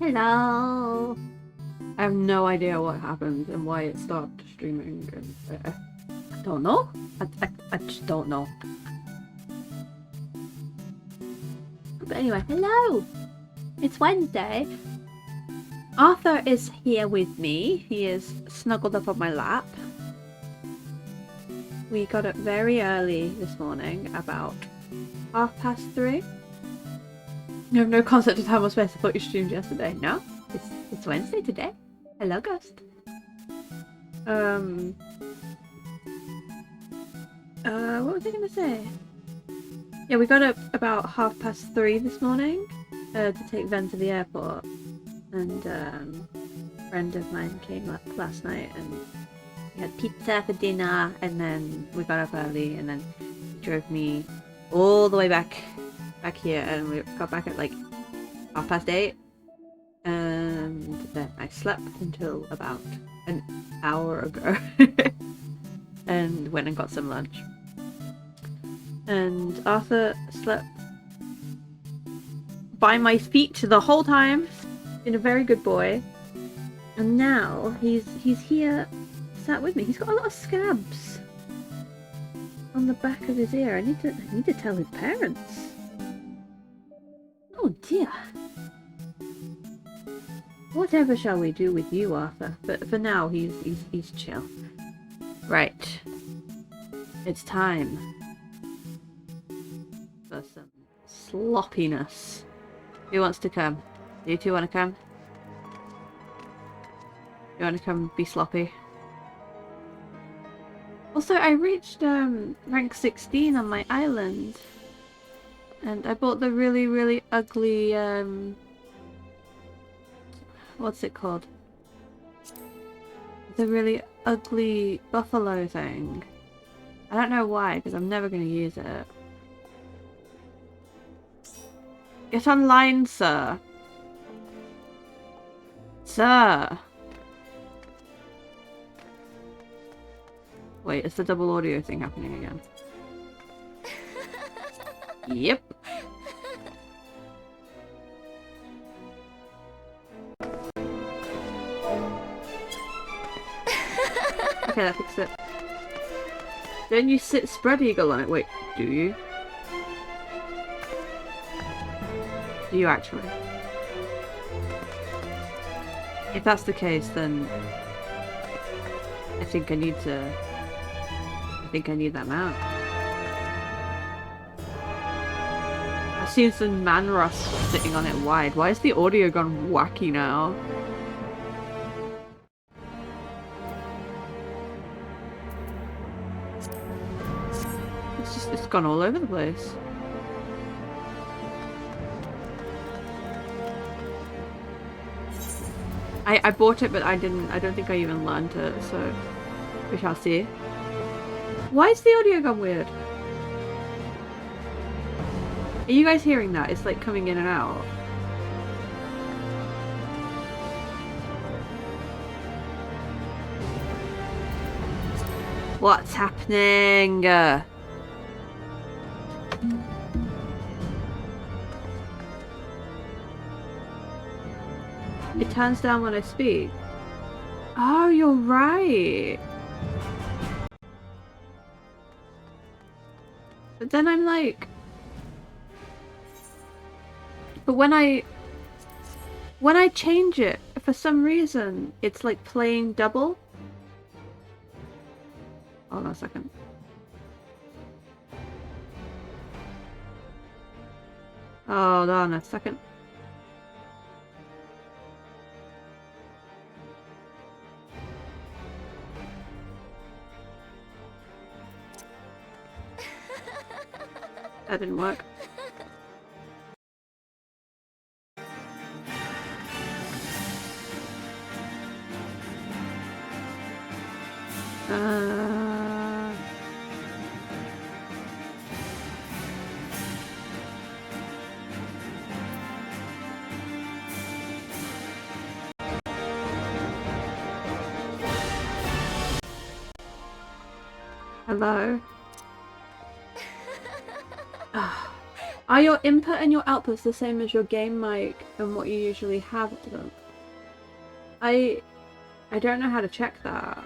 Hello. I have no idea what happened and why it stopped streaming. And, I don't know. I just don't know. But anyway, hello. It's Wednesday. Arthur is here with me. He is snuggled up on my lap. We got up very early this morning, about 3:30. You have no concept of how much space I thought you streamed yesterday. No, it's Wednesday today. Hello, Ghost. What was I gonna say? Yeah, we got up about 3:30 this morning to take Ven to the airport, and a friend of mine came up last night, and we had pizza for dinner, and then we got up early, and then he drove me all the way back here, and we got back at like 8:30, and then I slept until about an hour ago and went and got some lunch, and Arthur slept by my feet the whole time, been a very good boy, and now he's here sat with me. He's got a lot of scabs on the back of his ear. I need to tell his parents. Oh dear. Whatever shall we do with you, Arthur? But for now, he's chill. Right. It's time for some sloppiness. Who wants to come? Do you two want to come? You want to come be sloppy? Also, I reached rank 16 on my island. And I bought the really, really ugly, what's it called? The really ugly buffalo thing. I don't know why, because I'm never going to use it. Get online, sir. Sir! Wait, is the double audio thing happening again? Yep. Okay, that fixed it. Don't you sit spread eagle on it? Wait, do you? Do you actually? If that's the case, then I think I need that mount. I've seen some man rust sitting on it wide. Why is the audio gone wacky now? It's gone all over the place. I bought it, but I don't think I even learned it, so we shall see. Why is the audio gone weird? Are you guys hearing that? It's like coming in and out. What's happening? It turns down when I speak. Oh, you're right. But then I'm like... But when I change it, for some reason, it's like playing double. Hold on a second. Hold on a second. That didn't work. Hello. Are your input and your outputs the same as your game mic and what you usually have them? I don't know how to check that.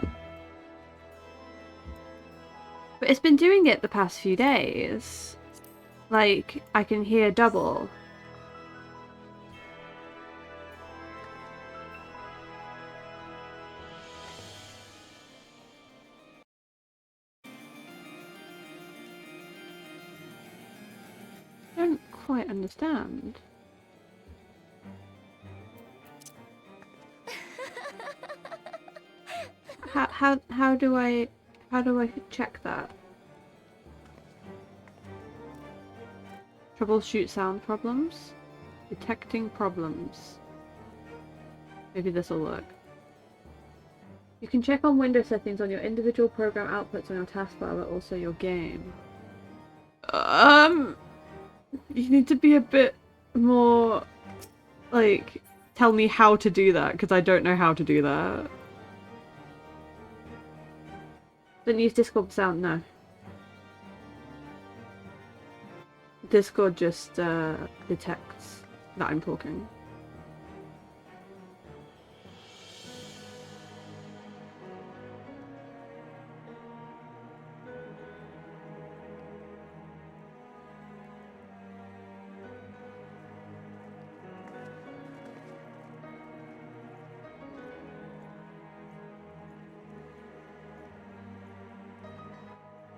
But it's been doing it the past few days. Like, I can hear double. I don't quite understand. How do I check that? Troubleshoot sound problems? Detecting problems. Maybe this will work. You can check on window settings on your individual program outputs on your taskbar, but also your game. You need to be a bit more, like, tell me how to do that, because I don't know how to do that. Don't use Discord for sound, no. Discord just detects that I'm talking.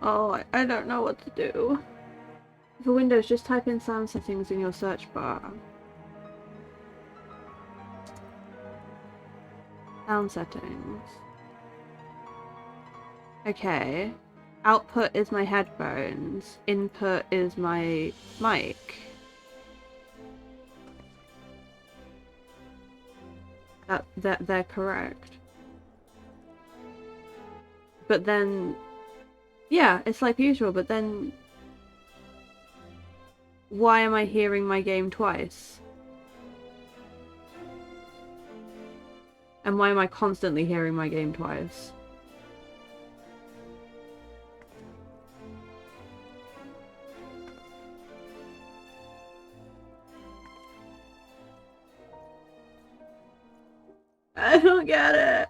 Oh, I don't know what to do. For Windows, just type in sound settings in your search bar. Sound settings. Okay. Output is my headphones. Input is my mic. They're correct. But then... yeah, it's like usual, but then... why am I hearing my game twice? And why am I constantly hearing my game twice? I don't get it.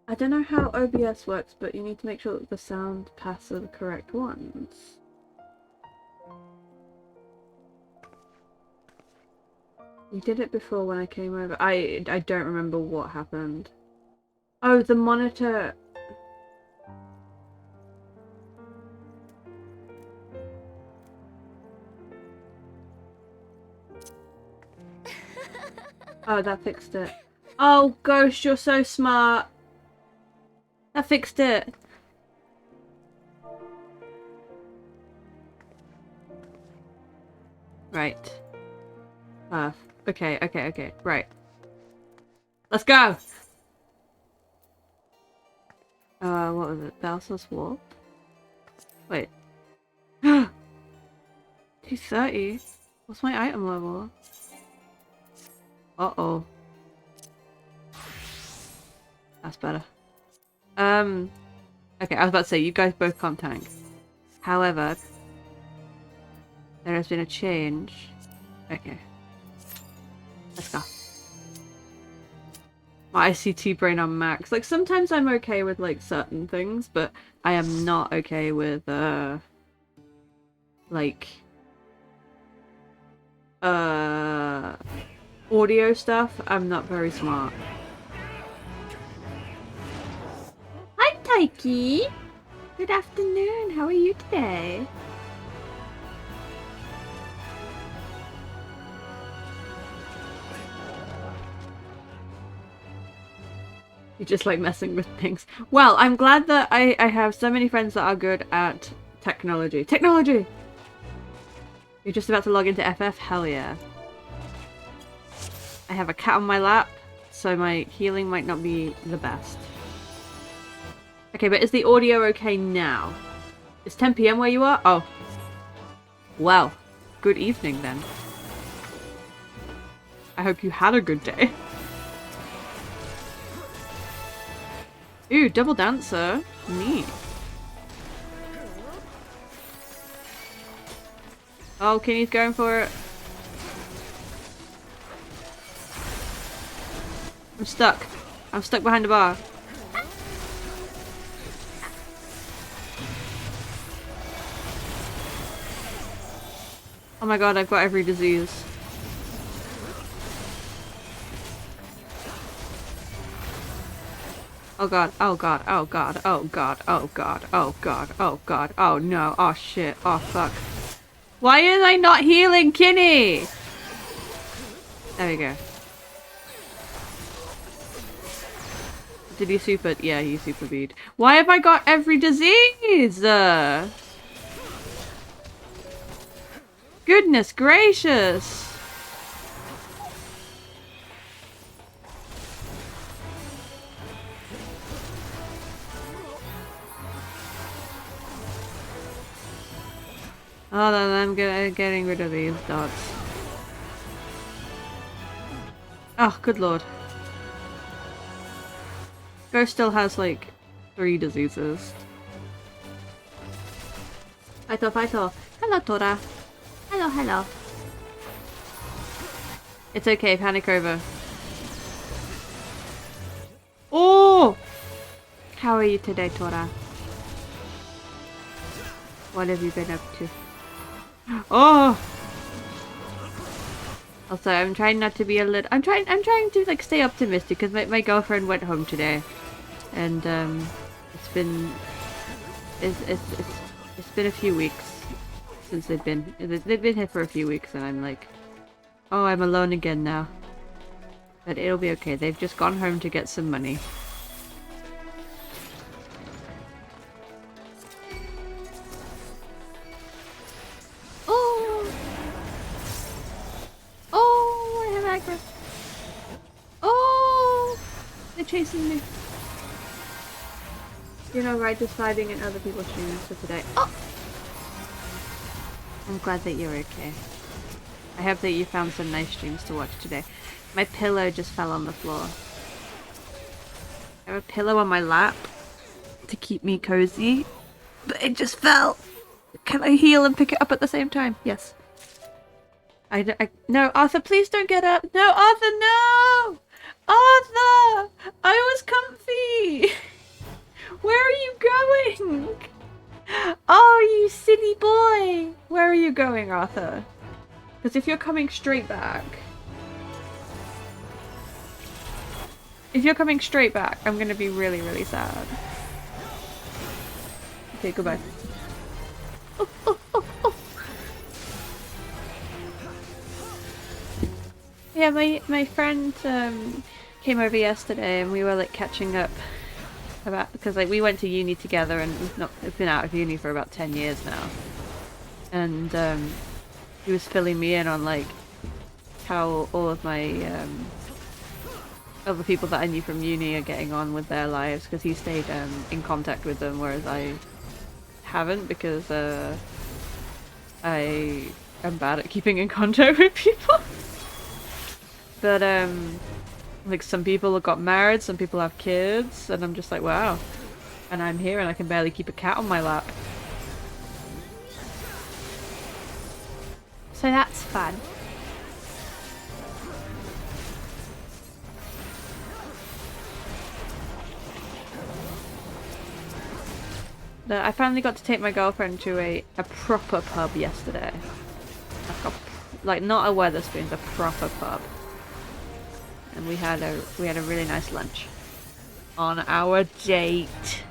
I don't know how OBS works, but you need to make sure that the sound paths are the correct ones. You did it before when I came over. I don't remember what happened. Oh, the monitor... oh, that fixed it. Oh, Ghost, you're so smart. That fixed it. Right. Okay. Right. Let's go! What was it? Balsa's Warp? Wait. 230? What's my item level? Uh-oh. That's better. Okay, I was about to say, you guys both can't tank. However, there has been a change. Okay. Let's go. My ICT brain on max. Like, sometimes I'm okay with, like, certain things, but I am not okay with, like, audio stuff. I'm not very smart. Hi, Taiki! Good afternoon, how are you today? You just like messing with things. Well, I'm glad that I have so many friends that are good at technology. Technology! You're just about to log into FF? Hell yeah. I have a cat on my lap, so my healing might not be the best. Okay, but is the audio okay now? It's 10 PM where you are? Oh. Well, good evening then. I hope you had a good day. Ooh, double dancer. Neat. Oh, Kenny's going for it. I'm stuck. I'm stuck behind the bar. Oh my god, I've got every disease. Oh god, oh god, oh god, oh god, oh god, oh god, oh god, oh no, oh shit, oh fuck. Why am I not healing Kinney? There we go. Did he super? Yeah, he super beat. Why have I got every disease? Goodness gracious. Oh, then I'm getting rid of these dots. Oh, good lord. Ghost still has like 3 diseases. Fighto, Fighto. Hello, Tora. Hello, hello. It's okay, panic over. Oh! How are you today, Tora? What have you been up to? Oh! Also, I'm trying not to be a little. I'm trying to like stay optimistic because my girlfriend went home today, and it's been a few weeks since they've been here for a few weeks, and I'm like, oh, I'm alone again now. But it'll be okay. They've just gone home to get some money. Oh! Oh, I have aggro. Oh! They're chasing me. You know, right, just vibing in other people's streams for today. Oh! I'm glad that you're okay. I hope that you found some nice streams to watch today. My pillow just fell on the floor. I have a pillow on my lap to keep me cozy, but it just fell. Can I heal and pick it up at the same time? Yes. No, Arthur, please don't get up. No, Arthur, no! Arthur! I was comfy! Where are you going? Oh, you silly boy! Where are you going, Arthur? Because if you're coming straight back... If you're coming straight back, I'm gonna be really, really sad. Okay, goodbye. Oh, oh, oh, oh. Yeah, my friend came over yesterday and we were like catching up about, because like we went to uni together and we've been out of uni for about 10 years now. And he was filling me in on like how all of my other people that I knew from uni are getting on with their lives, because he stayed in contact with them, whereas I haven't, because I am bad at keeping in contact with people. But like some people have got married, some people have kids, and I'm just like, wow. And I'm here and I can barely keep a cat on my lap. So that's fun. I finally got to take my girlfriend to a proper pub yesterday. Like not a Wetherspoons, a proper pub. And we had a really nice lunch on our date.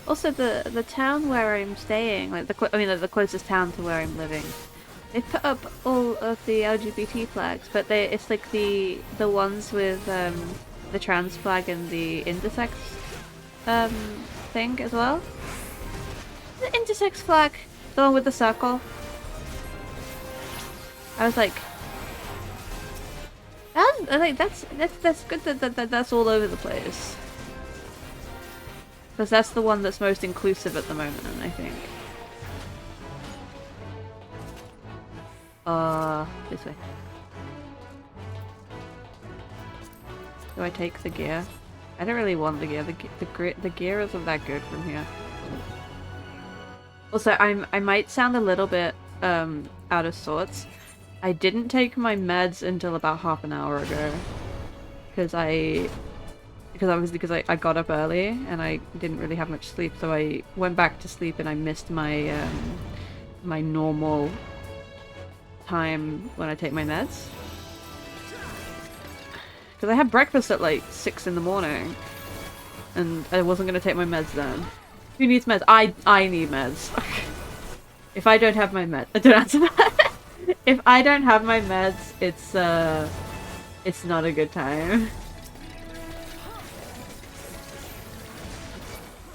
Also, the town where I'm staying, like the closest town to where I'm living, they put up all of the LGBT flags, but it's like the ones with the trans flag and the intersex thing as well. The intersex flag, the one with the circle. I was like, that's good that's all over the place. Because that's the one that's most inclusive at the moment, I think. This way. Do I take the gear? I don't really want the gear. The gear isn't that good from here. Also, I might sound a little bit out of sorts. I didn't take my meds until about half an hour ago. Because I got up early and I didn't really have much sleep, so I went back to sleep and I missed my my normal time when I take my meds. Because I had breakfast at like 6 in the morning and I wasn't going to take my meds then. Who needs meds? I need meds. If I don't have my meds, I don't answer that. If I don't have my meds, it's not a good time.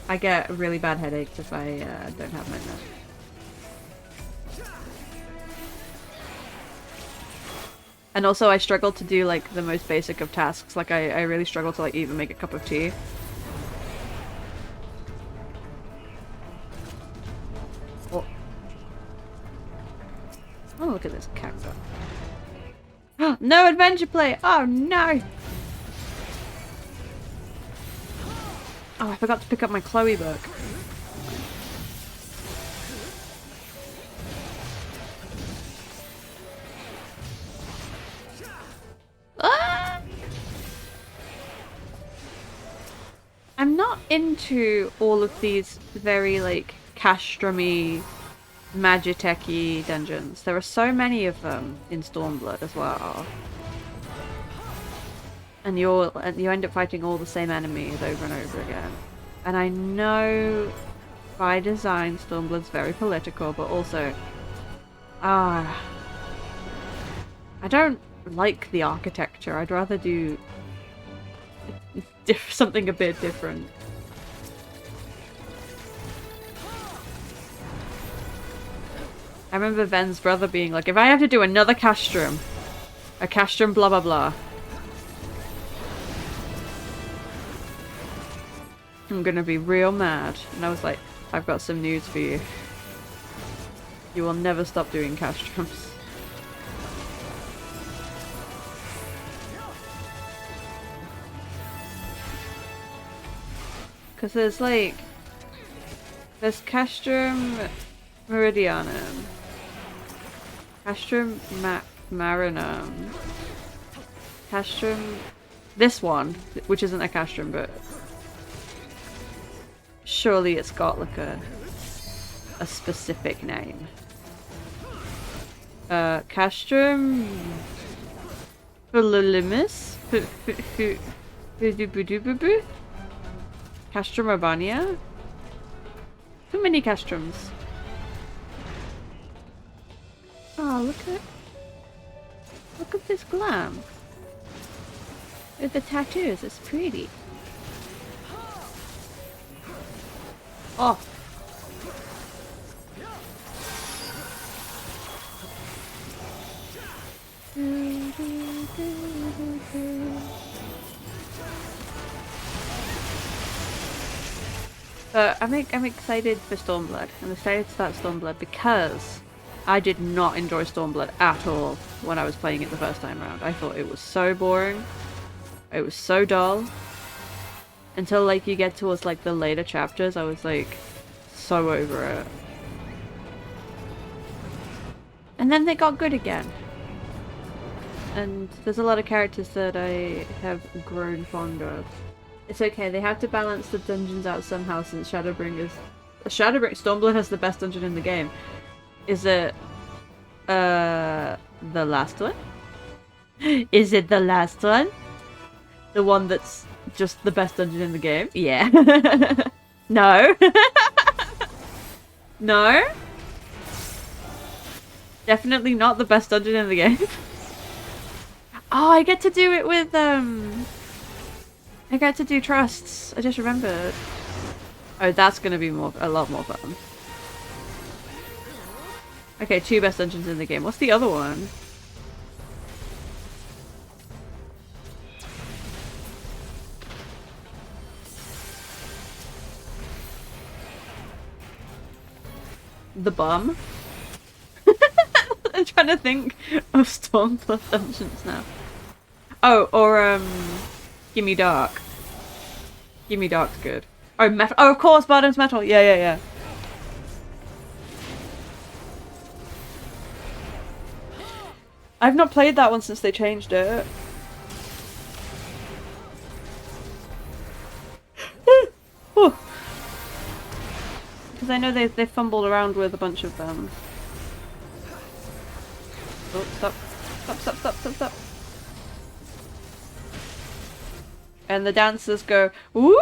I get really bad headaches if I don't have my meds. And also I struggle to do like the most basic of tasks. Like I really struggle to like even make a cup of tea. Oh, oh look at this character. No adventure play! Oh no! Oh, I forgot to pick up my Chloe book. Ah! I'm not into all of these very, like, Castrum-y, Magitech-y dungeons. There are so many of them in Stormblood as well. And you end up fighting all the same enemies over and over again. And I know by design Stormblood's very political, but also I don't like the architecture. I'd rather do something a bit different. I remember Ven's brother being like, if I have to do another Castrum, a Castrum blah blah blah, I'm gonna be real mad. And I was like, I've got some news for you. You will never stop doing Castrums. Because there's like... There's Castrum Meridianum. Castrum Marinum. Castrum... This one, which isn't a Castrum, but... Surely it's got like a specific name. Castrum Philolimus? Castrum Urbania? Too many Castrums. Oh, look at this glam. With the tattoos, it's pretty. Oh. I'm excited for Stormblood. I'm excited to start Stormblood because I did not enjoy Stormblood at all when I was playing it the first time around. I thought it was so boring. It was so dull. Until like you get towards like the later chapters, I was like so over it. And then they got good again. And there's a lot of characters that I have grown fond of. It's okay, they have to balance the dungeons out somehow since Stormblood has the best dungeon in the game. Is it the last one? Is it the last one? The one that's just the best dungeon in the game? Yeah. No. No? Definitely not the best dungeon in the game. Oh, I get to do it with I get to do trusts. I just remembered. Oh, that's gonna be a lot more fun. Okay, 2 best dungeons in the game. What's the other one? The bum? I'm trying to think of Stormblood dungeons now. Oh, or Gimme dark. Gimme dark's good. Oh, metal. Oh, of course, bottom's metal. Yeah, yeah, yeah. I've not played that one since they changed it. Because I know they fumbled around with a bunch of them. Oh, stop. Stop, stop, stop, stop, stop. And the dancers go, ooh!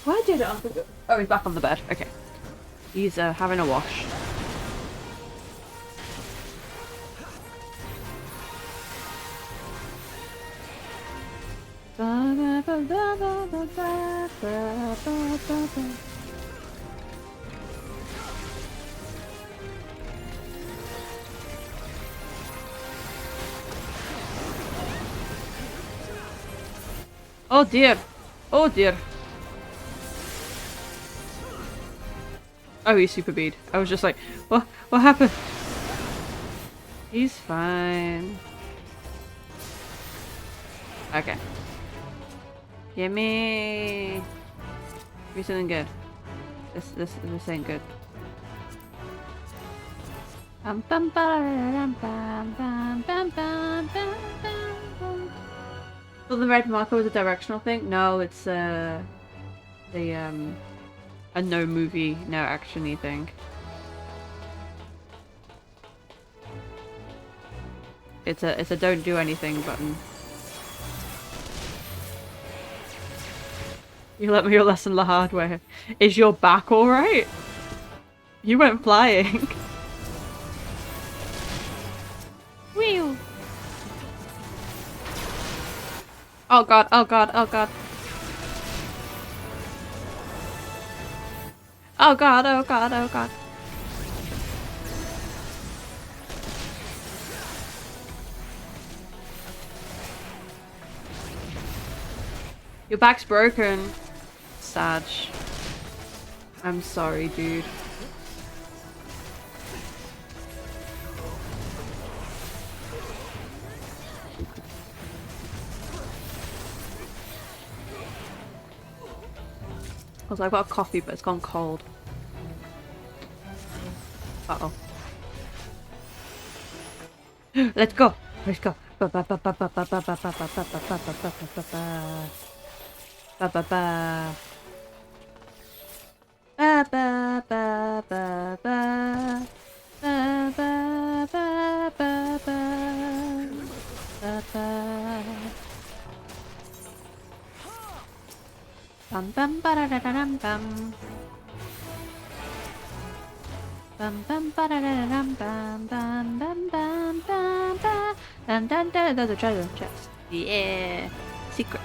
Why did it? Oh, he's back on the bed. Okay. He's having a wash. Oh dear. Oh dear. Oh, he's super bead. I was just like, what happened? He's fine. Okay. Gimme. Give me something good. This ain't good. So the red marker was a directional thing? No, it's a no movie, no action-y thing. It's a don't do anything button. You learnt me your lesson the hard way. Is your back alright? You went flying. Whew. Oh god, oh god, oh god. Oh god, oh god, oh god. Your back's broken. Sad. I'm sorry, dude. I was like, I've got a coffee, but it's gone cold. Uh-oh. Let's go! Let's go! Ba ba ba ba ba ba ba ba ba ba ba ba ba ba ba ba ba ba ba. Ba ba ba ba ba ba ba ba ba ba ba ba. Bum bum ba da da da dum bum. Bum bum ba da da da dum bum bum bum bum bum bum. Dun dun dun. There's a treasure chest. Yeah. Secret.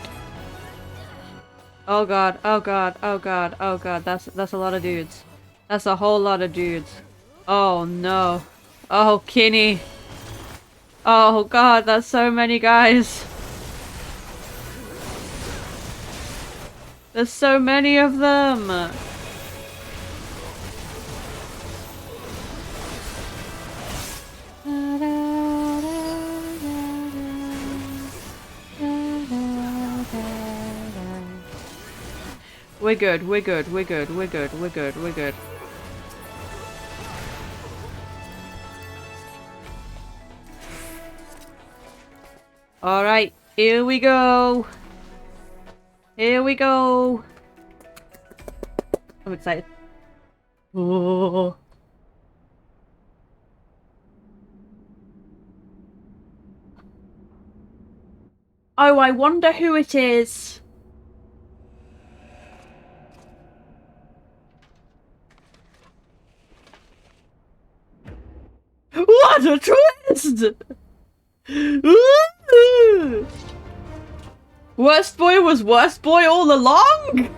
Oh god, oh god, oh god, oh god, that's a lot of dudes. That's a whole lot of dudes. Oh no. Oh, Kinney. Oh god, that's so many guys. There's so many of them. We're good, we're good, we're good, we're good, we're good, we're good. Alright, here we go. Here we go. I'm excited. Oh. Oh, I wonder who it is. What a twist! Worst boy was worst boy all along?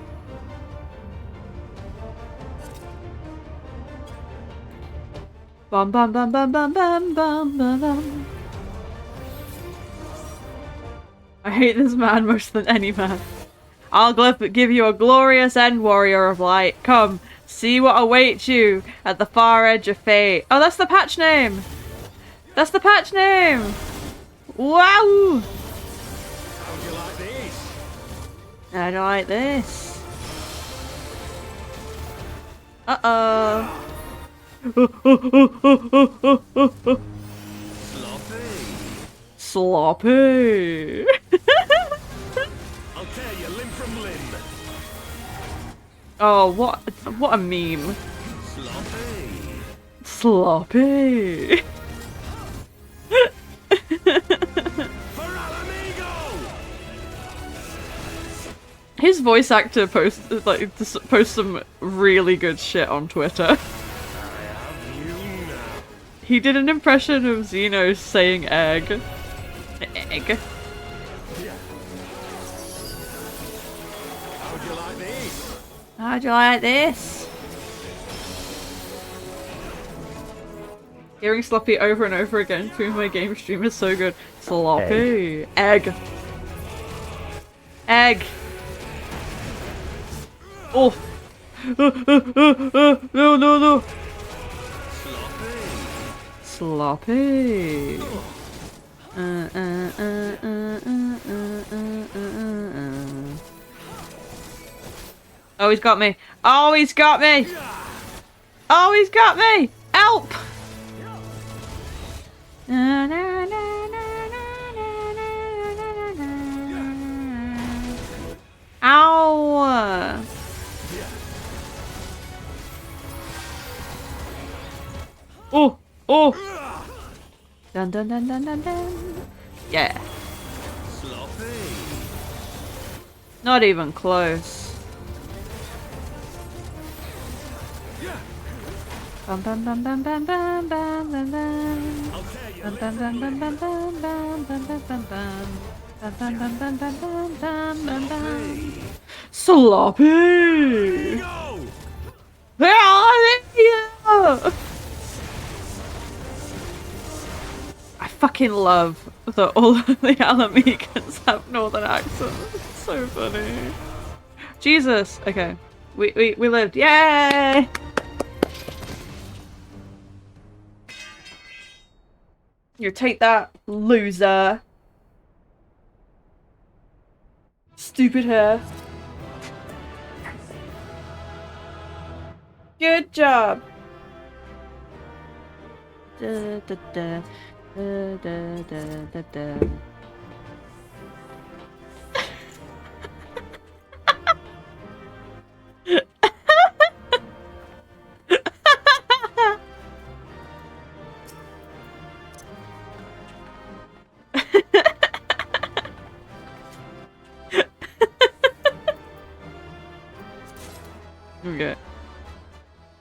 Bum bum bum bum bum bum bum bum bum. I hate this man worse than any man. I'll give you a glorious end, warrior of light. Come, See what awaits you at the far edge of fate. Oh, that's the patch name! That's the patch name! Wow! How'd you like these? I don't like this. Uh-oh. Sloppy. Sloppy. I'll tear you limb from limb. Oh, what a meme. Sloppy. Sloppy. For Alamigo! His voice actor posts some really good shit on Twitter. I have you now. He did an impression of Xeno saying egg. Egg. Yeah. How'd you like these? How'd you like this? Hearing Sloppy over and over again through my game stream is so good. Sloppy. Egg. Egg. Oh. No, no, no. Sloppy. Sloppy. Oh, he's got me. Oh, he's got me. Oh, he's got me. Help. Ow. Oh, oh. Dun dun dun dun dun dun. Yeah. Sloppy. Not even close. Bum bum bum bum bum bum bum bum bum. I'll tear you Bum limb bum from bum bum limb. bum bum bum bum bum bum. Bum bum bum bum bum bum bum bum bum. Sloppy. Sloppy. Go! I fucking love that all of the Alamegans have northern accents. It's so funny. Jesus. Okay. We lived. Yay! You take that, loser. Stupid hair. Good job. Da, da, da. Da, da, da, da, da. Okay.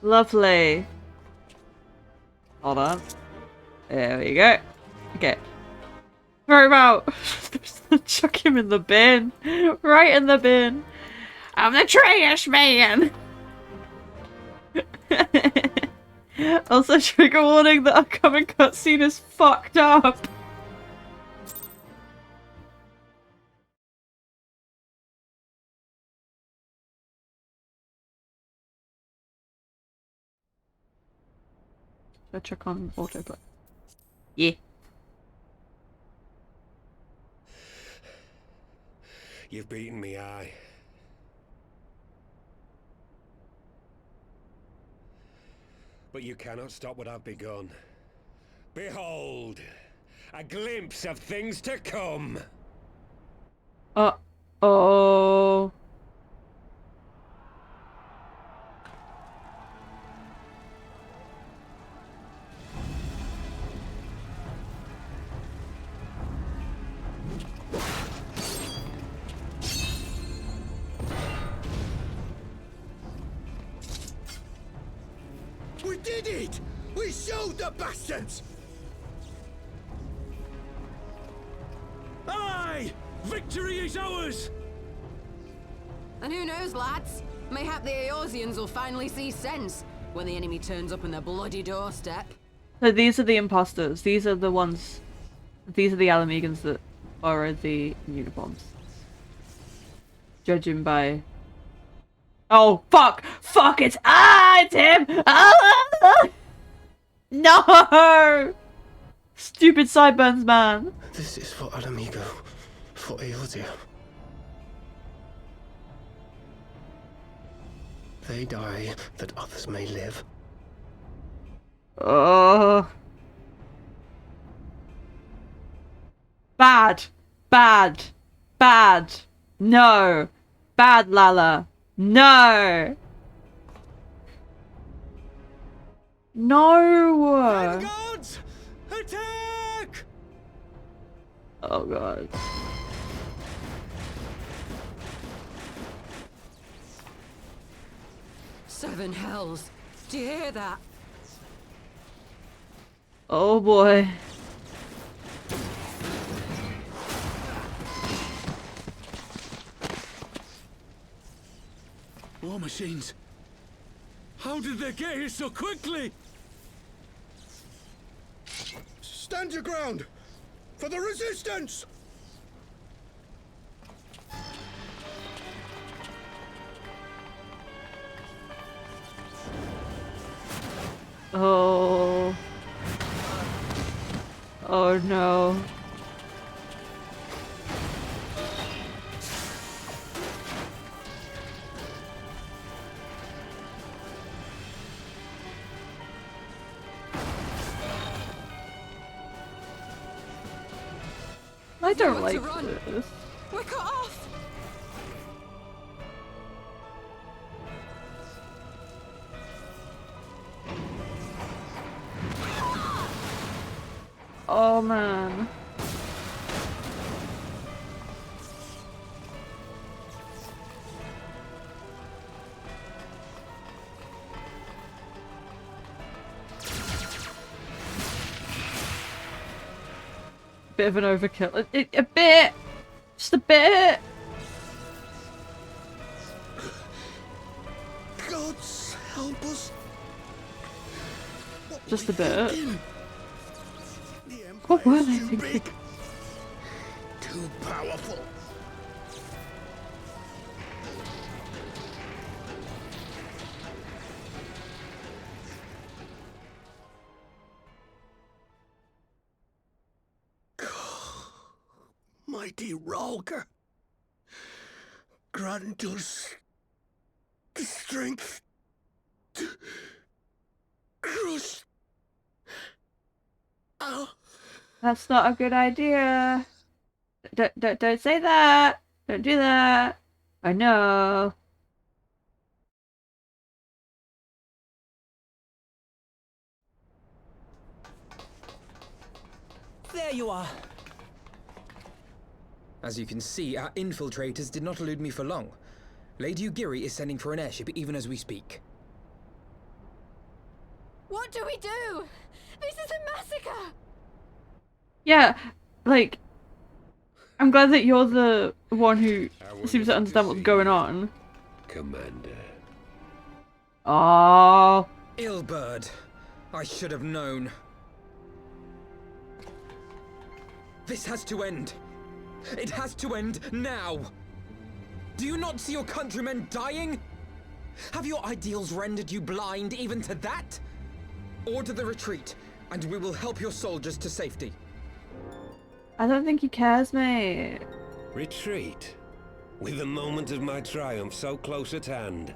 Lovely. Hold on. There we go. Okay. Throw him out. Chuck him in the bin. Right in the bin. I'm the trash man. Also, trigger warning, the upcoming cutscene is fucked up. Should I check on autoplay? Yeah. You've beaten me, aye. But you cannot stop what I've begun. Behold, a glimpse of things to come. Uh-oh. We did it! We showed the bastards! Aye! Victory is ours! And who knows, lads? Mayhap the Eorzeans will finally see sense when the enemy turns up on their bloody doorstep. So these are the imposters. These are the ones... These are the Alamegans that borrowed the uniforms. Judging by Oh, fuck! Fuck, it's him! No! Stupid sideburns, man. This is for Al Amigo, for Eorzea. They die that others may live. Oh. Bad. Bad. Bad. No. Bad, Lala. No. No. Guards! Attack! Oh god. Seven hells. Do you hear that? Oh boy. War machines. How did they get here so quickly? Stand your ground! For the resistance! Oh. Oh no. I don't like this. We're cut off. Oh man. Bit of an overkill. A bit! Just a bit! Gods help us! Just a bit. The What were Empire's they too thinking? big, too powerful. Mighty Ralker, grant us the strength to crush. That's not a good idea. Don't say that. Don't do that. I know. There you are. As you can see, our infiltrators did not elude me for long. Lady Ugiri is sending for an airship even as we speak. What do we do? This is a massacre. Yeah, like, I'm glad that you're the one who seems to understand what's going on. Commander. Oh. Ill-bird. I should have known. This has to end. It has to end now! Do you not see your countrymen dying? Have your ideals rendered you blind even to that? Order the retreat, and we will help your soldiers to safety. I don't think he cares, mate. Retreat? With the moment of my triumph so close at hand.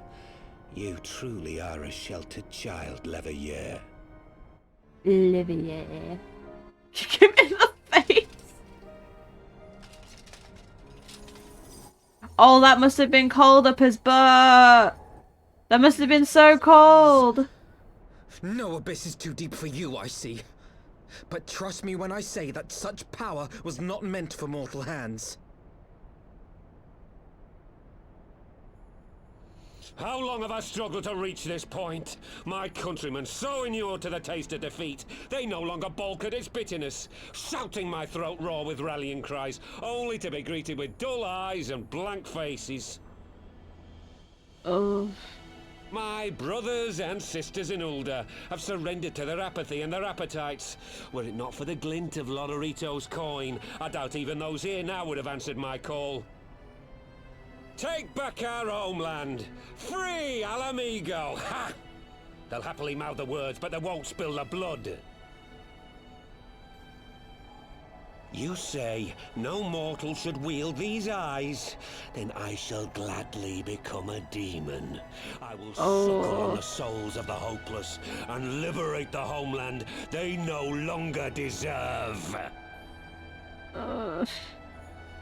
You truly are a sheltered child, Leverrier. Olivier. Give me the face. Oh, that must have been cold up his butt. That must have been so cold. No abyss is too deep for you, I see. But trust me when I say that such power was not meant for mortal hands. How long have I struggled to reach this point? My countrymen, so inured to the taste of defeat, they no longer balk at its bitterness, shouting my throat raw with rallying cries, only to be greeted with dull eyes and blank faces. Oh. My brothers and sisters in Ulda have surrendered to their apathy and their appetites. Were it not for the glint of Lodorito's coin, I doubt even those here now would have answered my call. Take back our homeland! Free Al Amigo! Ha! They'll happily mouth the words, but they won't spill the blood. You say no mortal should wield these eyes? Then I shall gladly become a demon. I will suckle on the souls of the hopeless and liberate the homeland they no longer deserve.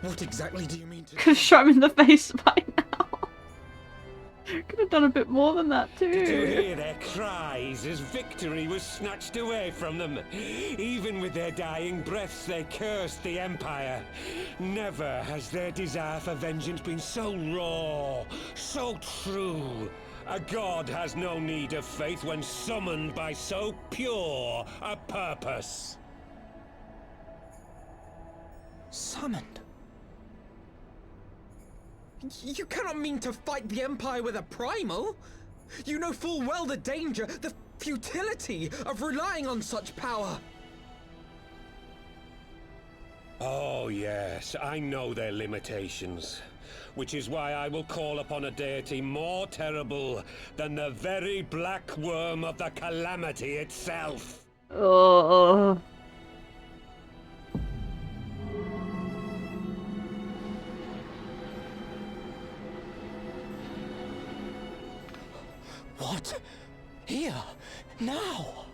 What exactly do you mean to Could have shot him in the face by now. Could have done a bit more than that too. Did you hear their cries as victory was snatched away from them? Even with their dying breaths, they cursed the Empire. Never has their desire for vengeance been so raw, so true. A god has no need of faith when summoned by so pure a purpose. Summoned? You cannot mean to fight the Empire with a primal! You know full well the danger, the futility of relying on such power! Oh yes, I know their limitations. Which is why I will call upon a deity more terrible than the very black worm of the calamity itself. Oh. What? Here? Now?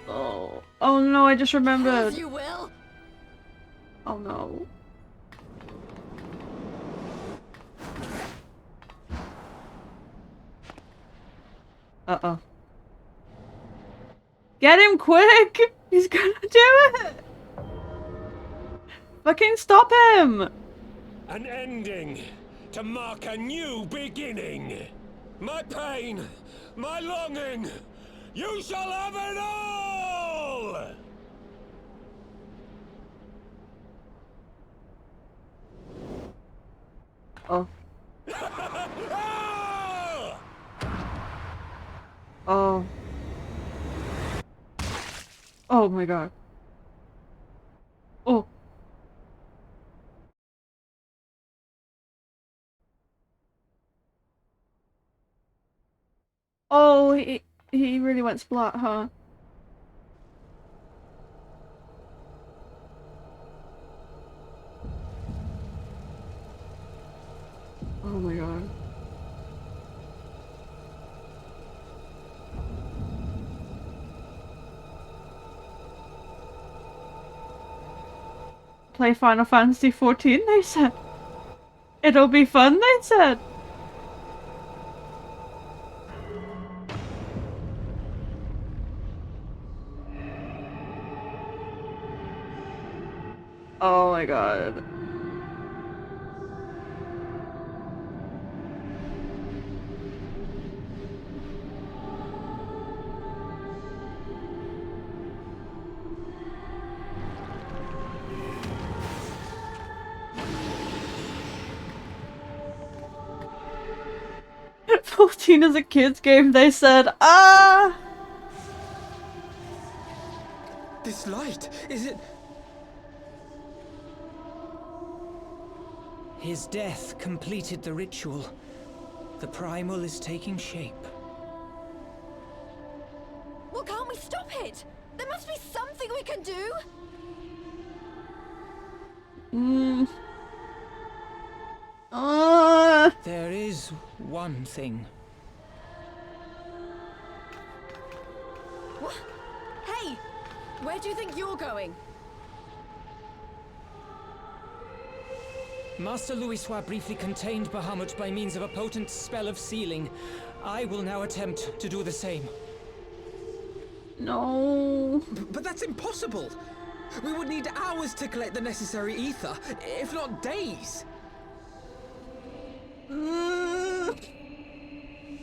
Oh. Oh no, I just remembered. As you will. Oh no. Uh-oh. Get him quick! He's gonna do it! Fucking stop him! An ending to mark a new beginning. My pain, my longing, you shall have it all! Oh. Ah! Oh. Oh my god. Oh. Oh, he really went splat, huh? Oh my god. Play Final Fantasy 14, they said. It'll be fun, they said. Oh my god. "14 is a kid's game," they said. Ah! This light, is it... His death completed the ritual. The primal is taking shape. Well, can't we stop it? There must be something we can do. There is one thing. What? Hey, where do you think you're going? Master Louisoix briefly contained Bahamut by means of a potent spell of sealing. I will now attempt to do the same. No. But that's impossible! We would need hours to collect the necessary ether, if not days!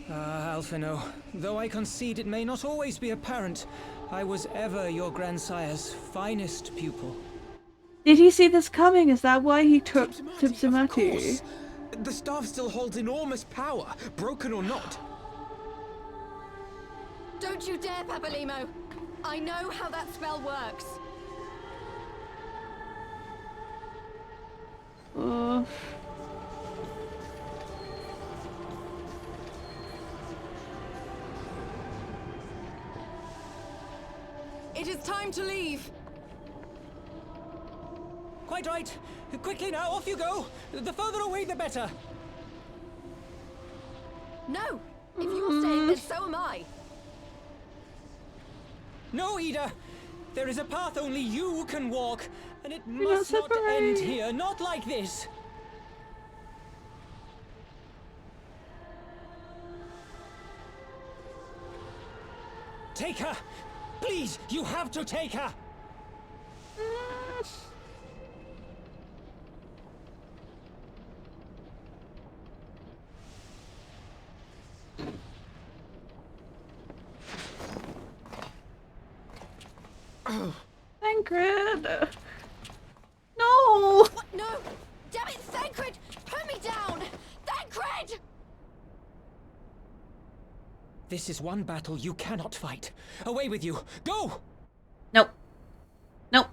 Alphino, though I concede it may not always be apparent, I was ever your grandsire's finest pupil. Did he see this coming? Is that why he took Of Tibsamati? course. The staff still holds enormous power, broken or not. Don't you dare, Papalimo! I know how that spell works. It is time to leave. Quite right. Quickly now, off you go. The further away, the better. No! If you're staying, then so am I. No, Ida. There is a path only you can walk, and it not must not end separate. here. Not like this. Take her! Please, you have to take her! Thancred! No! No! Damn it, Thancred! Put me down! Thancred! This is one battle you cannot fight. Away with you! Go! Nope. Nope.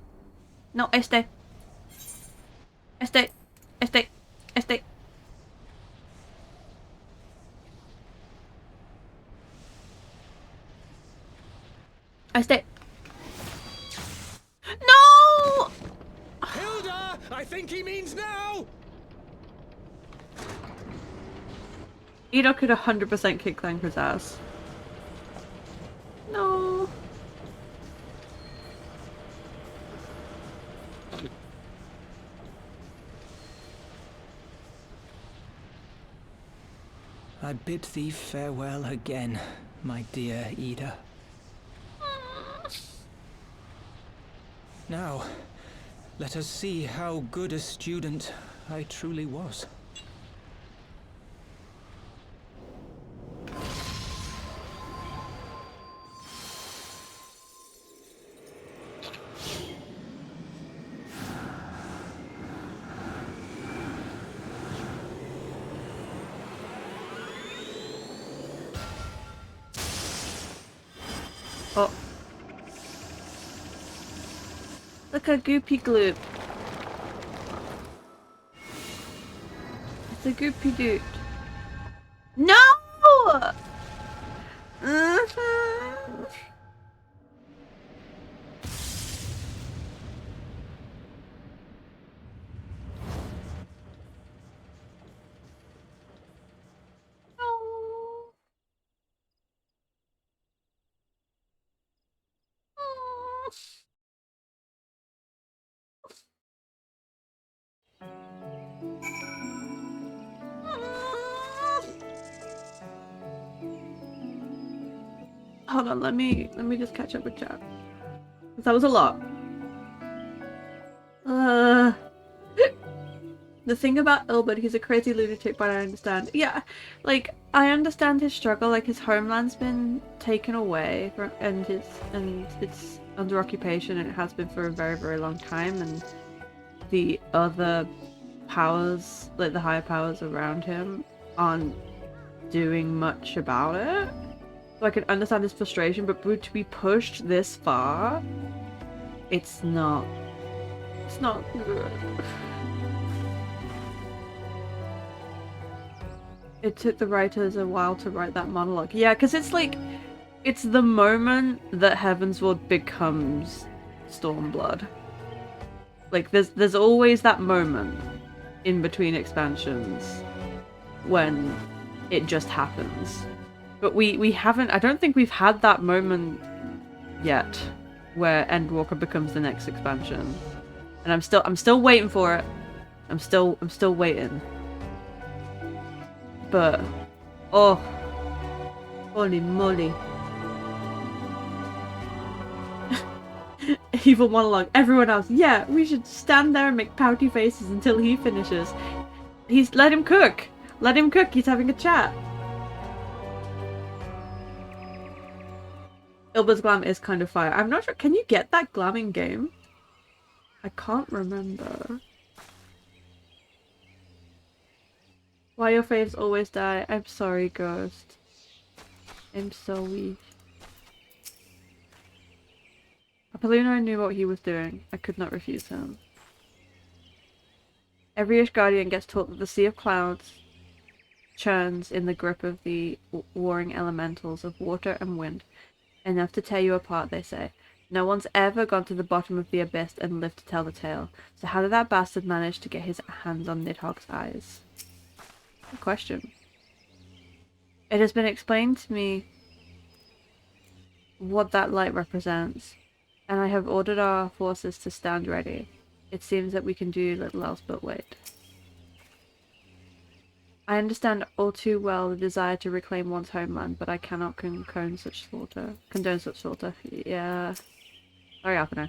No, I stay. I stay. I stay. I stay. I stay. No! Hilda! I think he means now! Ida could 100% kick Thancred's ass. No. I bid thee farewell again, my dear Ida. Now, let us see how good a student I truly was. Oh. Look a goopy gloop. It's a goopy dude. No! Hold on, let me just catch up with chat. 'Cause that was a lot. The thing about Ilbert, he's a crazy lunatic, but I understand. Yeah, like I understand his struggle. Like his homeland's been taken away from, and it's under occupation, and it has been for a very, very long time. And the other powers, like the higher powers around him, aren't doing much about it. So I can understand his frustration, but to be pushed this far, it's not good. It took the writers a while to write that monologue. Yeah, because it's like, it's the moment that Heavensward becomes Stormblood. Like, there's always that moment in between expansions when it just happens. But we haven't, I don't think we've had that moment yet where Endwalker becomes the next expansion. And I'm still waiting for it. I'm still waiting. But oh, holy moly. Evil monologue. Everyone else, yeah, we should stand there and make pouty faces until he finishes. Let him cook. Let him cook. He's having a chat. Ilber's glam is kind of fire. I'm not sure. Can you get that glam in game? I can't remember. Why your faves always die? I'm sorry, Ghost. I'm so weak. Apollino knew what he was doing. I could not refuse him. Every Ishgardian gets taught that the Sea of Clouds churns in the grip of the warring elementals of water and wind. Enough to tear you apart, they say. No one's ever gone to the bottom of the abyss and lived to tell the tale. So how did that bastard manage to get his hands on Nidhogg's eyes? Good question. It has been explained to me what that light represents, and I have ordered our forces to stand ready. It seems that we can do little else but wait. I understand all too well the desire to reclaim one's homeland, but I cannot condone such slaughter. Yeah. Sorry, Alpino.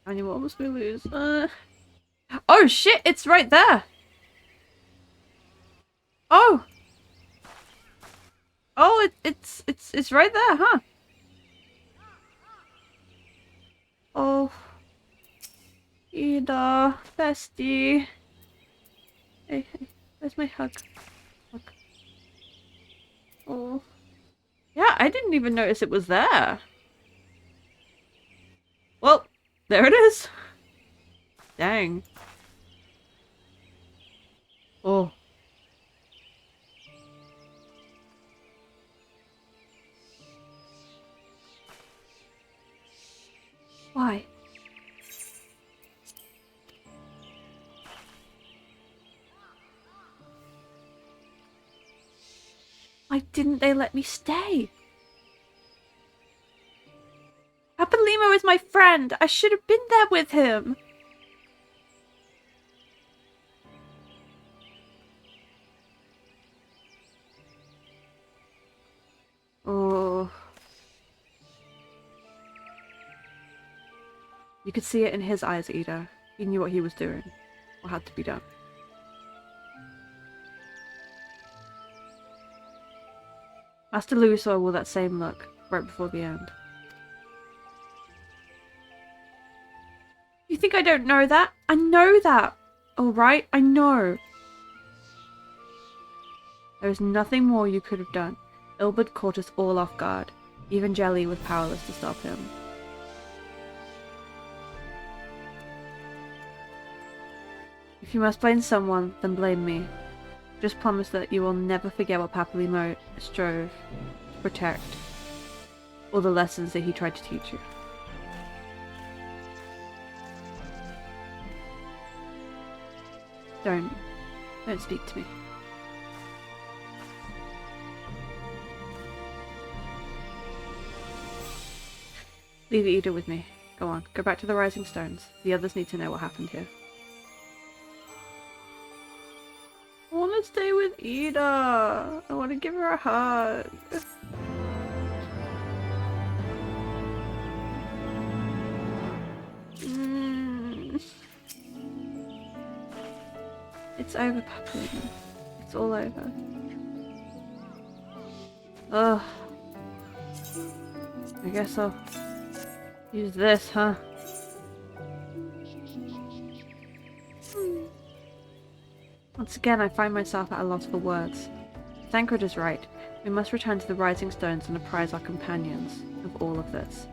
How many more must we lose? Oh shit! It's right there. Oh. Oh, it's right there, huh? Oh. Ida, bestie. Hey, where's my hug? Hug. Oh. Yeah, I didn't even notice it was there. Well, there it is. Dang. Oh. Why? Why didn't they let me stay? Papalimo is my friend. I should have been there with him. Oh. You could see it in his eyes, Ida. He knew what he was doing. What had to be done. Master Louisaw wore that same look right before the end. You think I don't know that? I know that! Alright, I know. There is nothing more you could have done. Ilberd caught us all off guard. Even Jelly was powerless to stop him. If you must blame someone, then blame me. Just promise that you will never forget what Papalimo strove to protect, or the lessons that he tried to teach you. Don't speak to me. Leave Ida with me. Go on, go back to the Rising Stones. The others need to know what happened here. I want to stay with Ida. I want to give her a hug. It's over, Papalimo. It's all over. Ugh. I guess I'll use this, huh? Once again, I find myself at a loss for words. Thancred is right. We must return to the Rising Stones and apprise our companions of all of this.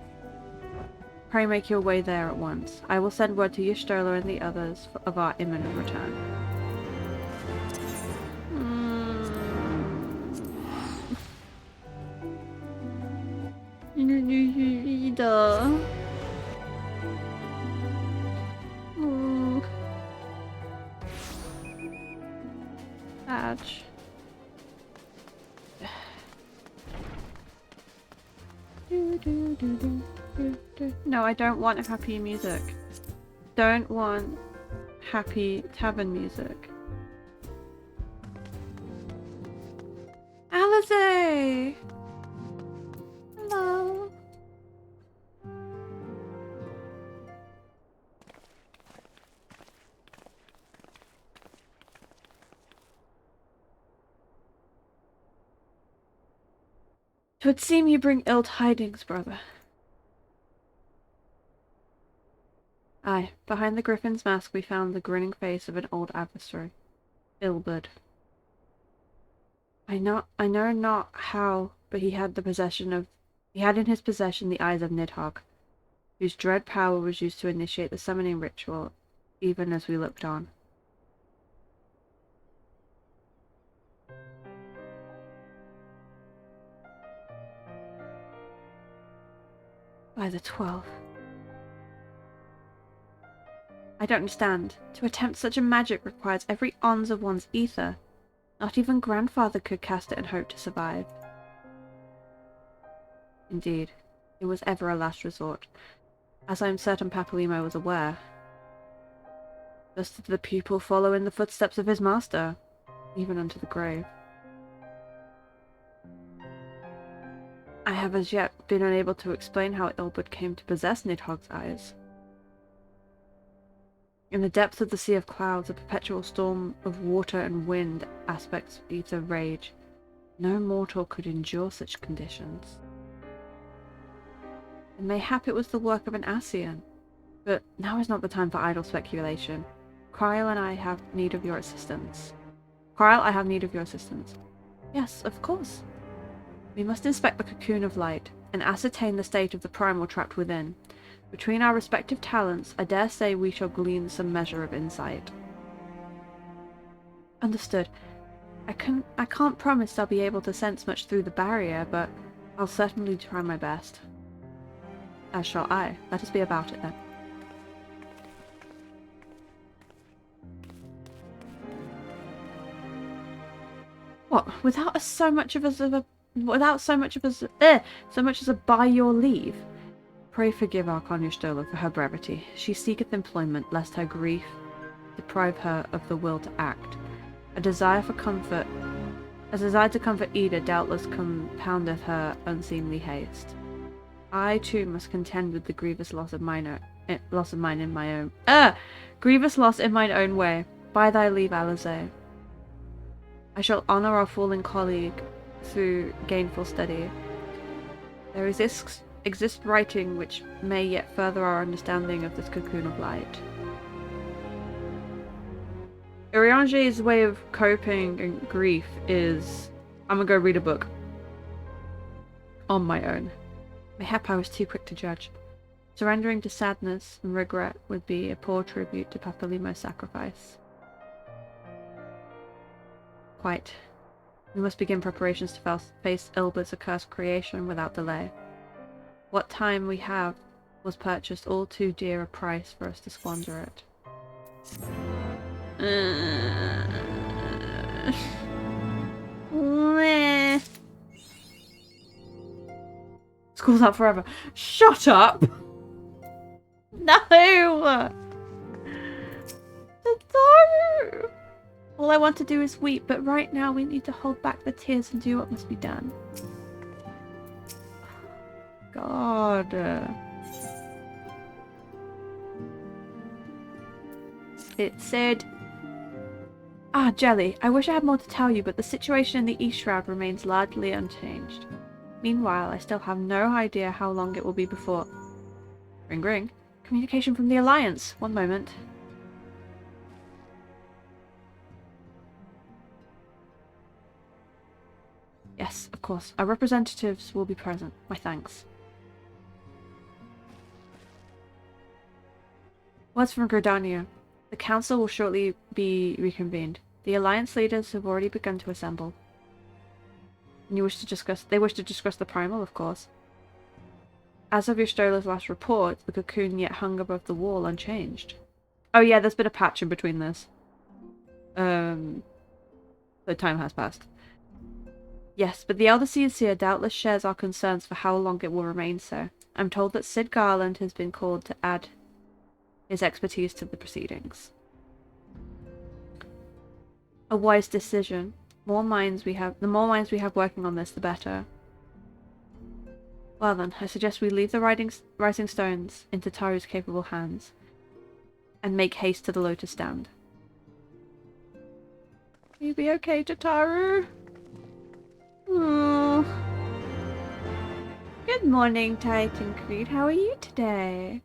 Pray make your way there at once. I will send word to Y'shtola and the others of our imminent return. Ida. Ouch. No, I don't want happy music. Don't want happy tavern music. Alice! Hello. Twould seem you bring ill tidings, brother. Aye, behind the griffin's mask we found the grinning face of an old adversary, Ilberd. I know not how, but he had in his possession the eyes of Nidhogg, whose dread power was used to initiate the summoning ritual, even as we looked on. By the 12. I don't understand. To attempt such a magic requires every ounce of one's ether. Not even grandfather could cast it and hope to survive. Indeed, it was ever a last resort, as I am certain Papalimo was aware. Thus did the pupil follow in the footsteps of his master, even unto the grave. I have as yet been unable to explain how Ilbert came to possess Nidhogg's eyes. In the depths of the sea of clouds, a perpetual storm of water and wind aspects of ether rage. No mortal could endure such conditions. And mayhap it was the work of an Ascian. But now is not the time for idle speculation. Kryl and I have need of your assistance. Kryl, I have need of your assistance. Yes, of course. We must inspect the cocoon of light, and ascertain the state of the primal trapped within. Between our respective talents, I dare say we shall glean some measure of insight. Understood. I can't promise I'll be able to sense much through the barrier, but I'll certainly try my best. As shall I. Let us be about it then. What? Without so much as a by your leave? Pray forgive Arconia Stola for her brevity. She seeketh employment, lest her grief deprive her of the will to act. A desire to comfort Ida doubtless compoundeth her unseemly haste. I too must contend with the grievous loss in mine own way. By thy leave, Alisaie. I shall honour our fallen colleague through gainful study. There exists writing which may yet further our understanding of this cocoon of light. Urianger's way of coping in grief is, I'm gonna go read a book. On my own. Mayhap I was too quick to judge. Surrendering to sadness and regret would be a poor tribute to Papalimo's sacrifice. Quite. We must begin preparations to face Ilbert's accursed creation without delay. What time we have was purchased all too dear a price for us to squander it. School's out forever. Shut up! No! No! All I want to do is weep, but right now we need to hold back the tears and do what must be done. God. It said... Ah, Jelly, I wish I had more to tell you, but the situation in the East Shroud remains largely unchanged. Meanwhile, I still have no idea how long it will be before... Ring ring. Communication from the Alliance. One moment. Yes, of course. Our representatives will be present. My thanks. Words from Gridania. The council will shortly be reconvened. The Alliance leaders have already begun to assemble. And they wish to discuss the primal, of course. As of your Stola's last report, the cocoon yet hung above the wall unchanged. Oh yeah, there's been a patch in between this. The time has passed. Yes, but the Elder Seer doubtless shares our concerns for how long it will remain so. I'm told that Sid Garland has been called to add his expertise to the proceedings. A wise decision. The more minds we have working on this, the better. Well then, I suggest we leave the rising stones into Taru's capable hands, and make haste to the Lotus Stand. Will you be okay, Tataru? Oh. Good morning, Titan Creed. How are you today?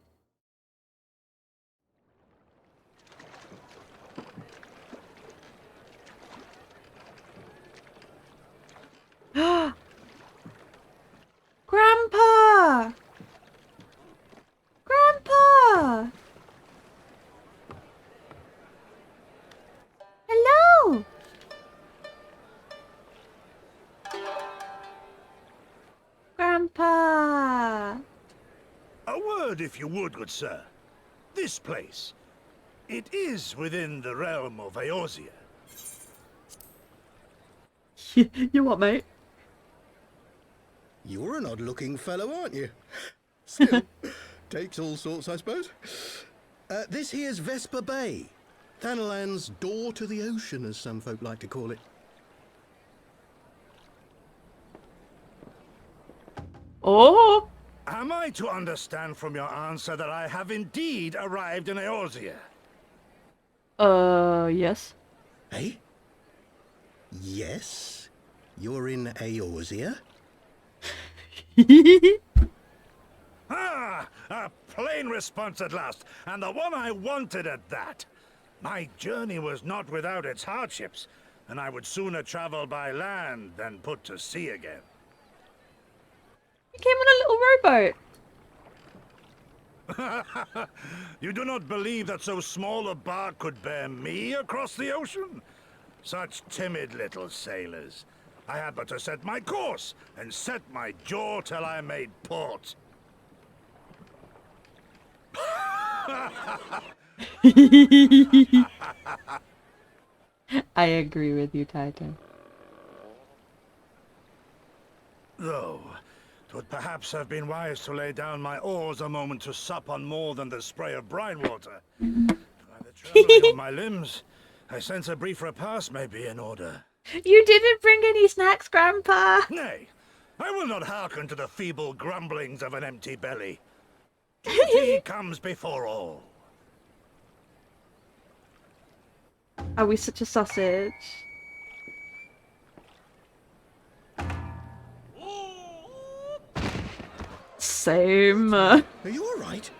Grandpa! Grandpa! Hello! Grandpa! A word, if you would, good sir. This place. It is within the realm of Eorzea. You what, mate? You're an odd-looking fellow, aren't you? Still, takes all sorts, I suppose. This here's Vesper Bay. Thanalan's door to the ocean, as some folk like to call it. Oh! Am I to understand from your answer that I have indeed arrived in Eorzea? Yes. Eh? Yes? You're in Eorzea? Ah! A plain response at last, and the one I wanted at that. My journey was not without its hardships, and I would sooner travel by land than put to sea again. You came on a little rowboat. You do not believe that so small a bark could bear me across the ocean? Such timid little sailors. I had but to set my course and set my jaw till I made port. I agree with you, Titan. Though, 'twould perhaps have been wise to lay down my oars a moment to sup on more than the spray of brine water. By the trembling of my limbs, I sense a brief repast may be in order. You didn't bring any snacks, Grandpa! Nay, I will not hearken to the feeble grumblings of an empty belly. Duty comes before all. Are we such a sausage? Same. Are you all right?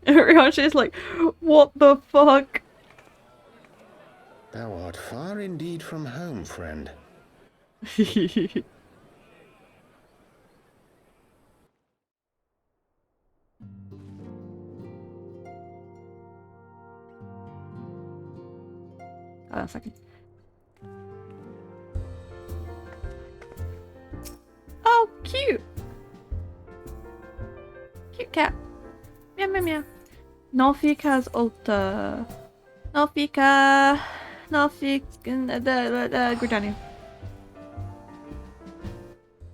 Rihanna's like, what the fuck? Thou art far indeed from home, friend. Hold on a second. Oh, cute! Cute cat. Meow meow meow. Norfika's altar. Norfika. Gridania.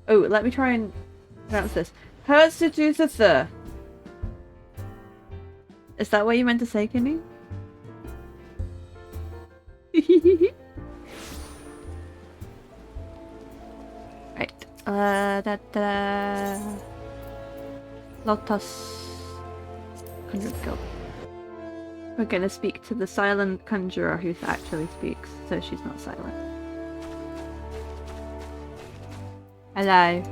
Oh, let me try and pronounce this. Herstituthatha. Is that what you meant to say, Kenny? Right. Lotus. Conjured Guild. We're gonna speak to the silent conjurer who actually speaks, so she's not silent. Hello.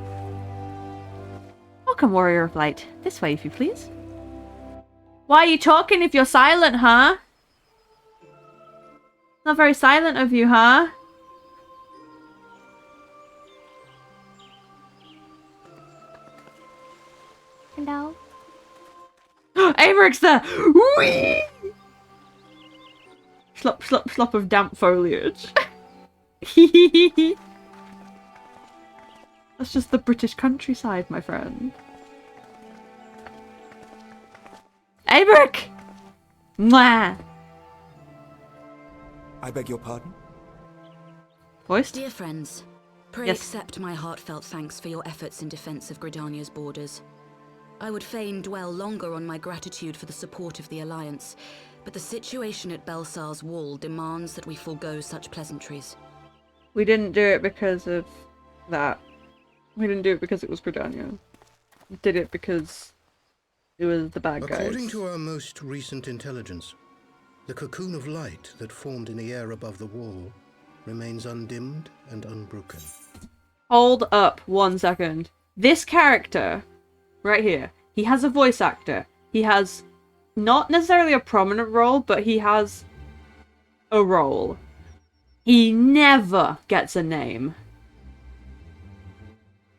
Welcome, Warrior of Light. This way, if you please. Why are you talking if you're silent, huh? Not very silent of you, huh? Hello? Averic's there! Whee! Slop, slop, slop of damp foliage. That's just the British countryside, my friend. Averic! Mwah! I beg your pardon? Voiced? Dear friends, pray Yes. accept my heartfelt thanks for your efforts in defense of Gridania's borders. I would fain dwell longer on my gratitude for the support of the Alliance, but the situation at Belsar's Wall demands that we forego such pleasantries. We didn't do it because of that. We didn't do it because it was Gridania. We did it because it was the bad guys. According to our most recent intelligence, the cocoon of light that formed in the air above the wall remains undimmed and unbroken. Hold up 1 second. This character, right here, he has a voice actor. He has not necessarily a prominent role, but he has a role. He never gets a name.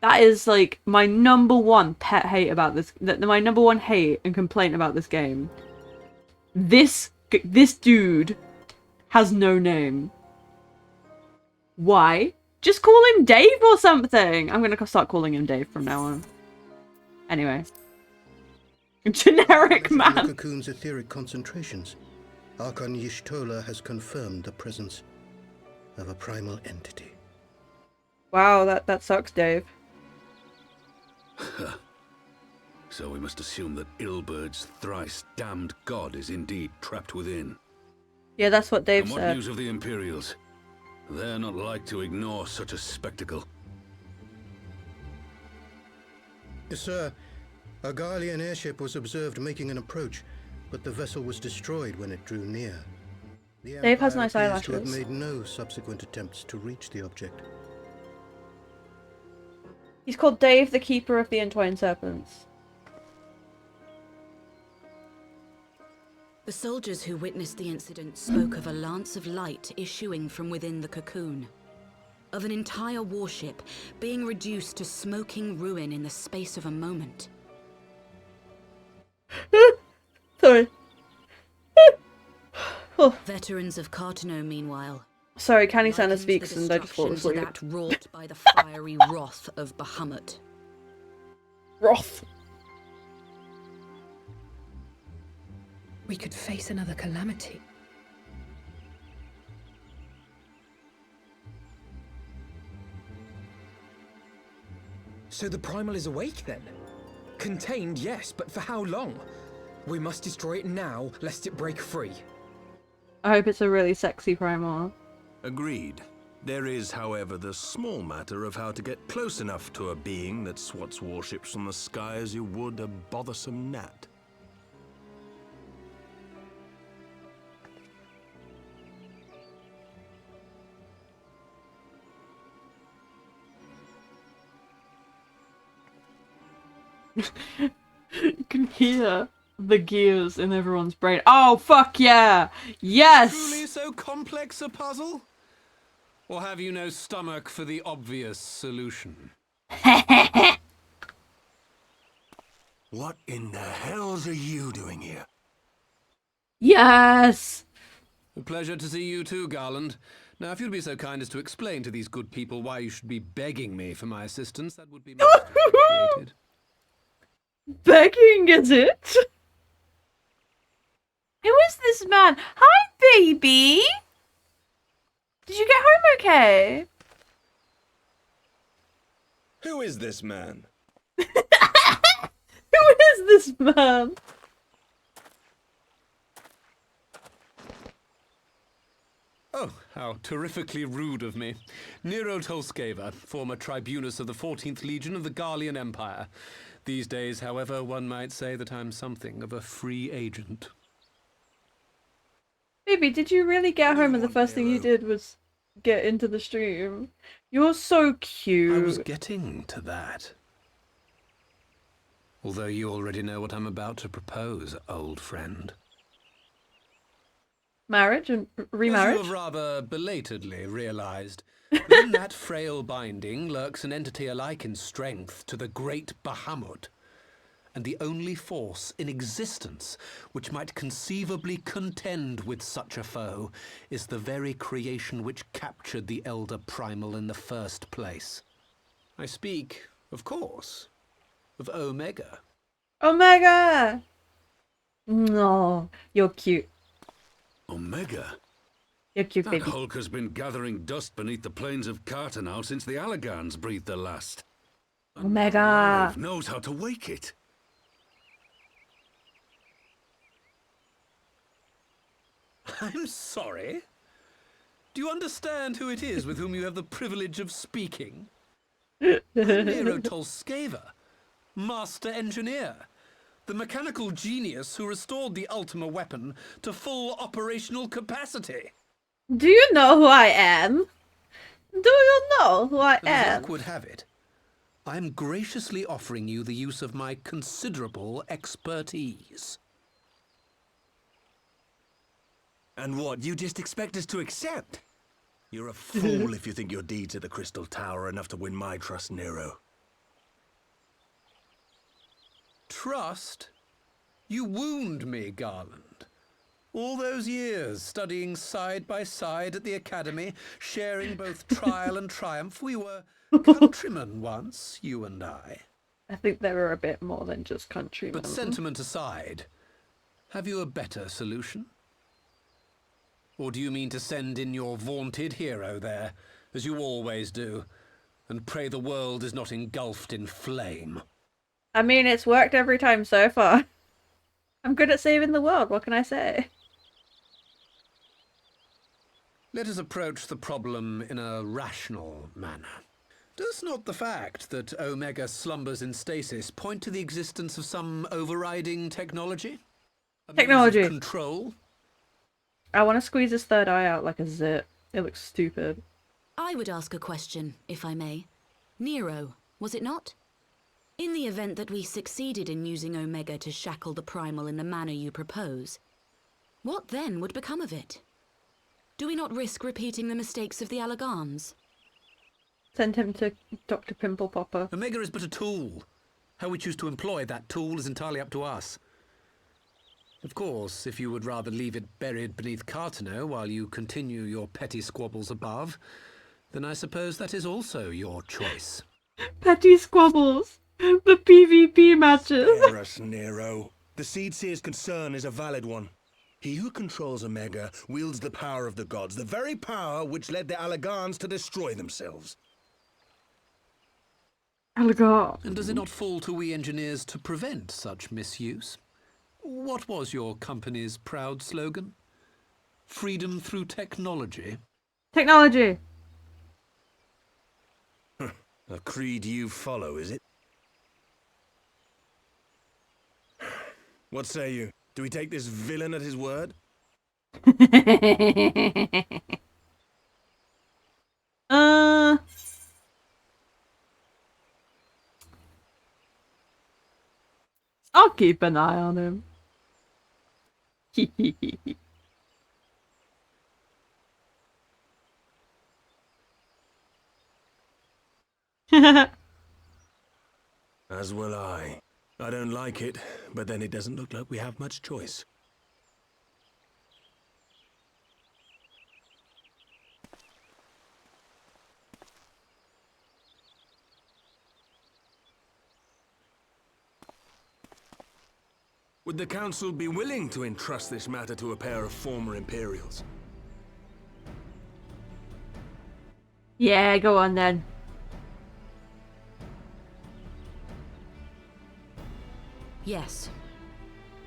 That is like my #1 pet hate about this. My #1 hate and complaint about this game. This dude has no name. Why? Just call him Dave or something. I'm gonna start calling him Dave from now on. Anyway. Generic The man. cocoon's etheric concentrations, Archon Y'shtola has confirmed the presence of a primal entity. Wow, that sucks, Dave. So we must assume that Ilbert's thrice damned god is indeed trapped within. Yeah, that's what Dave And what said. news of the Imperials? They're not like to ignore such a spectacle. Sir, a Garlean airship was observed making an approach, but the vessel was destroyed when it drew near. The Dave has Empire nice appears to have eyelashes. made no subsequent attempts to reach the object. He's called Dave, the Keeper of the Entwined Serpents. The soldiers who witnessed the incident spoke of a lance of light issuing from within the cocoon. Of an entire warship being reduced to smoking ruin in the space of a moment. Sorry. Oh. Veterans of Cartano, meanwhile. Sorry, Canny Santa likened speaks the and I just fall destruction asleep. to that wrought by the fiery wrath of Bahamut. Wrath. We could face another calamity. So the primal is awake then? Contained, yes, but for how long? We must destroy it now, lest it break free. I hope it's a really sexy primal. Agreed. There is, however, the small matter of how to get close enough to a being that swats warships from the sky as you would a bothersome gnat. You can hear the gears in everyone's brain. Oh, fuck yeah! Yes! Truly so complex a puzzle? Or have you no stomach for the obvious solution? What in the hells are you doing here? Yes! A pleasure to see you too, Garland. Now, if you'd be so kind as to explain to these good people why you should be begging me for my assistance, that would be most appreciated. Begging, is it? Who is this man? Hi, baby! Did you get home okay? Who is this man? Who is this man? Oh, how terrifically rude of me. Nero Tolskeva, former tribunus of the 14th Legion of the Garlean Empire. These days, however, one might say that I'm something of a free agent. Baby, did you really get home and the first thing you did was get into the stream? You're so cute. I was getting to that. Although you already know what I'm about to propose, old friend. Marriage and remarriage? As you have rather belatedly realized, within that frail binding lurks an entity alike in strength to the great Bahamut, and the only force in existence which might conceivably contend with such a foe is the very creation which captured the Elder Primal in the first place. I speak, of course, of Omega. Omega! No, you're cute. Omega? You're cute, That baby. hulk has been gathering dust beneath the plains of Cartanal since the Allagans breathed their last. Omega! Alive knows how to wake it. I'm sorry. Do you understand who it is with whom you have the privilege of speaking? I'm Nero Tolskeva, Master Engineer, the mechanical genius who restored the Ultima weapon to full operational capacity. Do you know who I am? Do you know who I As am? luck would have it, I am graciously offering you the use of my considerable expertise. And what, you just expect us to accept? You're a fool if you think your deeds at the Crystal Tower are enough to win my trust, Nero. Trust? You wound me, Garland. All those years, studying side by side at the Academy, sharing both trial and triumph, we were countrymen once, you and I. I think they were a bit more than just countrymen. But sentiment aside, have you a better solution? Or do you mean to send in your vaunted hero there, as you always do, and pray the world is not engulfed in flame? I mean, it's worked every time so far. I'm good at saving the world, what can I say? Let us approach the problem in a rational manner. Does not the fact that Omega slumbers in stasis point to the existence of some overriding technology? A means of control? I want to squeeze his third eye out like a zit. It looks stupid. I would ask a question, if I may. Nero, was it not? In the event that we succeeded in using Omega to shackle the Primal in the manner you propose, what then would become of it? Do we not risk repeating the mistakes of the Allagans? Send him to Dr. Pimple Popper. Omega is but a tool. How we choose to employ that tool is entirely up to us. Of course, if you would rather leave it buried beneath Cartano while you continue your petty squabbles above, then I suppose that is also your choice. Petty squabbles! The PvP matches! Spare us, Nero. The Seedseer's concern is a valid one. He who controls Omega wields the power of the gods, the very power which led the Allagans to destroy themselves. Allagan. And does it not fall to we engineers to prevent such misuse? What was your company's proud slogan? Freedom through technology? Technology! A creed you follow, is it? What say you? Do we take this villain at his word? I'll keep an eye on him. As will I. I don't like it, but then it doesn't look like we have much choice. Would the Council be willing to entrust this matter to a pair of former Imperials? Yeah, go on then. Yes.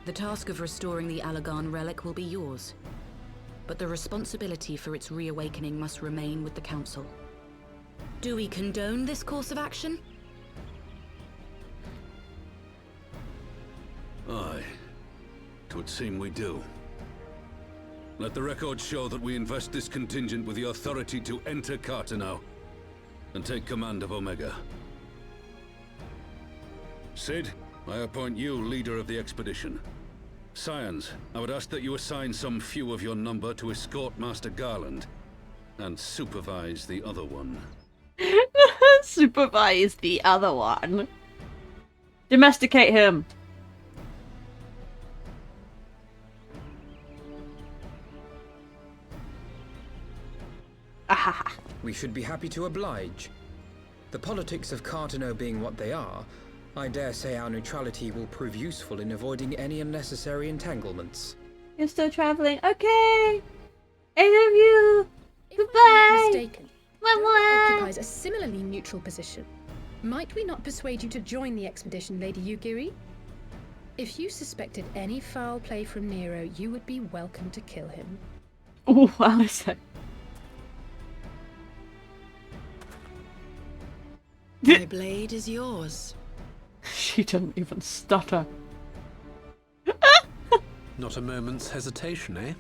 The task of restoring the Allagan relic will be yours. But the responsibility for its reawakening must remain with the Council. Do we condone this course of action? Aye. 'Twould seem we do. Let the record show that we invest this contingent with the authority to enter Cartano and take command of Omega. Sid, I appoint you leader of the expedition. Scions, I would ask that you assign some few of your number to escort Master Garland and supervise the other one. Supervise the other one. Domesticate him. We should be happy to oblige. The politics of Cartano being what they are, I dare say our neutrality will prove useful in avoiding any unnecessary entanglements. You're still traveling. Okay. I love you. If Goodbye. I'm not mistaken, Mwah, Roma mwah. occupies a similarly neutral position. Might we not persuade you to join the expedition, Lady Yugiri? If you suspected any foul play from Nero, you would be welcome to kill him. Oh, Alison. My blade is yours. She didn't even stutter. Not a moment's hesitation, eh?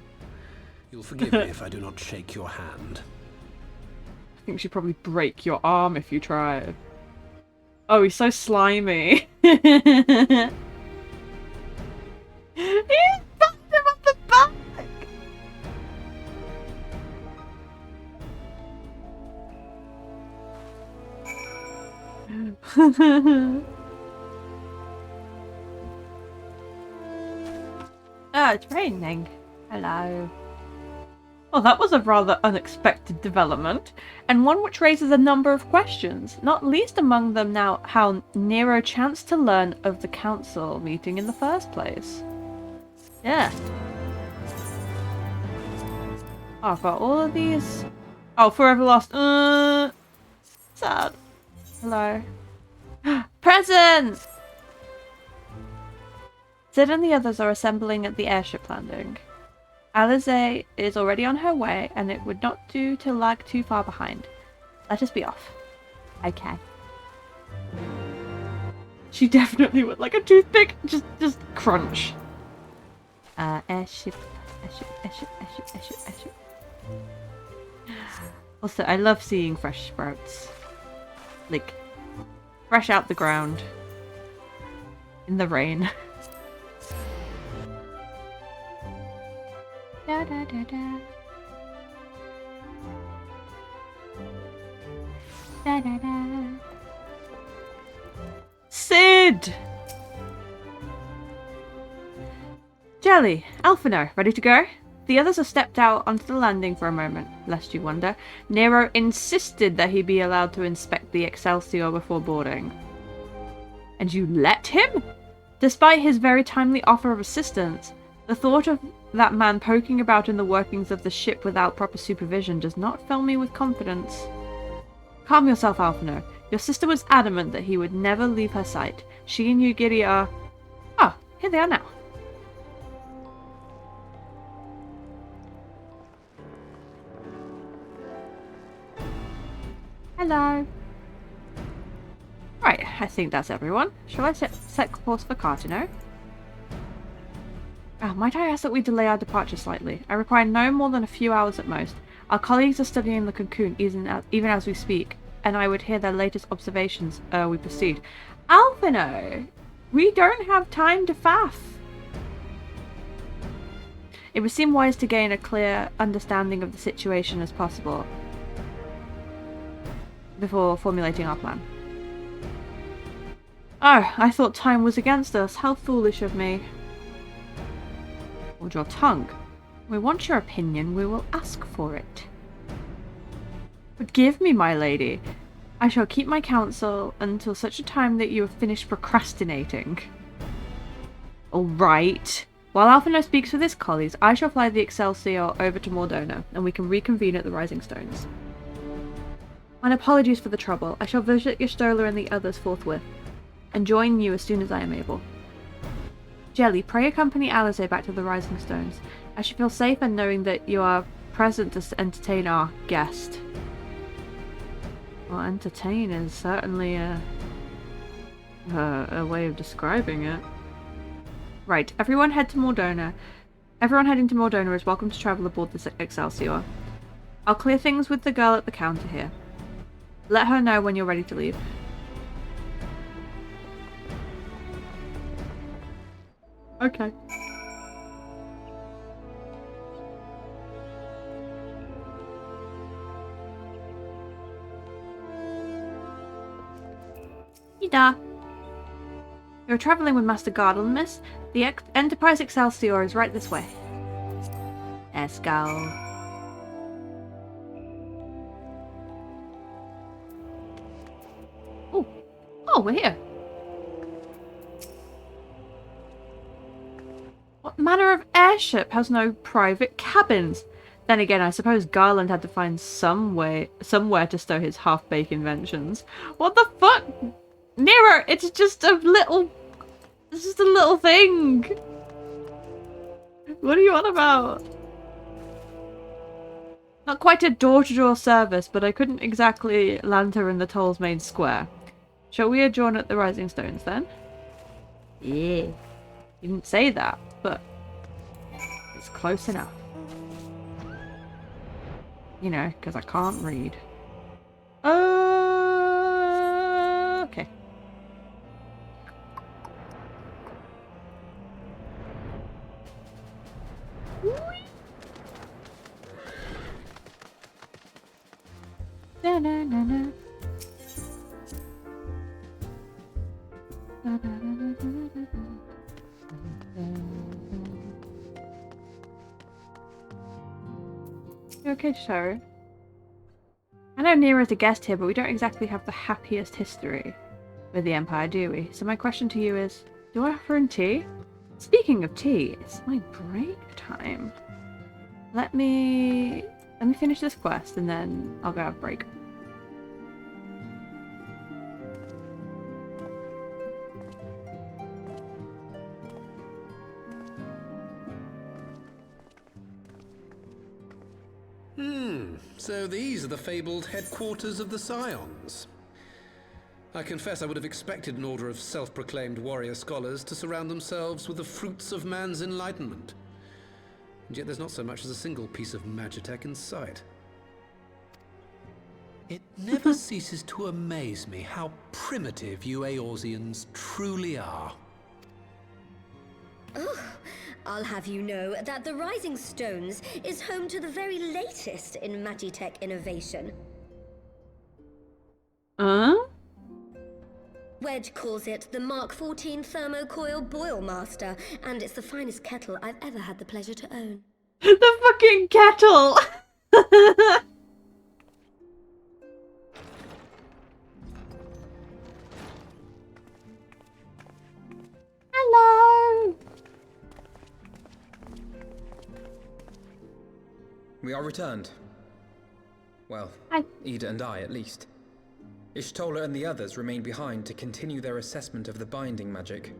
You'll forgive me if I do not shake your hand. I think she'd probably break your arm if you tried. Oh, he's so slimy. He stabbed him on the back! Oh, it's raining. Hello. Well, that was a rather unexpected development, and one which raises a number of questions, not least among them now how Nero chanced to learn of the council meeting in the first place. Yeah. Oh, I've got all of these. Oh, Forever Lost. Sad. Hello. Presents! Sid and the others are assembling at the airship landing. Alize is already on her way, and it would not do to lag too far behind. Let us be off. Okay. She definitely would like a toothpick. Just crunch. Airship. Also, I love seeing fresh sprouts. Like, fresh out the ground. In the rain. Da da da da. Da da da. Sid! Jelly, Alphino, ready to go? The others have stepped out onto the landing for a moment, lest you wonder. Nero insisted that he be allowed to inspect the Excelsior before boarding. And you let him? Despite his very timely offer of assistance, the thought of that man poking about in the workings of the ship without proper supervision does not fill me with confidence. Calm yourself, Alphino. Your sister was adamant that he would never leave her sight. She and Yugiri are... Oh, here they are now. Hello. Right, I think that's everyone. Shall I set course for Cartino? Might I ask that we delay our departure slightly? I require no more than a few hours at most. Our colleagues are studying the cocoon even as we speak, and I would hear their latest observations ere we proceed. Alphino! We don't have time to faff! It would seem wise to gain a clear understanding of the situation as possible before formulating our plan. Oh, I thought time was against us. How foolish of me. Hold your tongue. We want your opinion, we will ask for it. Forgive me, my lady. I shall keep my counsel until such a time that you have finished procrastinating. Alright. While Alphino speaks with his colleagues, I shall fly the Excelsior over to Mordona, and we can reconvene at the Rising Stones. My apologies for the trouble. I shall visit your Stola and the others forthwith, and join you as soon as I am able. Jelly, pray accompany Alize back to the Rising Stones. I should feel safer knowing that you are present to entertain our guest. Well, entertain is certainly a way of describing it. Right, everyone head to Mordona. Everyone heading to Mordona is welcome to travel aboard the Excelsior. I'll clear things with the girl at the counter here. Let her know when you're ready to leave. Okay. Ida. You're travelling with Master Garland, miss? The Enterprise Excelsior is right this way. Let's go. Oh, we're here. What manner of airship has no private cabins? Then again, I suppose Garland had to find somewhere to stow his half-baked inventions. What the fuck? Nero, it's just a little thing. What are you on about? Not quite a door-to-door service, but I couldn't exactly land her in the toll's main square. Shall we adjourn at the Rising Stones then? Yeah. You didn't say that, but it's close enough. You know, because I can't read. Okay. Da, da, da, da. Da, da, da, da, da, da, da. You okay, Chitaru? I know Nero's a guest here, but we don't exactly have the happiest history with the Empire, do we? So my question to you is, do I offer him tea? Speaking of tea, it's my break time. Let me finish this quest and then I'll go have a break. So these are the fabled headquarters of the Scions. I confess I would have expected an order of self-proclaimed warrior scholars to surround themselves with the fruits of man's enlightenment. And yet there's not so much as a single piece of magitech in sight. It never ceases to amaze me how primitive you Eorzeans truly are. Oh, I'll have you know that the Rising Stones is home to the very latest in magitech innovation. Wedge calls it the Mark 14 Thermocoil Boilmaster, and it's the finest kettle I've ever had the pleasure to own. The fucking kettle! Hello! We are returned. Well, Ida and I, at least. Ishtola and the others remain behind to continue their assessment of the binding magic.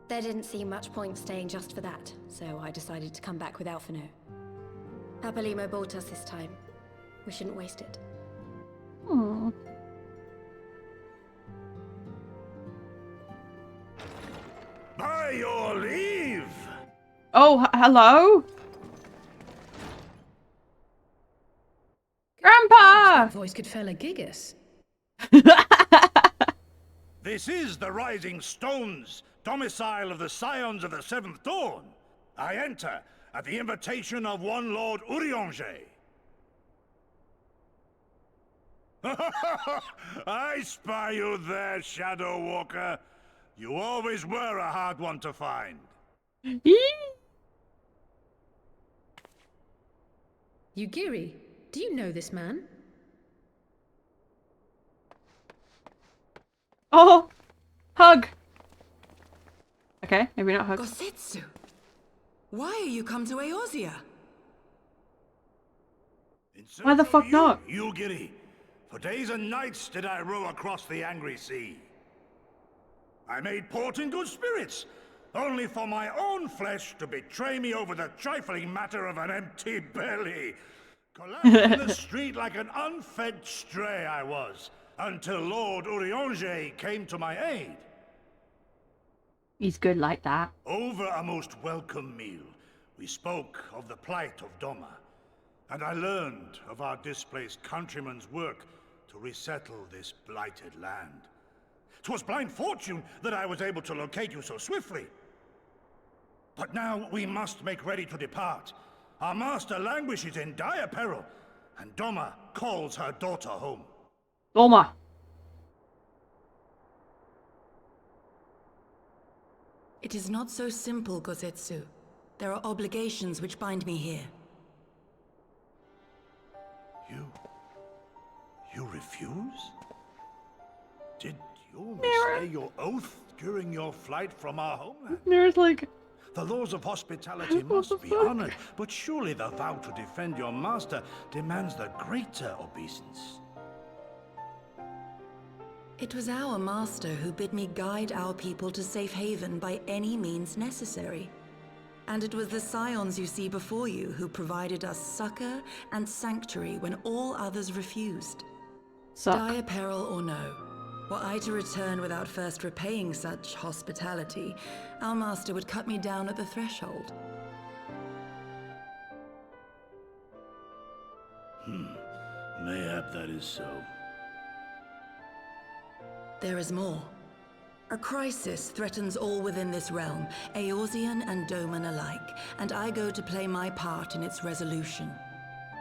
There didn't seem much point staying just for that, so I decided to come back with Alphino. Papalimo bought us this time. We shouldn't waste it. Aww. By your leave! Oh, hello? Grandpa! That voice could fell a gigas. This is the Rising Stones, domicile of the Scions of the Seventh Dawn. I enter at the invitation of one Lord Urianger. I spy you there, Shadow Walker. You always were a hard one to find. Yugiri, do you know this man? Oh! Hug! Okay, maybe not hug. Gosetsu! Why are you come to Eorzea? Why the fuck not? Yugiri. For days and nights did I row across the angry sea. I made port in good spirits, only for my own flesh to betray me over the trifling matter of an empty belly. Collapsed in the street like an unfed stray I was, until Lord Urianger came to my aid. He's good like that. Over a most welcome meal, we spoke of the plight of Doma, and I learned of our displaced countrymen's work to resettle this blighted land. 'Twas blind fortune that I was able to locate you so swiftly. But now we must make ready to depart. Our master languishes in dire peril, and Doma calls her daughter home. Doma! It is not so simple, Gosetsu. There are obligations which bind me here. You refuse? Did you mislay your oath during your flight from our homeland? Mira's like... The laws of hospitality must be honored, but surely the vow to defend your master demands the greater obeisance. It was our master who bid me guide our people to safe haven by any means necessary. And it was the Scions you see before you who provided us succor and sanctuary when all others refused. Dire peril or no, were I to return without first repaying such hospitality, our master would cut me down at the threshold. Mayhap that is so. There is more. A crisis threatens all within this realm, Eorzean and Doman alike, and I go to play my part in its resolution.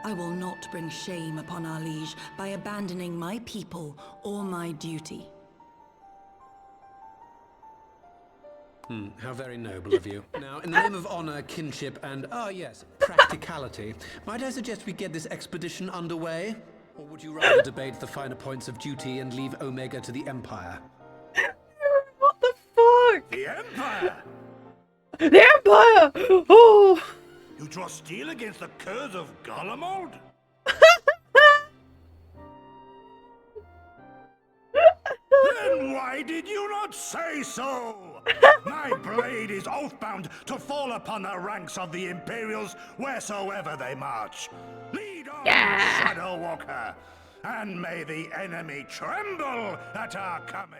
I will not bring shame upon our liege by abandoning my people or my duty. How very noble of you. Now, in the name of honor, kinship, and, yes, practicality, might I suggest we get this expedition underway? Or would you rather debate the finer points of duty and leave Omega to the Empire? What the fuck? The Empire! The Empire! Oh! You draw steel against the curse of Garlemald? Then why did you not say so? My blade is oath-bound to fall upon the ranks of the Imperials wheresoever they march. Lead on, Shadow Walker, and may the enemy tremble at our coming.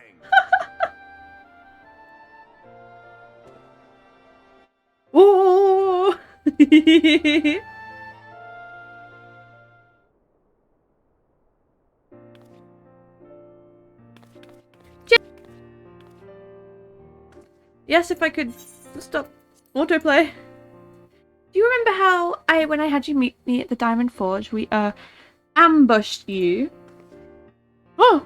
Oh! Yes, if I could stop autoplay. Do you remember how when I had you meet me at the Diamond Forge, we ambushed you? Oh!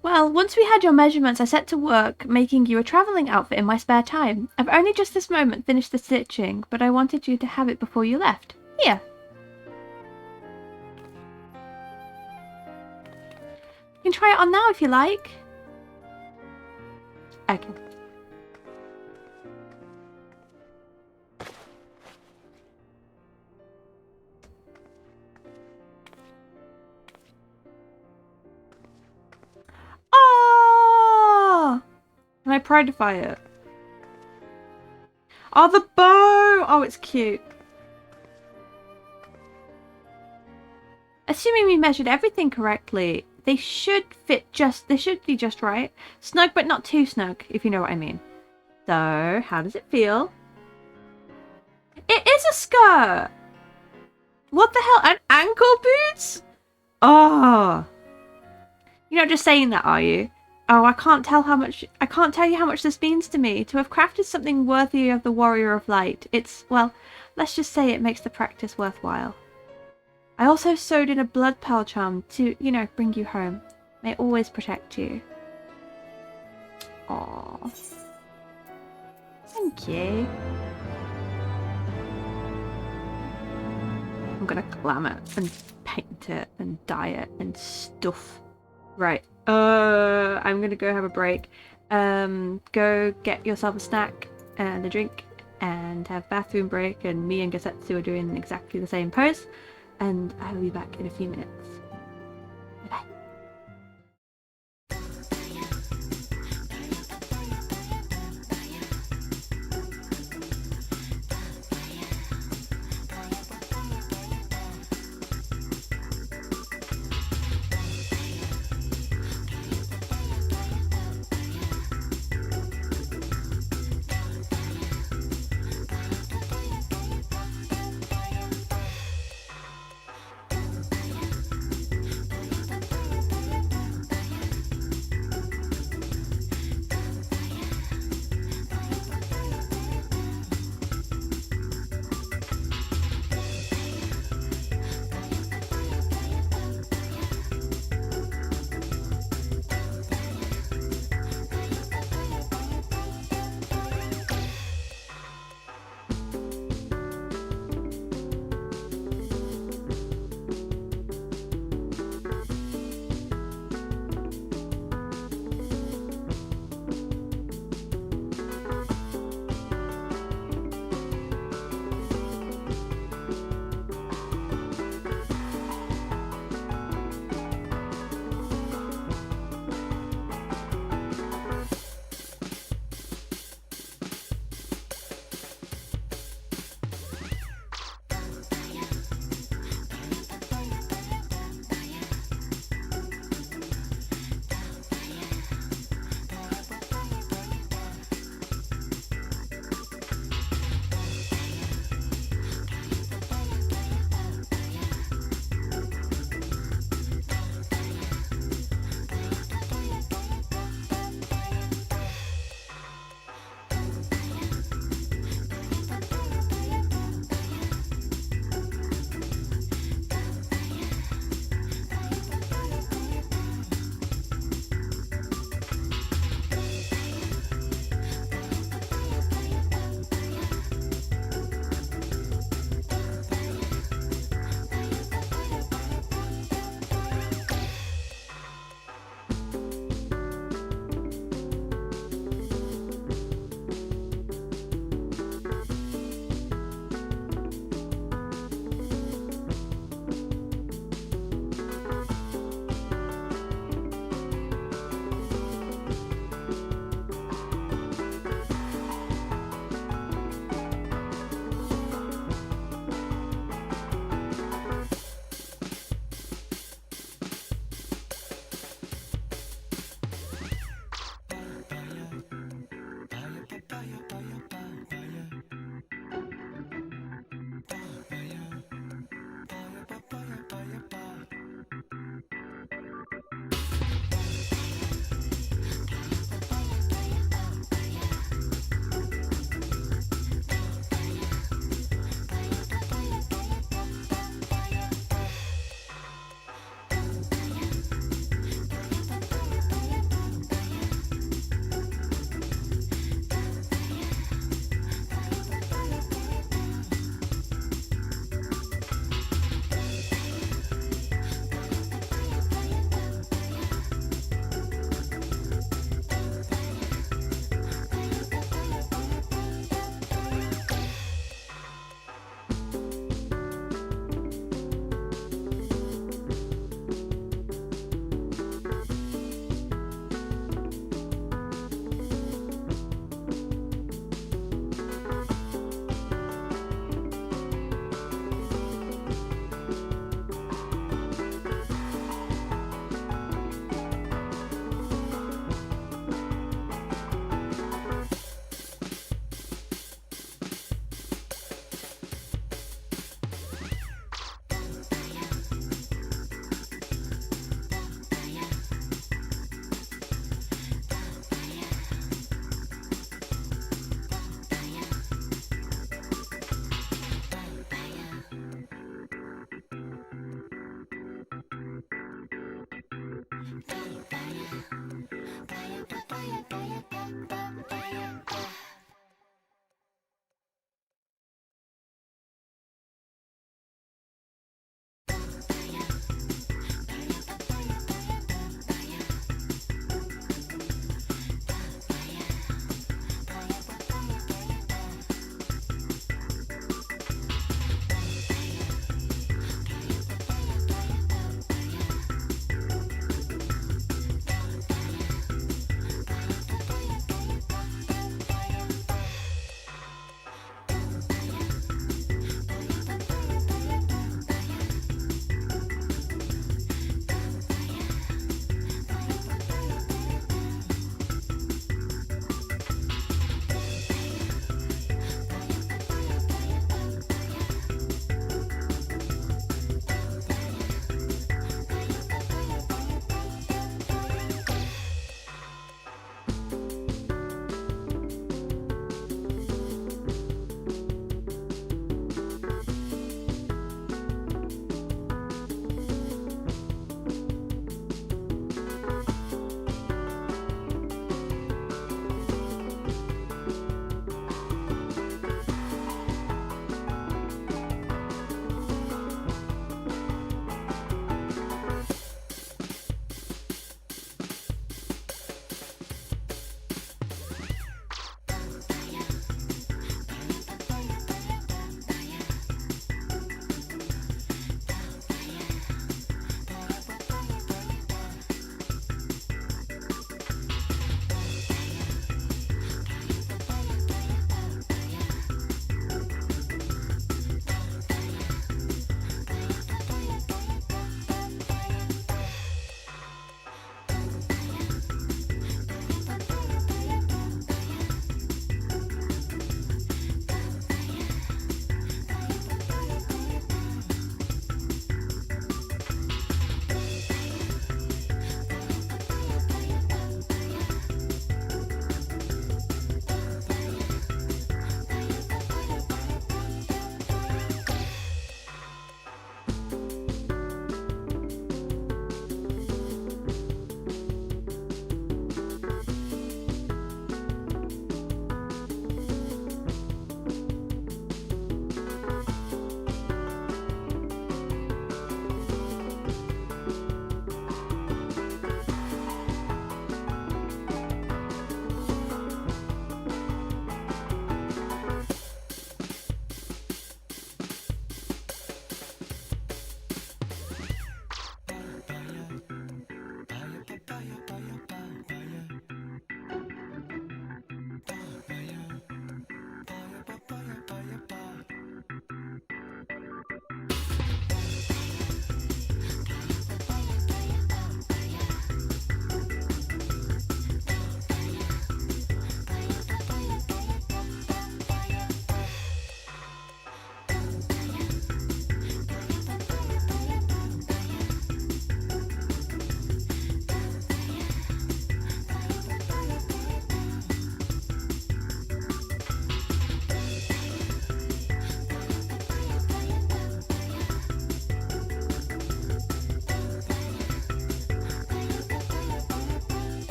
Well, once we had your measurements, I set to work making you a travelling outfit in my spare time. I've only just this moment finished the stitching, but I wanted you to have it before you left. Here. You can try it on now if you like. Okay. Oh! Can I pridify it? Oh, the bow! Oh, it's cute. Assuming we measured everything correctly, they should be just right. Snug, but not too snug, if you know what I mean. So, how does it feel? It is a skirt! What the hell? And ankle boots? Oh. You're not just saying that, are you? Oh, I can't tell you how much this means to me. To have crafted something worthy of the Warrior of Light. It's, well, let's just say it makes the practice worthwhile. I also sewed in a blood pearl charm to, you know, bring you home. May always protect you. Aww. Thank you. I'm gonna glam it and paint it and dye it and stuff. Right. I'm gonna go have a break. Go get yourself a snack and a drink and have bathroom break, and me and Gasetsu are doing exactly the same pose. And I will be back in a few minutes. Bye-bye.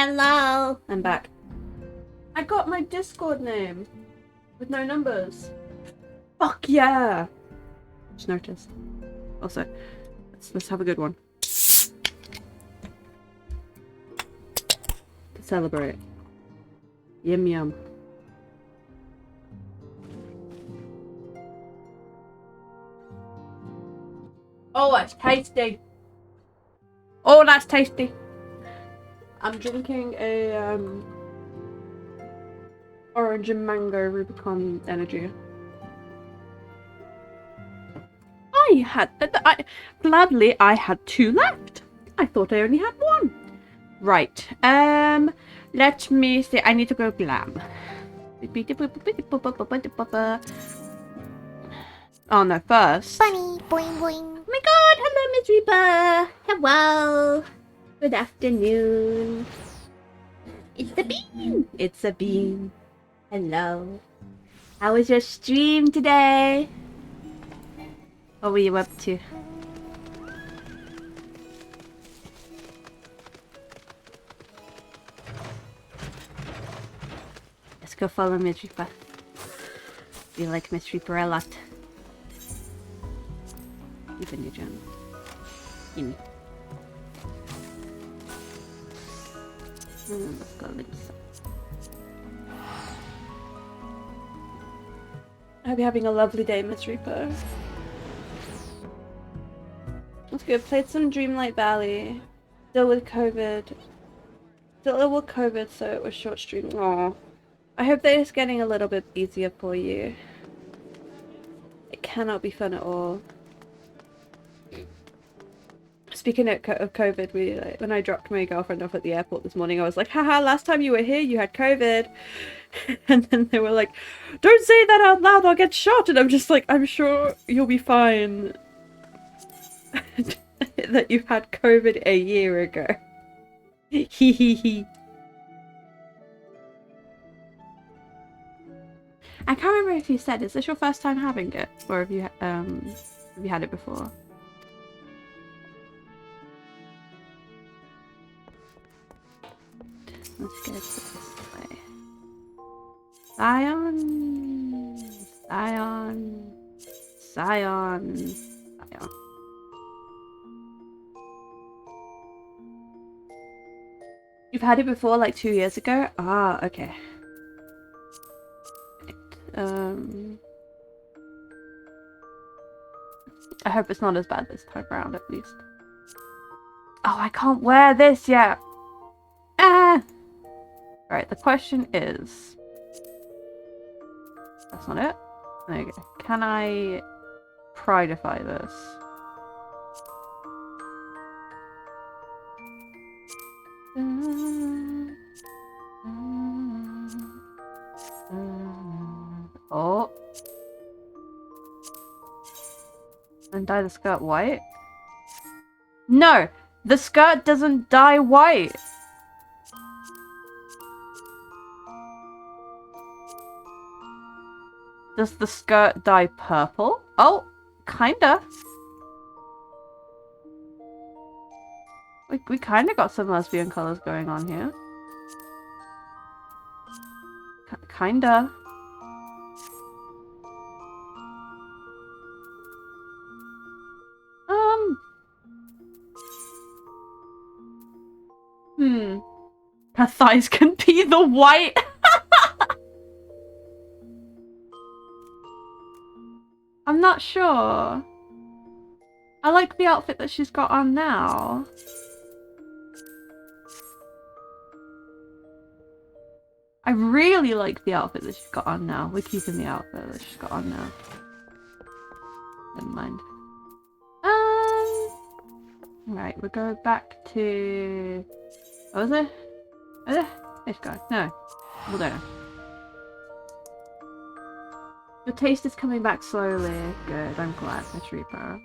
Hello. I'm back. I got my Discord name with no numbers. Fuck yeah! Just noticed. Also, let's have a good one. To celebrate. Yum yum. Oh, that's tasty. Oh, that's tasty. I'm drinking a orange and mango Rubicon energy. Gladly I had 2 left. I thought I only had 1. Right. Let me see. I need to go glam. Oh no, first. Bunny, boing boing. Oh my god, hello Miss Reaper. Hello. Good afternoon. It's the bean. It's a bean. Hello. How was your stream today? What were you up to? Let's go follow Miss Reaper. You like Miss Reaper a lot. Even you, John. In. Let's go inside. I hope you're having a lovely day, Miss Reaper. That's good. Played some Dreamlight Valley. Still with COVID. Still ill with COVID, so it was short stream. Aww. I hope that it's getting a little bit easier for you. It cannot be fun at all. Speaking of COVID, when I dropped my girlfriend off at the airport this morning, I was like, haha, last time you were here, you had COVID. And then they were like, don't say that out loud, I'll get shot. And I'm just like, I'm sure you'll be fine. That you had COVID a year ago. Hee hee hee. I can't remember if you said, is this your first time having it? Or have you had it before? Let's get this way. Scion. Scion. Scion. Scion. You've had it before, like 2 years ago? Ah, okay. I hope it's not as bad this time around, at least. Oh, I can't wear this yet! Ah! Alright, the question is... That's not it. There you go. Can I pridify this? Oh. And dye the skirt white? No! The skirt doesn't dye white! Does the skirt dye purple? Oh, kinda. We kinda got some lesbian colors going on here. Kinda. Her thighs can be the white. I'm not sure. I like the outfit that she's got on now. I really like the outfit that she's got on now. We're keeping the outfit that she's got on now. Never mind. Right, we'll go back to... What was it? This guy. No. We'll do. Your taste is coming back slowly. Good, I'm glad, Miss Reaper.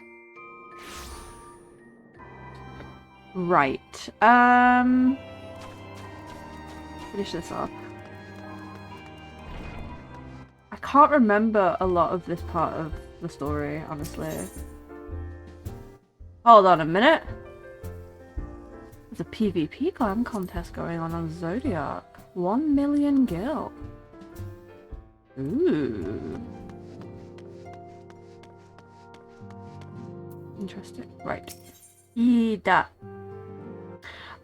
Right. Finish this off. I can't remember a lot of this part of the story, honestly. Hold on a minute. There's a PvP clan contest going on Zodiac. 1 million gil. Ooh. Interesting. Right. Ida.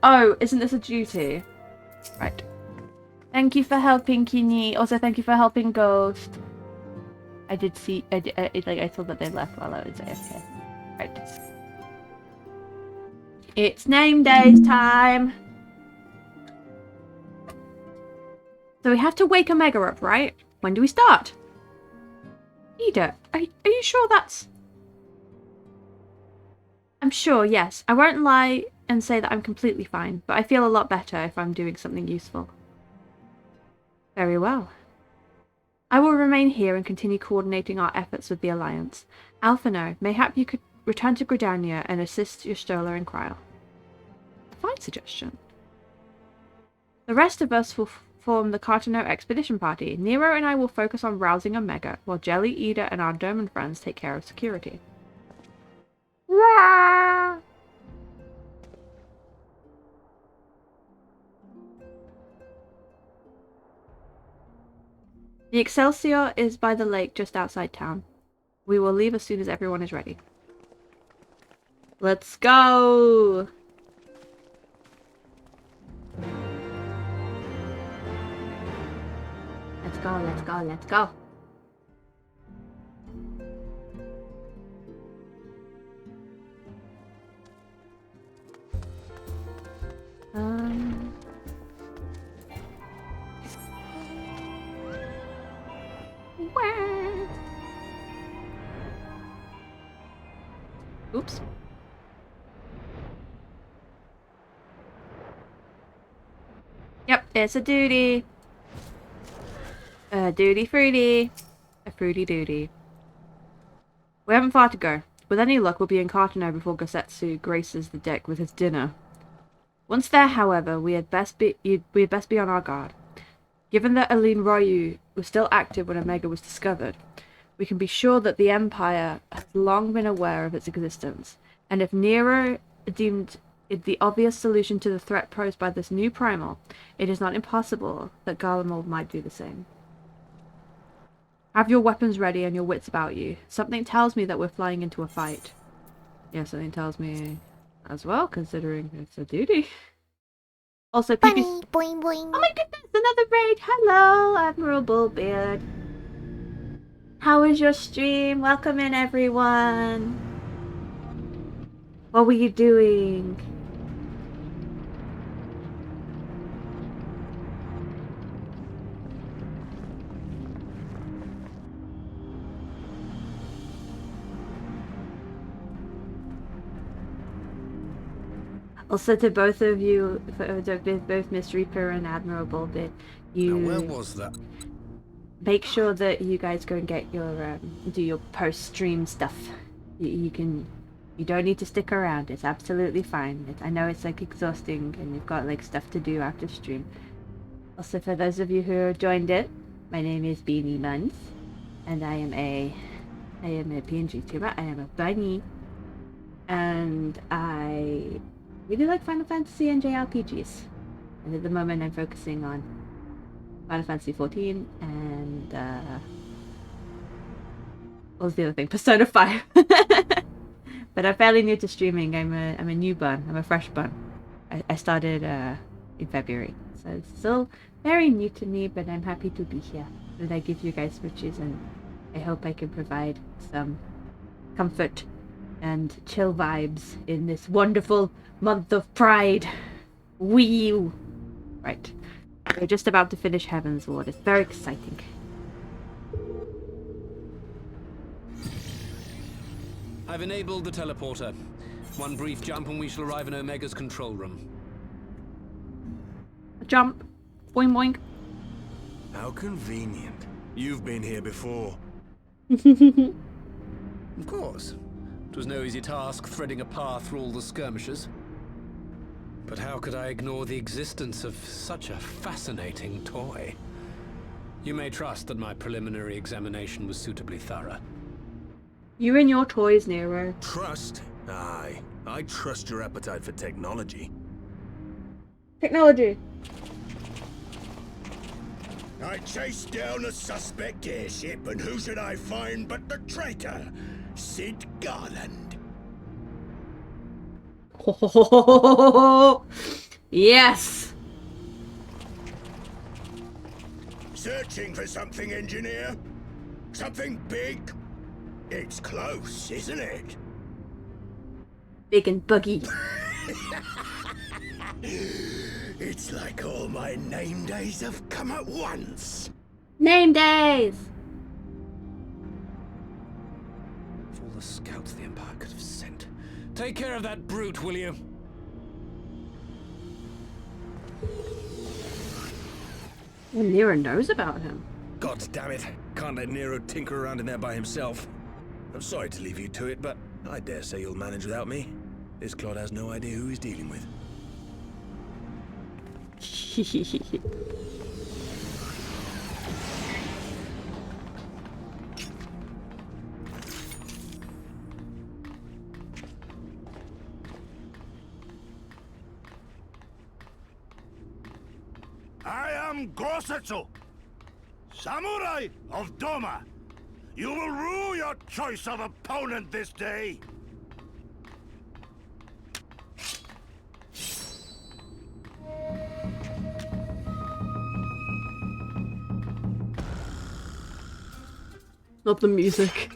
Oh, isn't this a duty? Right. Thank you for helping Kini. Also, thank you for helping Ghost. I did see. I thought that they left while I was AFK. Right. It's name days time. So we have to wake Omega up, right? When do we start? Ida, are you sure that's... I'm sure, yes. I won't lie and say that I'm completely fine, but I feel a lot better if I'm doing something useful. Very well. I will remain here and continue coordinating our efforts with the Alliance. Alphino, mayhap you could return to Gridania and assist your Stola and Kryl. A fine suggestion. The rest of us will form the Cartano expedition party. Nero and I will focus on rousing Omega, while Jelly, Ida, and our Doman friends take care of security. Wah! The Excelsior is by the lake just outside town. We will leave as soon as everyone is ready. Let's go! Let's go, let's go, let's go. Oops. Yep, it's a duty. A duty fruity. A fruity duty. We haven't far to go. With any luck, we'll be in Cartano before Gosetsu graces the deck with his dinner. Once there, however, we had best be on our guard. Given that Aline Ryu was still active when Omega was discovered, we can be sure that the Empire has long been aware of its existence, and if Nero deemed it the obvious solution to the threat posed by this new primal, it is not impossible that Garlemald might do the same. Have your weapons ready and your wits about you. Something tells me that we're flying into a fight. Yeah, something tells me as well, considering it's a duty. Also, Bunny, boing boing. Oh my goodness, another raid! Hello, Admiral Bullbeard. How was your stream? Welcome in, everyone. What were you doing? Also, to both of you, both Miss Reaper and Admiral Bullbeard, you... Now, where was that? Make sure that you guys go and get your do your post-stream stuff. You don't need to stick around. It's absolutely fine. I know it's like exhausting and you've got like stuff to do after stream. Also, for those of you who joined it, my name is Beanie Buns, and I am a PNG tuber. I am a bunny, and I really like Final Fantasy and JRPGs. And at the moment, I'm focusing on Final Fantasy XIV and what was the other thing? Persona 5. But I'm fairly new to streaming. I'm a new bun. I'm a fresh bun. I started in February, so it's still very new to me. But I'm happy to be here. And I give you guys riches, and I hope I can provide some comfort and chill vibes in this wonderful month of Pride. Wee! Right. We're just about to finish Heavensward. It's very exciting. I've enabled the teleporter. One brief jump and we shall arrive in Omega's control room. Jump. Boing boing. How convenient. You've been here before. Of course. It was no easy task threading a path through all the skirmishes. But how could I ignore the existence of such a fascinating toy? You may trust that my preliminary examination was suitably thorough. You and your toys, Nero. Trust? Aye. I trust your appetite for technology. Technology. I chased down a suspect airship, and who should I find but the traitor, Sid Garland. Yes. Searching for something, engineer? Something big? It's close, isn't it? Big and buggy. It's like all my name days have come at once. Name days. Of all the scouts the Empire could have sent. Take care of that brute, will you? Well, Nero knows about him. God damn it. Can't let Nero tinker around in there by himself. I'm sorry to leave you to it, but I dare say you'll manage without me. This clod has no idea who he's dealing with. I am Gosetsu, Samurai of Doma. You will rue your choice of opponent this day. Not the music.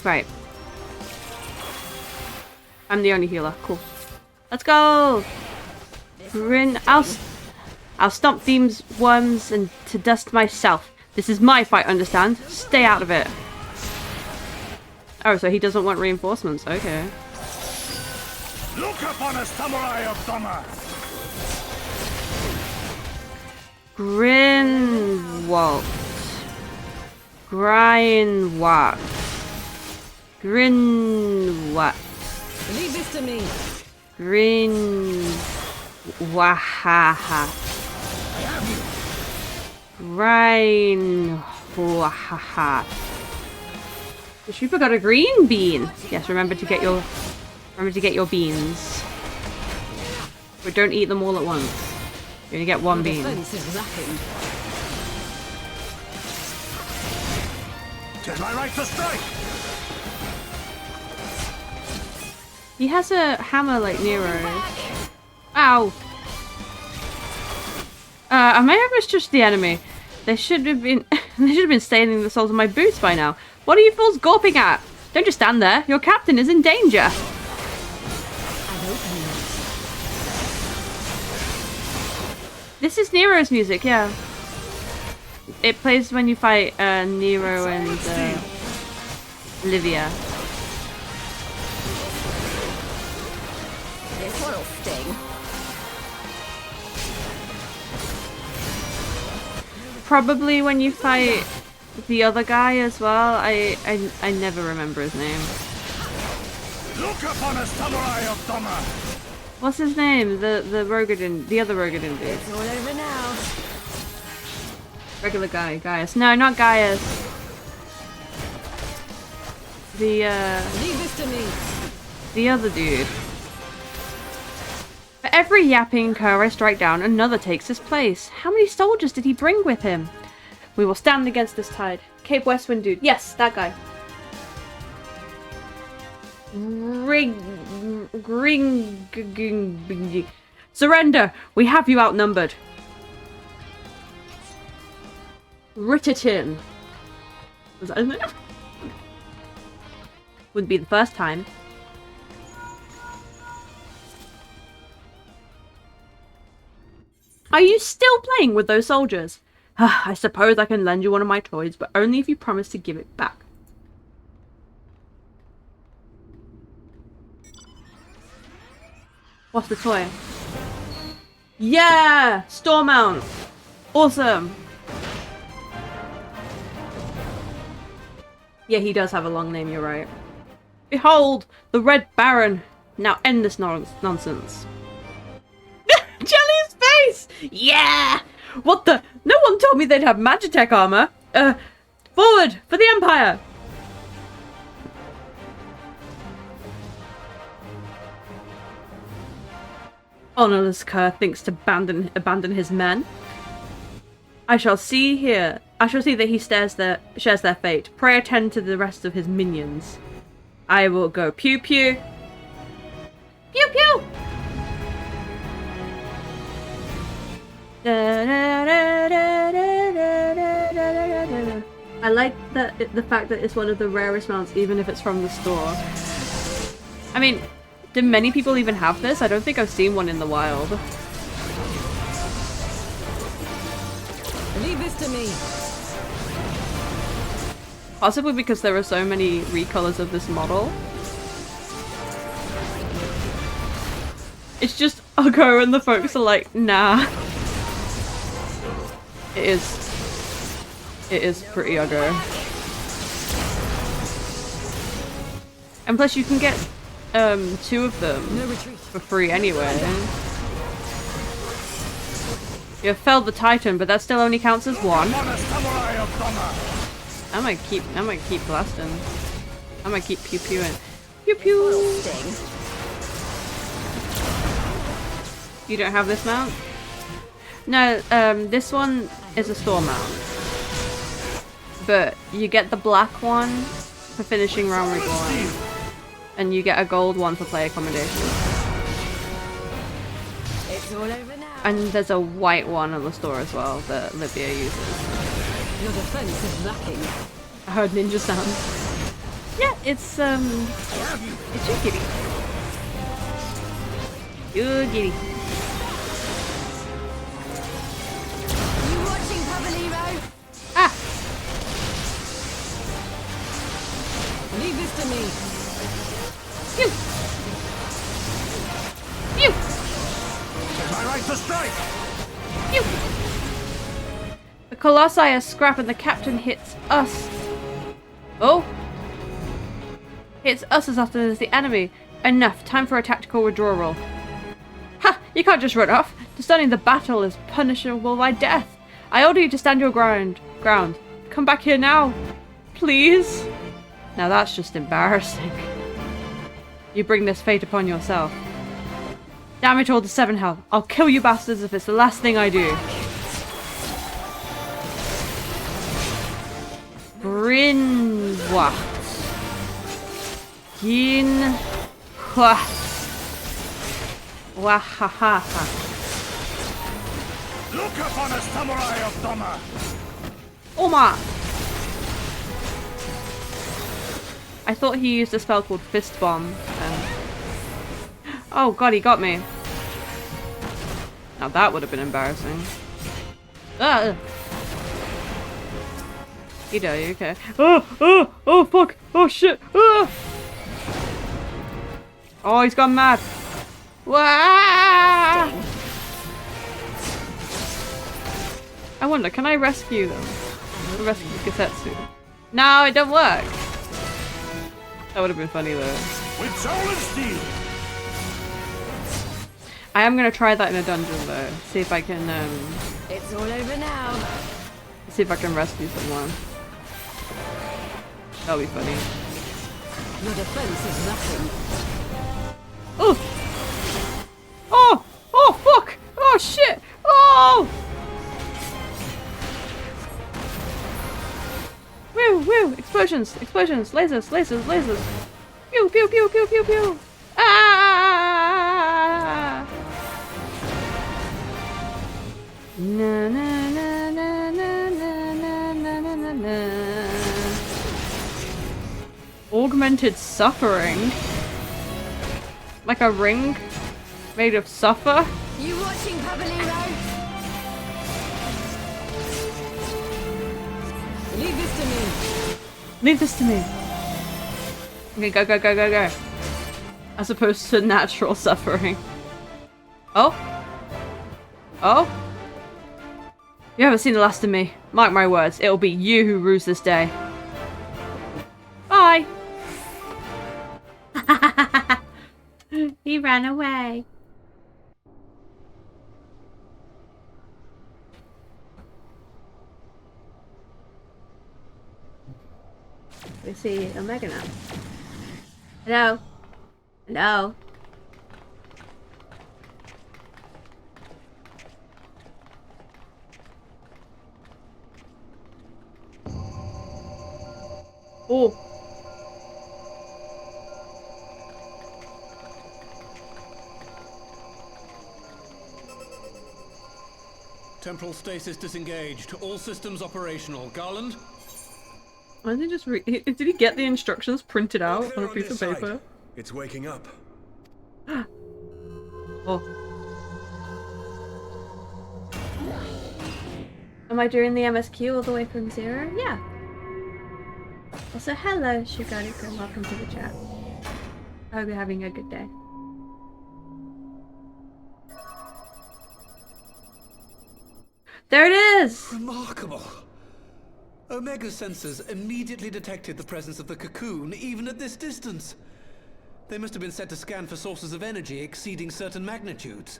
Right. I'm the only healer. Cool. Let's go! Grin. I'll stomp these worms and to dust myself. This is my fight, understand? Stay out of it. Oh, so he doesn't want reinforcements. Okay. Look upon a samurai of Doma. Grinwalt. Grinwalt. Grinwalt. Leave this to me. Wahaha. Wahaha. The trooper got a green bean. Yes, remember to get your beans. But don't eat them all at once. You only get one bean. Tis my right to strike. He has a hammer like Nero. Ow! I may have misjudged the enemy. They should have been staining the soles of my boots by now. What are you fools gawping at? Don't just stand there. Your captain is in danger. This is Nero's music, yeah. It plays when you fight Nero and Livia. This one'll sting. Probably when you fight the other guy as well. I never remember his name. Look upon a samurai of Doma. What's his name? The Rogadin, the other Rogadin dude. It's all over now. Regular guy, Gaius. No, not Gaius. The Leave this to me. the other dude. For every yapping cur I strike down, another takes his place. How many soldiers did he bring with him? We will stand against this tide. Cape Westwind dude. Yes, that guy. Surrender! We have you outnumbered. Ritterton. Was that his name? Wouldn't be the first time. Are you still playing with those soldiers? I suppose I can lend you one of my toys, but only if you promise to give it back. What's the toy? Yeah! Storm mount! Awesome! Yeah, he does have a long name, you're right. Behold! The Red Baron! Now end this nonsense. Jelly's face! Yeah! What the? No one told me they'd have Magitech armor. Forward for the Empire! Honorless Kerr thinks to abandon his men. I shall see that he shares their fate. Pray attend to the rest of his minions. I will go pew pew. Pew pew! I like the fact that it's one of the rarest mounts, even if it's from the store. I mean, do many people even have this? I don't think I've seen one in the wild. Leave this to me. Possibly because there are so many recolors of this model. It's just Uggo and the folks are like, nah. It is pretty Uggo. And plus you can get 2 of them for free anyway. You felled the Titan, but that still only counts as 1. I might keep blasting. I might keep pew pewing. Pew pew! You don't have this mount? No, this one is a store mount. But you get the black one for finishing round reborn. And you get a gold one for play accommodation. It's all over now. And there's a white one on the store as well that Livia uses. Your defense is lacking. I heard ninja sounds. Yeah, it's your kitty. Your kitty. You watching, Pavaliro? Ah! Leave this to me. Phew! Phew! My right to strike! Phew! The Colossi are scrap and the captain hits us. Oh! Hits us as often as the enemy. Enough. Time for a tactical withdrawal. Ha! You can't just run off. Discerning the battle is punishable by death. I order you to stand your ground. Come back here now. Please? Now that's just embarrassing. You bring this fate upon yourself. Damn it all to 7 health. I'll kill you bastards if it's the last thing I do. Brinwa. Gin. Hua. Wahahaha. Look upon a samurai of Doma! Oma! I thought he used a spell called Fist Bomb. Oh god, he got me. Now that would have been embarrassing. Ah! Ida, are you okay? Oh fuck! Oh shit! Ah! Oh, he's gone mad! Wah! I wonder, can I rescue them? Rescue Kasetsu? No, it don't work! That would have been funny though. With soul and steel! I am gonna try that in a dungeon though. See if I can It's all over now. see if I can rescue someone. That'll be funny. Your defense is lacking. Oh! Oh! Oh fuck! Oh shit! Oh! Woo! Woo! Explosions! Explosions! Lasers! Lasers! Lasers! Pew! Pew! Pew! Pew! Pew! Pew! Ah! Na na na na na na na na na na. Augmented suffering? Like a ring made of suffer? You watching, Pavaliro? Leave this to me. Leave this to me. Okay, go, go, go, go, go. As opposed to natural suffering. Oh? Oh? You haven't seen the last of me. Mark my words, it'll be you who rues this day. Bye! He ran away. We see Omega now. Hello? Hello? Oh. Temporal stasis disengaged. All systems operational. Garland? Why did he just did he get the instructions printed out on a piece of paper? It's waking up. Oh. Am I doing the MSQ all the way from 0? Yeah. Also, hello, Shugarika, and welcome to the chat. I hope you're having a good day. There it is! Remarkable. Omega sensors immediately detected the presence of the cocoon, even at this distance. They must have been set to scan for sources of energy exceeding certain magnitudes.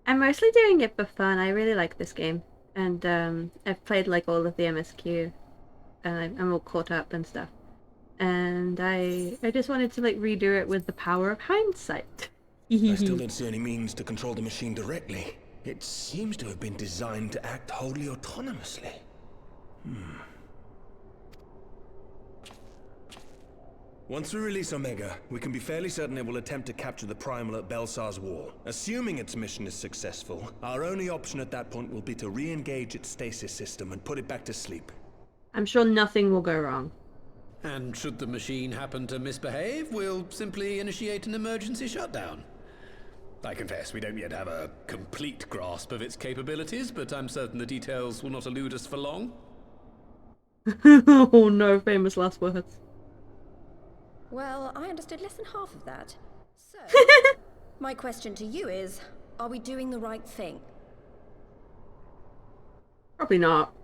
I'm mostly doing it for fun. I really like this game. And I've played like all of the MSQ. And I'm all caught up and stuff. And I just wanted to like redo it with the power of hindsight. I still don't see any means to control the machine directly. It seems to have been designed to act wholly autonomously. Once we release Omega, we can be fairly certain it will attempt to capture the Primal at Belsar's Wall. Assuming its mission is successful, our only option at that point will be to re-engage its stasis system and put it back to sleep. I'm sure nothing will go wrong. And should the machine happen to misbehave, we'll simply initiate an emergency shutdown. I confess we don't yet have a complete grasp of its capabilities, but I'm certain the details will not elude us for long. Oh no, famous last words. Well, I understood less than half of that. So, my question to you is, are we doing the right thing? Probably not.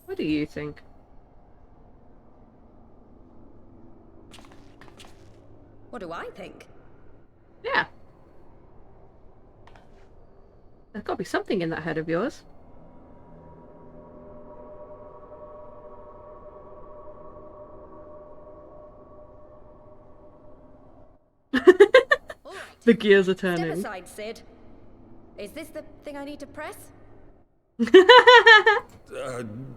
What do you think? What do I think? Yeah. There's got to be something in that head of yours. The gears are turning. Step aside, Sid. Is this the thing I need to press?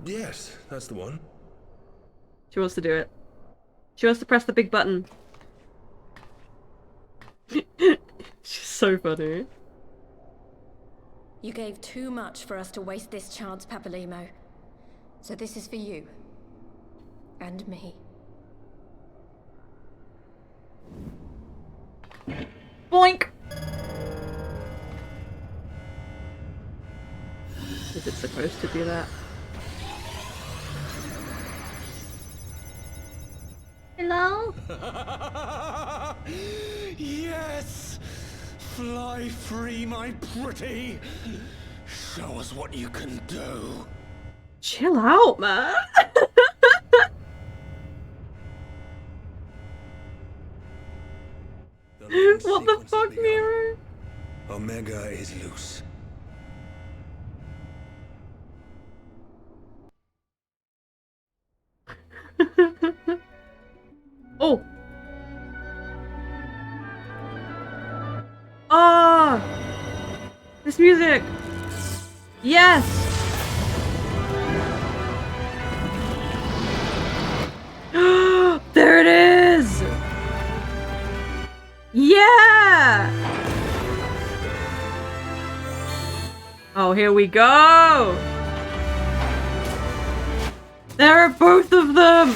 Yes, that's the one. She wants to do it. She wants to press the big button. She's so funny. You gave too much for us to waste this chance, Papalimo. So this is for you. And me. Boink! Is it supposed to do that? Hello? Yes! Fly free, my pretty! Show us what you can do. Chill out, man! What the fuck, Nero? Omega is loose. Oh! Oh! This music! Yes! There it is! Yeah! Oh, here we go! There are both of them!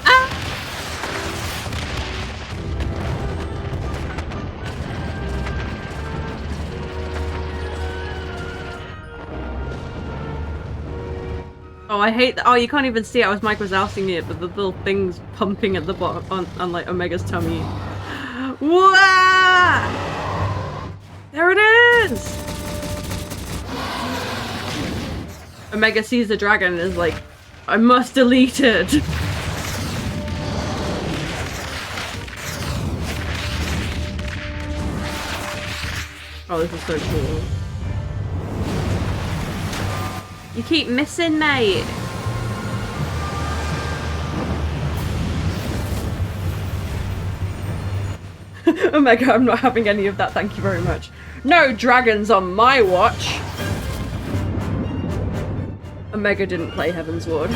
Ah! Oh, I hate that. Oh, you can't even see it. I was microsousing it, but the little thing's pumping at the bottom on like Omega's tummy. Wah! There it is! Omega sees the dragon and is like, I must delete it. Oh, this is so cool. You keep missing, mate. Omega, I'm not having any of that, thank you very much. No dragons on my watch! Omega didn't play Heavensward.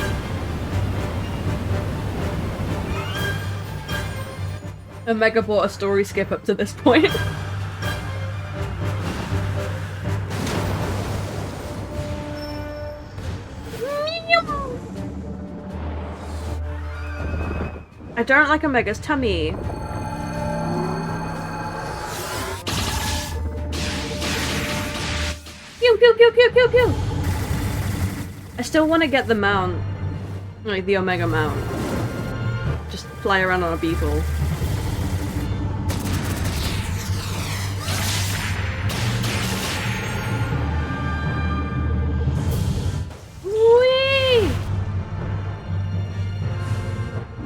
Omega bought a story skip up to this point. I don't like Omega's tummy. Pew pew pew pew pew pew! I still want to get the mount. Like the Omega mount. Just fly around on a beetle. Whee!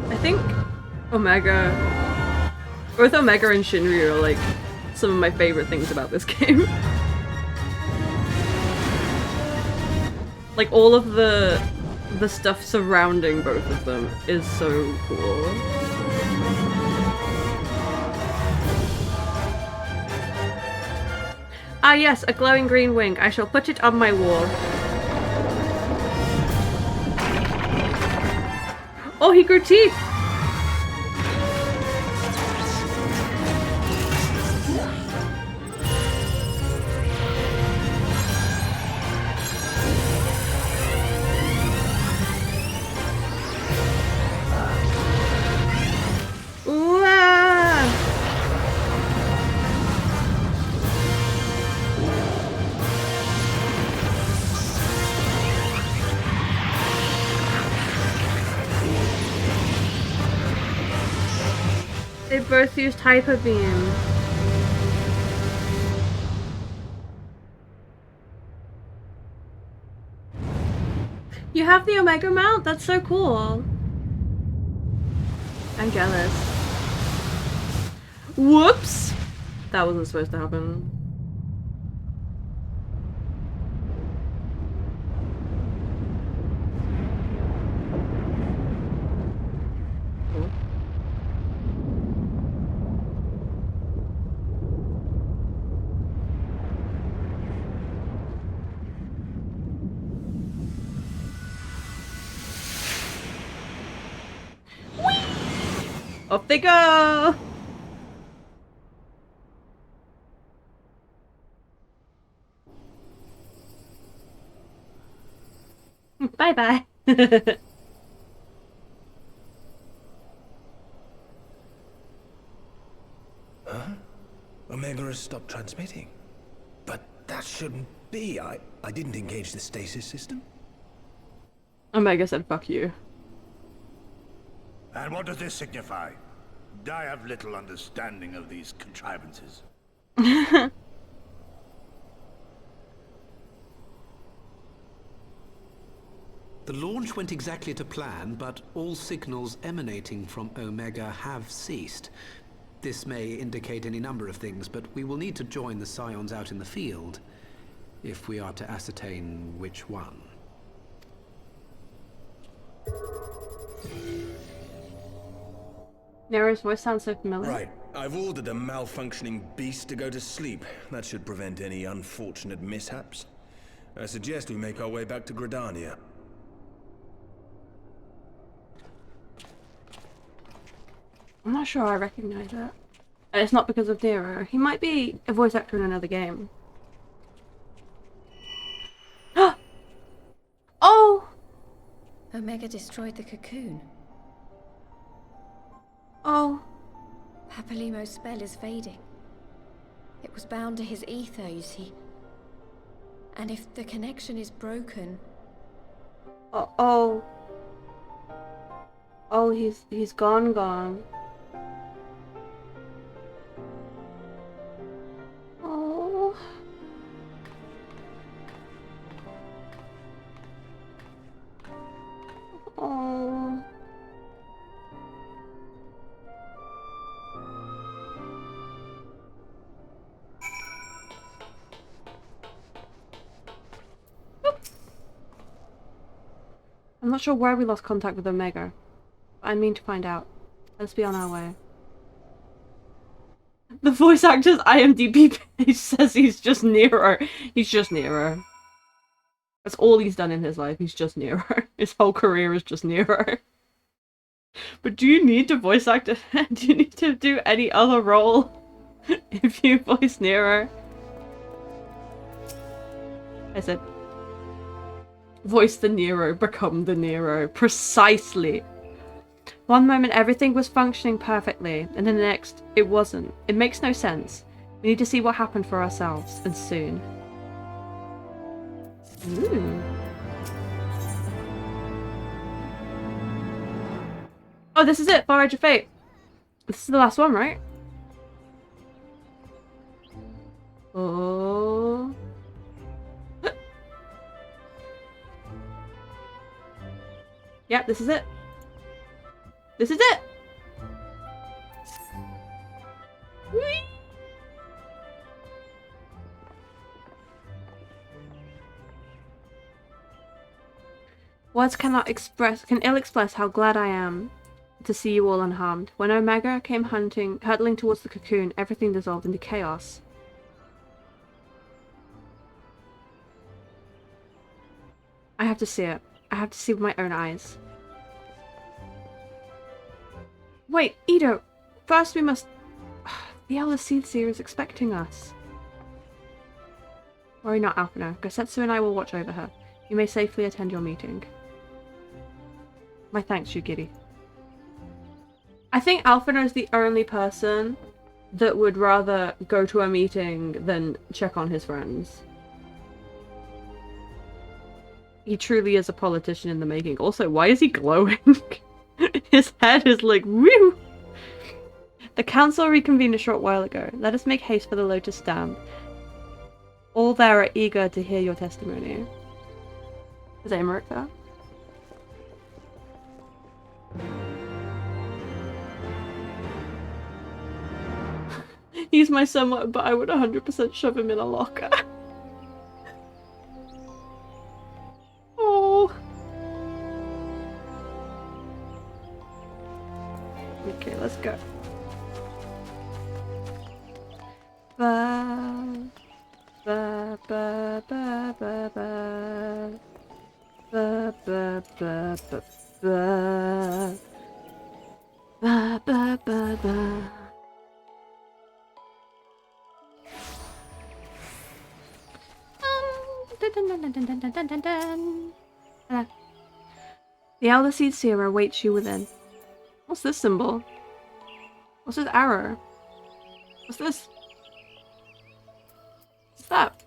I think Omega... Both Omega and Shinryu are like some of my favorite things about this game. Like all of the stuff surrounding both of them is so cool. Ah yes, a glowing green wing. I shall put it on my wall. Oh, he grew teeth! They both used Hyper Beam. You have the Omega mount? That's so cool. I'm jealous. Whoops! That wasn't supposed to happen. Off they go! Bye-bye. Huh? Omega has stopped transmitting. But that shouldn't be. I didn't engage the stasis system. Omega said fuck you. And what does this signify? I have little understanding of these contrivances. The launch went exactly to plan, but all signals emanating from Omega have ceased. This may indicate any number of things, but we will need to join the Scions out in the field if we are to ascertain which one. Nero's voice sounds so familiar. Right. I've ordered a malfunctioning beast to go to sleep. That should prevent any unfortunate mishaps. I suggest we make our way back to Gridania. I'm not sure I recognize it. And it's not because of Nero. He might be a voice actor in another game. Oh! Omega destroyed the cocoon. Oh. Papalimo's spell is fading. It was bound to his ether, you see. And if the connection is broken... Oh. Oh, he's gone. Oh. Oh. I'm not sure why we lost contact with Omega, but I mean to find out. Let's be on our way. The voice actor's IMDb page says he's just Nero. He's just Nero. That's all he's done in his life. He's just Nero. His whole career is just Nero. But do you need to voice act? Do you need to do any other role if you voice Nero? I said, voice the Nero, become the Nero. Precisely. One moment everything was functioning perfectly, and then the next, it wasn't. It makes no sense. We need to see what happened for ourselves, and soon. Ooh. Oh, this is it! Far Edge of Fate! This is the last one, right? Oh... Yep, this is it. This is it! Whee! Words can ill express how glad I am to see you all unharmed. When Omega came hurtling towards the cocoon, everything dissolved into chaos. I have to see it. I have to see with my own eyes. Wait, Edo! First we must... The Elder Seer is expecting us. Worry not, Alphino. Gosetsu and I will watch over her. You may safely attend your meeting. My thanks, Yugiri. I think Alphino is the only person that would rather go to a meeting than check on his friends. He truly is a politician in the making. Also, why is he glowing? His head is like, woo! The council reconvened a short while ago. Let us make haste for the Lotus Stand. All there are eager to hear your testimony. Is Aymeric there? He's my son, but I would 100% shove him in a locker. Oh. Okay, let's go. Ba ba ba ba ba ba ba ba ba ba ba ba ba ba. The Elder Seer awaits you within. What's this symbol? What's this arrow? What's this? What's that?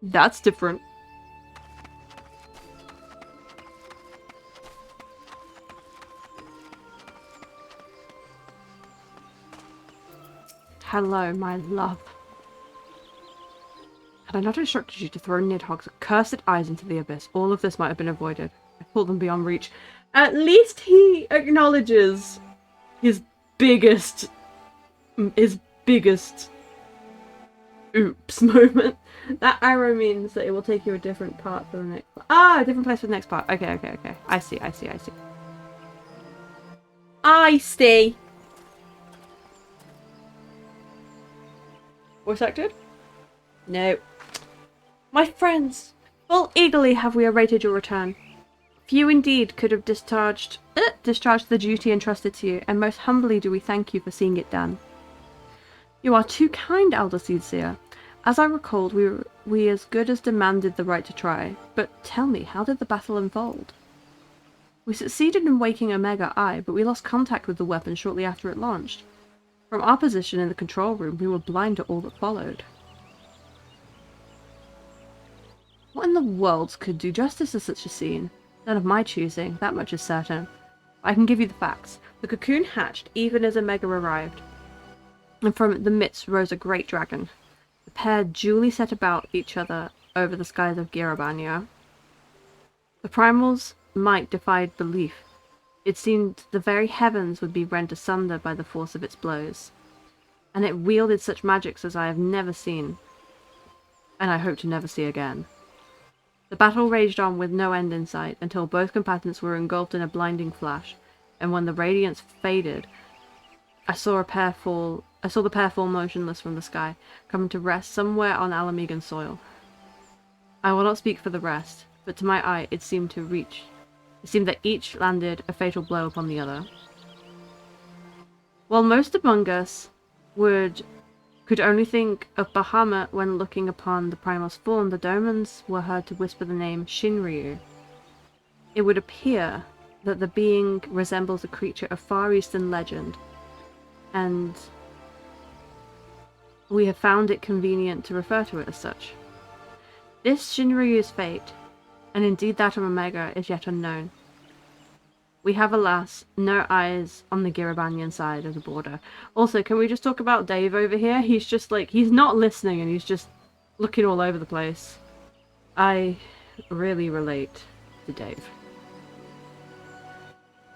That's different. Hello, my love. Had I not instructed you to throw Nidhogg's cursed eyes into the abyss, all of this might have been avoided. I pulled them beyond reach. At least he acknowledges his biggest oops moment. That arrow means that it will take you a different part for the next part. Ah, a different place for the next part. Okay. I see. I see. Voice acted? No. My friends, full eagerly have we awaited your return. Few indeed could have discharged the duty entrusted to you, and most humbly do we thank you for seeing it done. You are too kind, Elder Seer. As I recalled, we as good as demanded the right to try. But tell me, how did the battle unfold? We succeeded in waking Omega Eye, but we lost contact with the weapon shortly after it launched. From our position in the control room, we were blind to all that followed. What in the world could do justice to such a scene? None of my choosing, that much is certain. I can give you the facts. The cocoon hatched even as Omega arrived, and from the midst rose a great dragon. The pair duly set about each other over the skies of Girabania. The primal's might defied belief. It seemed the very heavens would be rent asunder by the force of its blows. And it wielded such magics as I have never seen, and I hope to never see again. The battle raged on with no end in sight until both combatants were engulfed in a blinding flash, and when the radiance faded, I saw the pair fall motionless from the sky, coming to rest somewhere on Alamegan soil. I will not speak for the rest, but to my eye it seemed that each landed a fatal blow upon the other. While most among us could only think of Bahamut when looking upon the Primal's form, the Domans were heard to whisper the name Shinryu. It would appear that the being resembles a creature of Far Eastern legend, and we have found it convenient to refer to it as such. This Shinryu's fate, and indeed that of Omega, is yet unknown. We have, alas, no eyes on the Girabanyan side of the border. Also, can we just talk about Dave over here? He's just like, he's not listening and he's just looking all over the place. I really relate to Dave.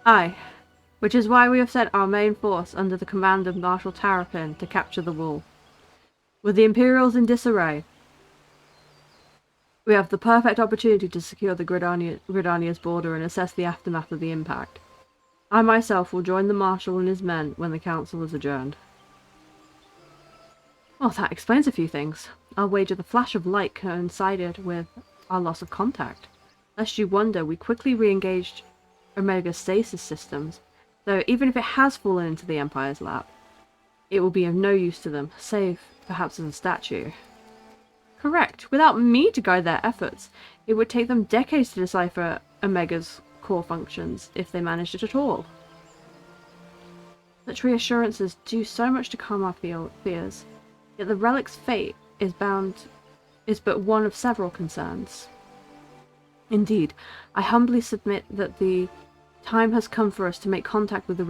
Aye, which is why we have sent our main force under the command of Marshal Terrapin to capture the wall. With the Imperials in disarray, we have the perfect opportunity to secure the Gridania's border and assess the aftermath of the impact. I myself will join the Marshal and his men when the council is adjourned. Well, that explains a few things. I'll wager the flash of light coincided with our loss of contact. Lest you wonder, we quickly re-engaged Omega's stasis systems, though even if it has fallen into the Empire's lap, it will be of no use to them, save perhaps as a statue. Correct. Without me to guide their efforts, it would take them decades to decipher Omega's core functions, if they managed it at all. Such reassurances do so much to calm our fears, yet the relic's fate is but one of several concerns. Indeed, I humbly submit that the time has come for us to make contact with the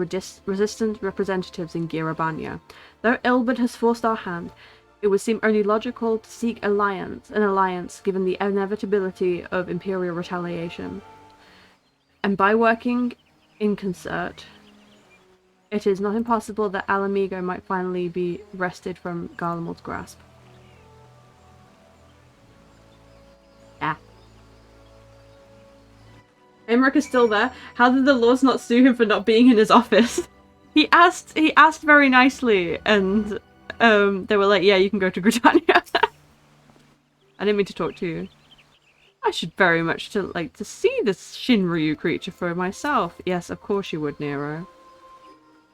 resistant representatives in Girabanya. Though Ilberd has forced our hand, it would seem only logical to seek an alliance given the inevitability of Imperial retaliation. And by working in concert, it is not impossible that Alamigo might finally be wrested from Garlemald's grasp. Yeah. Emmerich is still there. How did the Lords not sue him for not being in his office? He asked very nicely, and they were like, yeah, you can go to Gridania. I didn't mean to talk to you. I should very much like to see this Shinryu creature for myself. Yes, of course you would, Nero.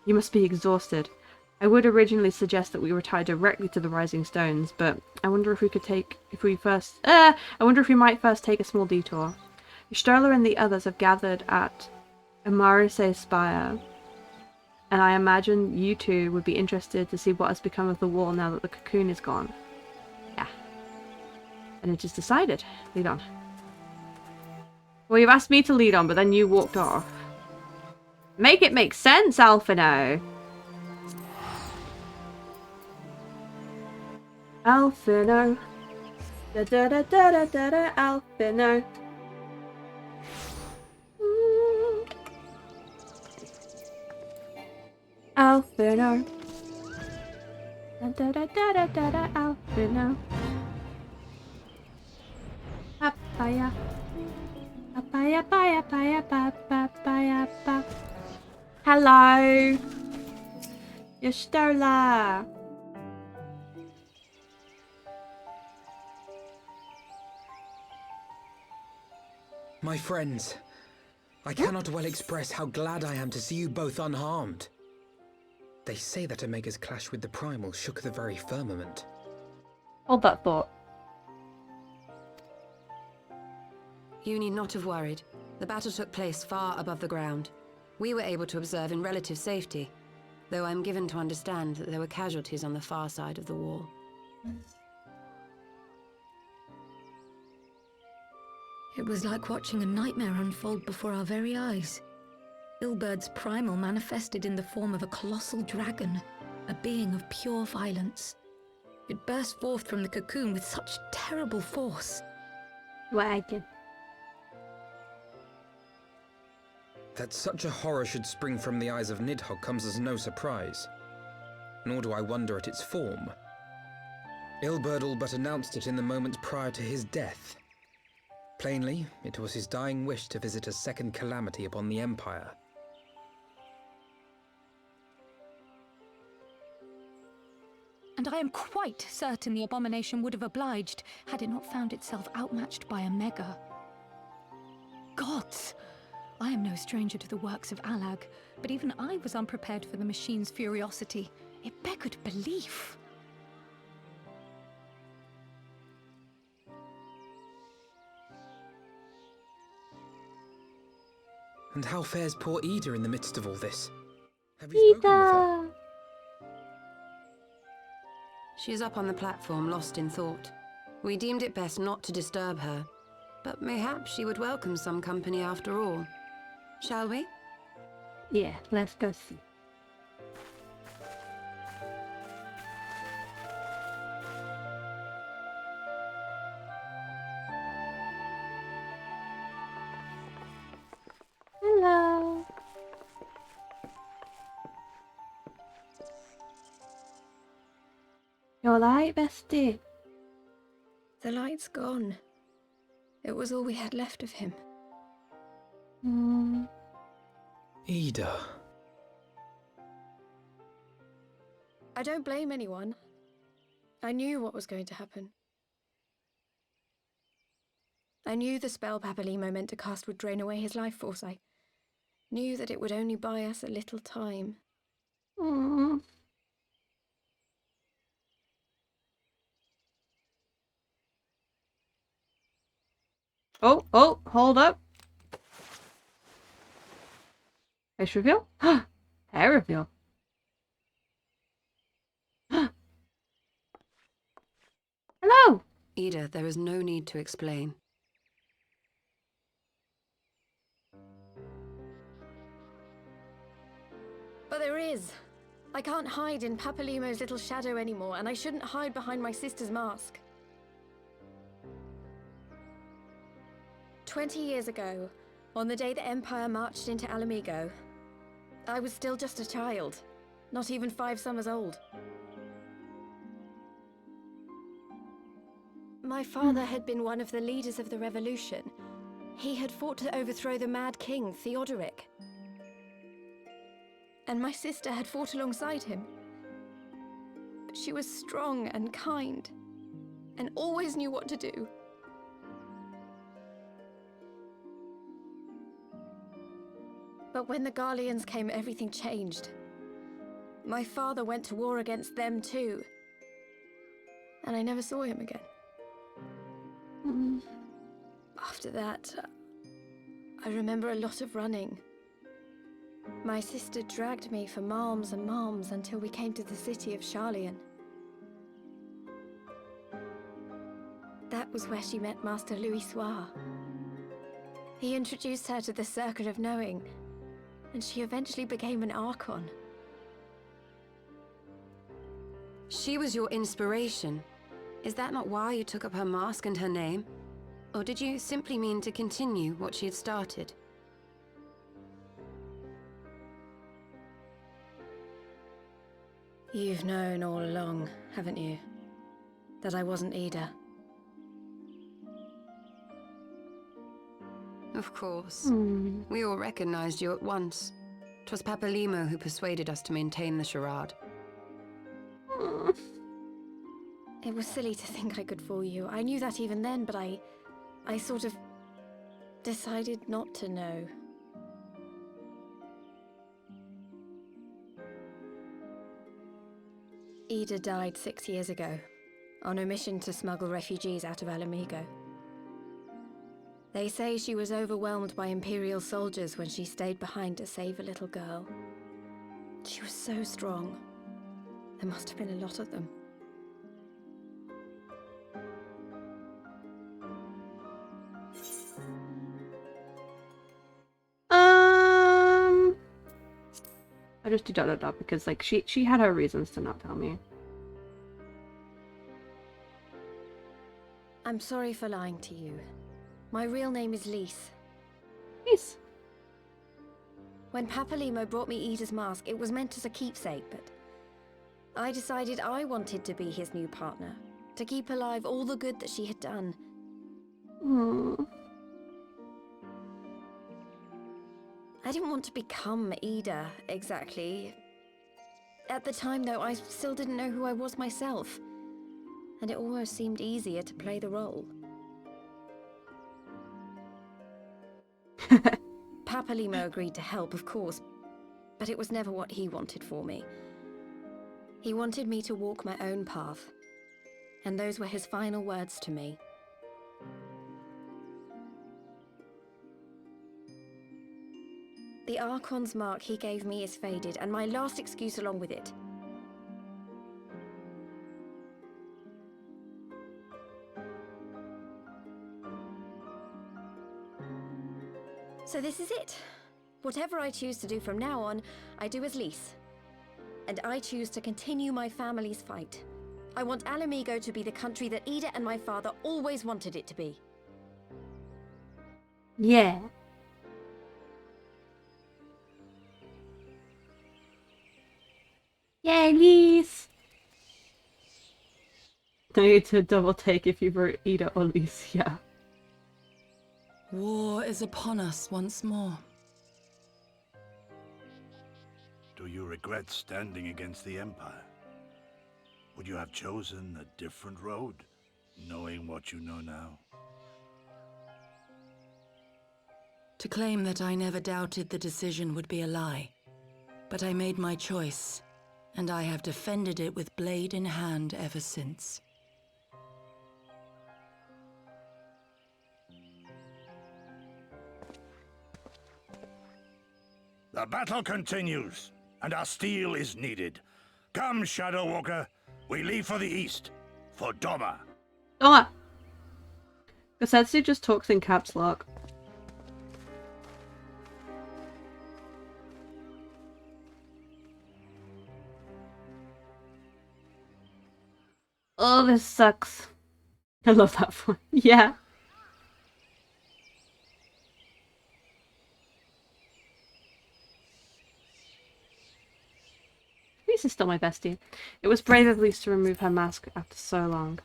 You must be exhausted. I would originally suggest that we retire directly to the Rising Stones, but I wonder if we might first take a small detour. Stola and the others have gathered at Amarise Spire, and I imagine you two would be interested to see what has become of the wall now that the cocoon is gone. Yeah. And it is decided. Lead on. Well, you've asked me to lead on, but then you walked off. Make it make sense, Alphino! Alphino. Da da da da da da da, Alphino. Alphino. Da da da da da da da, Alphino. Papaya. Papaya, papaya, papaya, papaya, papaya. Hello. Yestola. My friends, I cannot well express how glad I am to see you both unharmed. They say that Omega's clash with the Primal shook the very firmament. Hold that thought. You need not have worried. The battle took place far above the ground. We were able to observe in relative safety, though I'm given to understand that there were casualties on the far side of the wall. It was like watching a nightmare unfold before our very eyes. Ilberd's primal manifested in the form of a colossal dragon, a being of pure violence. It burst forth from the cocoon with such terrible force. Wagon. That such a horror should spring from the eyes of Nidhogg comes as no surprise. Nor do I wonder at its form. Ilberd all but announced it in the moments prior to his death. Plainly, it was his dying wish to visit a second calamity upon the Empire. And I am quite certain the abomination would have obliged had it not found itself outmatched by a mega. Gods! I am no stranger to the works of Alag, but even I was unprepared for the machine's furiosity. It beggared belief. And how fares poor Ida in the midst of all this? Have you spoken with her? She's up on the platform, lost in thought. We deemed it best not to disturb her, but mayhap she would welcome some company after all. Shall we? Yeah, let's go see. Hello. You alright, bestie? The light's gone. It was all we had left of him. Ida. I don't blame anyone. I knew what was going to happen. I knew the spell Papalimo meant to cast would drain away his life force. I knew that it would only buy us a little time. Aww. Oh, hold up. Face reveal? Hair reveal. Hello! Ida, there is no need to explain. But there is. I can't hide in Papalimo's little shadow anymore, and I shouldn't hide behind my sister's mask. 20 years ago, on the day the Empire marched into Alamigo, I was still just a child, not even 5 summers old. My father had been one of the leaders of the revolution. He had fought to overthrow the Mad King, Theodoric. And my sister had fought alongside him. But she was strong and kind, and always knew what to do. But when the Garleans came, everything changed. My father went to war against them too. And I never saw him again. After that, I remember a lot of running. My sister dragged me for malms and malms until we came to the city of Charlian. That was where she met Master Louis Soir. He introduced her to the Circle of Knowing, and she eventually became an Archon. She was your inspiration. Is that not why you took up her mask and her name? Or did you simply mean to continue what she had started? You've known all along, haven't you? That I wasn't Ida. Of course. We all recognized you at once. 'Twas Papalimo who persuaded us to maintain the charade. It was silly to think I could fool you. I knew that even then, but I sort of decided not to know. Ida died 6 years ago, on a mission to smuggle refugees out of Alamigo. They say she was overwhelmed by Imperial soldiers when she stayed behind to save a little girl. She was so strong. There must have been a lot of them. I just do dot because like she had her reasons to not tell me. I'm sorry for lying to you. My real name is Lise. Lise. When Papalimo brought me Ida's mask, it was meant as a keepsake, but I decided I wanted to be his new partner, to keep alive all the good that she had done. I didn't want to become Ida, exactly. At the time, though, I still didn't know who I was myself. And it almost seemed easier to play the role. Papa Limo agreed to help, of course, but it was never what he wanted for me. He wanted me to walk my own path, and those were his final words to me. The Archon's mark he gave me is faded, and my last excuse along with it. So this is it. Whatever I choose to do from now on, I do as Lys. And I choose to continue my family's fight. I want Ala Mhigo to be the country that Ida and my father always wanted it to be. Yeah. Yay, Lys! No need to double take if you wrote Ida or Lys, yeah. War is upon us once more. Do you regret standing against the Empire? Would you have chosen a different road, knowing what you know now? To claim that I never doubted the decision would be a lie. But I made my choice, and I have defended it with blade in hand ever since. The battle continues, and our steel is needed. Come, Shadow Walker, we leave for the east, for Doma. Doma! Gosetsu just talks in caps lock. Oh, this sucks. I love that one. Yeah. Lys is still my bestie. It was brave of Lys to remove her mask after so long.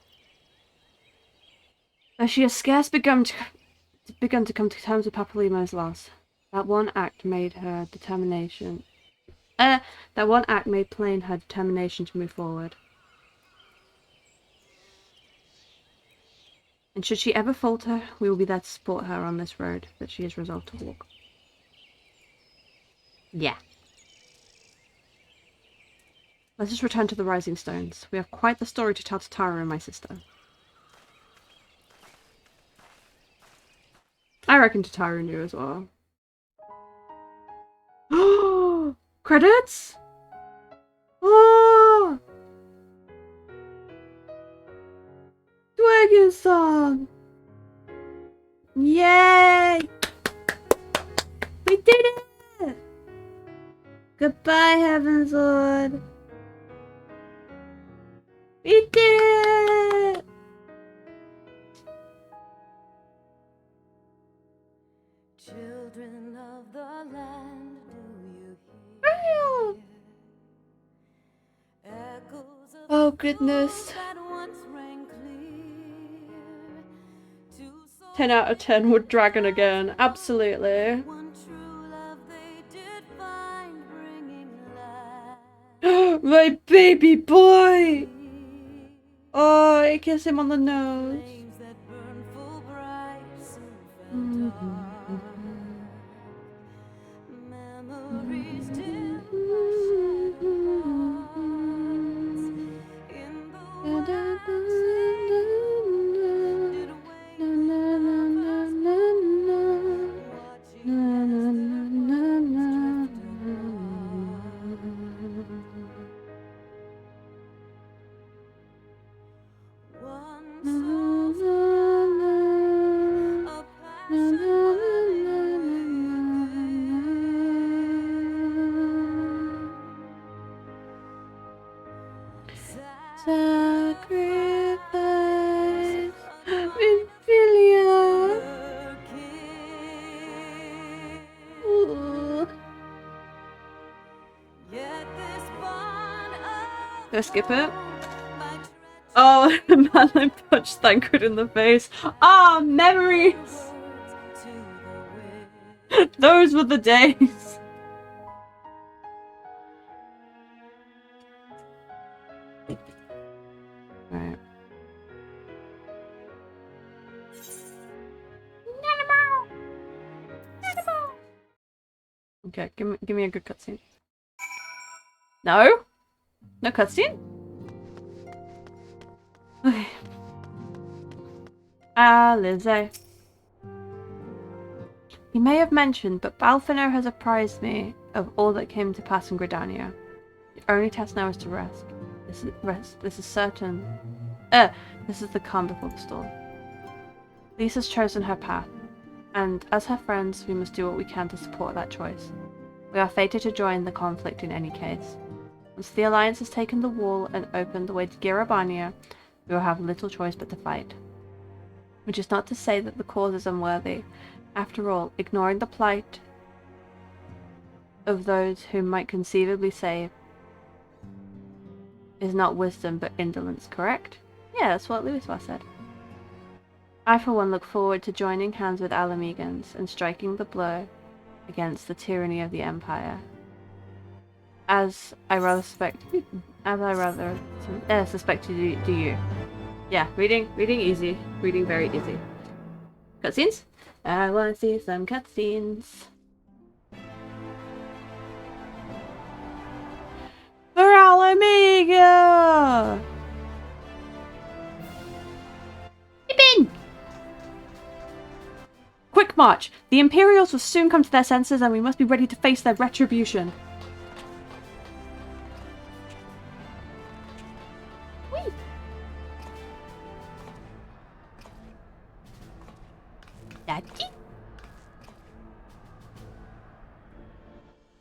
Though she has scarce begun to come to terms with Papa Limo's loss, that one act made her determination. That one act made plain her determination to move forward. And should she ever falter, we will be there to support her on this road that she has resolved to walk. Yeah. Let us return to the Rising Stones. We have quite the story to tell to Tara and my sister. I reckon Tara knew as well. Oh! Credits? Oh! Dragon song! Yay! We did it! Goodbye, Heavensward! We did it! Children of the land, do you hear? Echoes of Oh goodness. that once rang clear. 10 out of 10 would Dragon again. Absolutely. One true love they did find, bringing life. My baby boy! Oh, I kiss him on the nose. Flames that burn full bright soon fell dark. Memories dim the shattered hearts. In the world did wait Sacrifice with Philia. Ooh. Did I skip it? Oh, Madeline punched Thancred in the face. Ah, memories! Those were the days. Right. Okay, give me a good cutscene. No? No cutscene? Okay. Lizzie. You may have mentioned, but Balfino has apprised me of all that came to pass in Gridania. The only task now is to rest. This is certain. This is the calm before the storm. Lisa's chosen her path, and as her friends, we must do what we can to support that choice. We are fated to join the conflict in any case. Once the Alliance has taken the wall and opened the way to Girabania, we will have little choice but to fight. Which is not to say that the cause is unworthy. After all, ignoring the plight of those who might conceivably save is not wisdom but indolence, correct? Yeah, that's what Louiswa said. I for one look forward to joining hands with Alamegans and striking the blow against the tyranny of the Empire. As I rather suspect you do you. Yeah, reading easy. Reading very easy. Cutscenes? I wanna see some cutscenes. For Alamega! Pippin! Quick march! The Imperials will soon come to their senses and we must be ready to face their retribution. Whee! Daddy?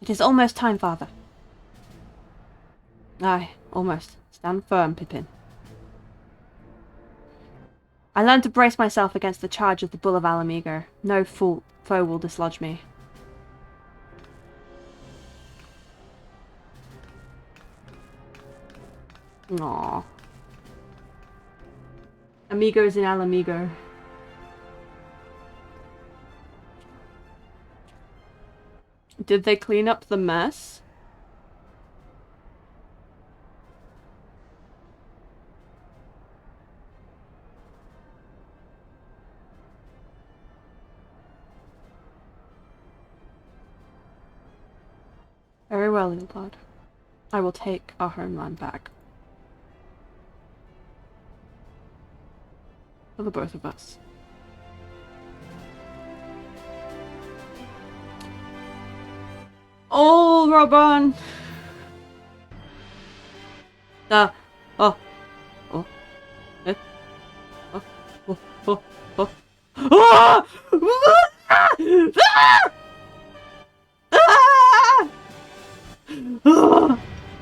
It is almost time, Father. Aye, almost. Stand firm, Pippin. I learned to brace myself against the charge of the Bull of Alamego. No foe will dislodge me. Aww. Amigos in Alamego. Did they clean up the mess? Very well, little lad. I will take our homeland back. For the both of us. Oh, Robin! Oh. Oh. Eh. Oh. Oh. Oh. Oh. Ah! Ah!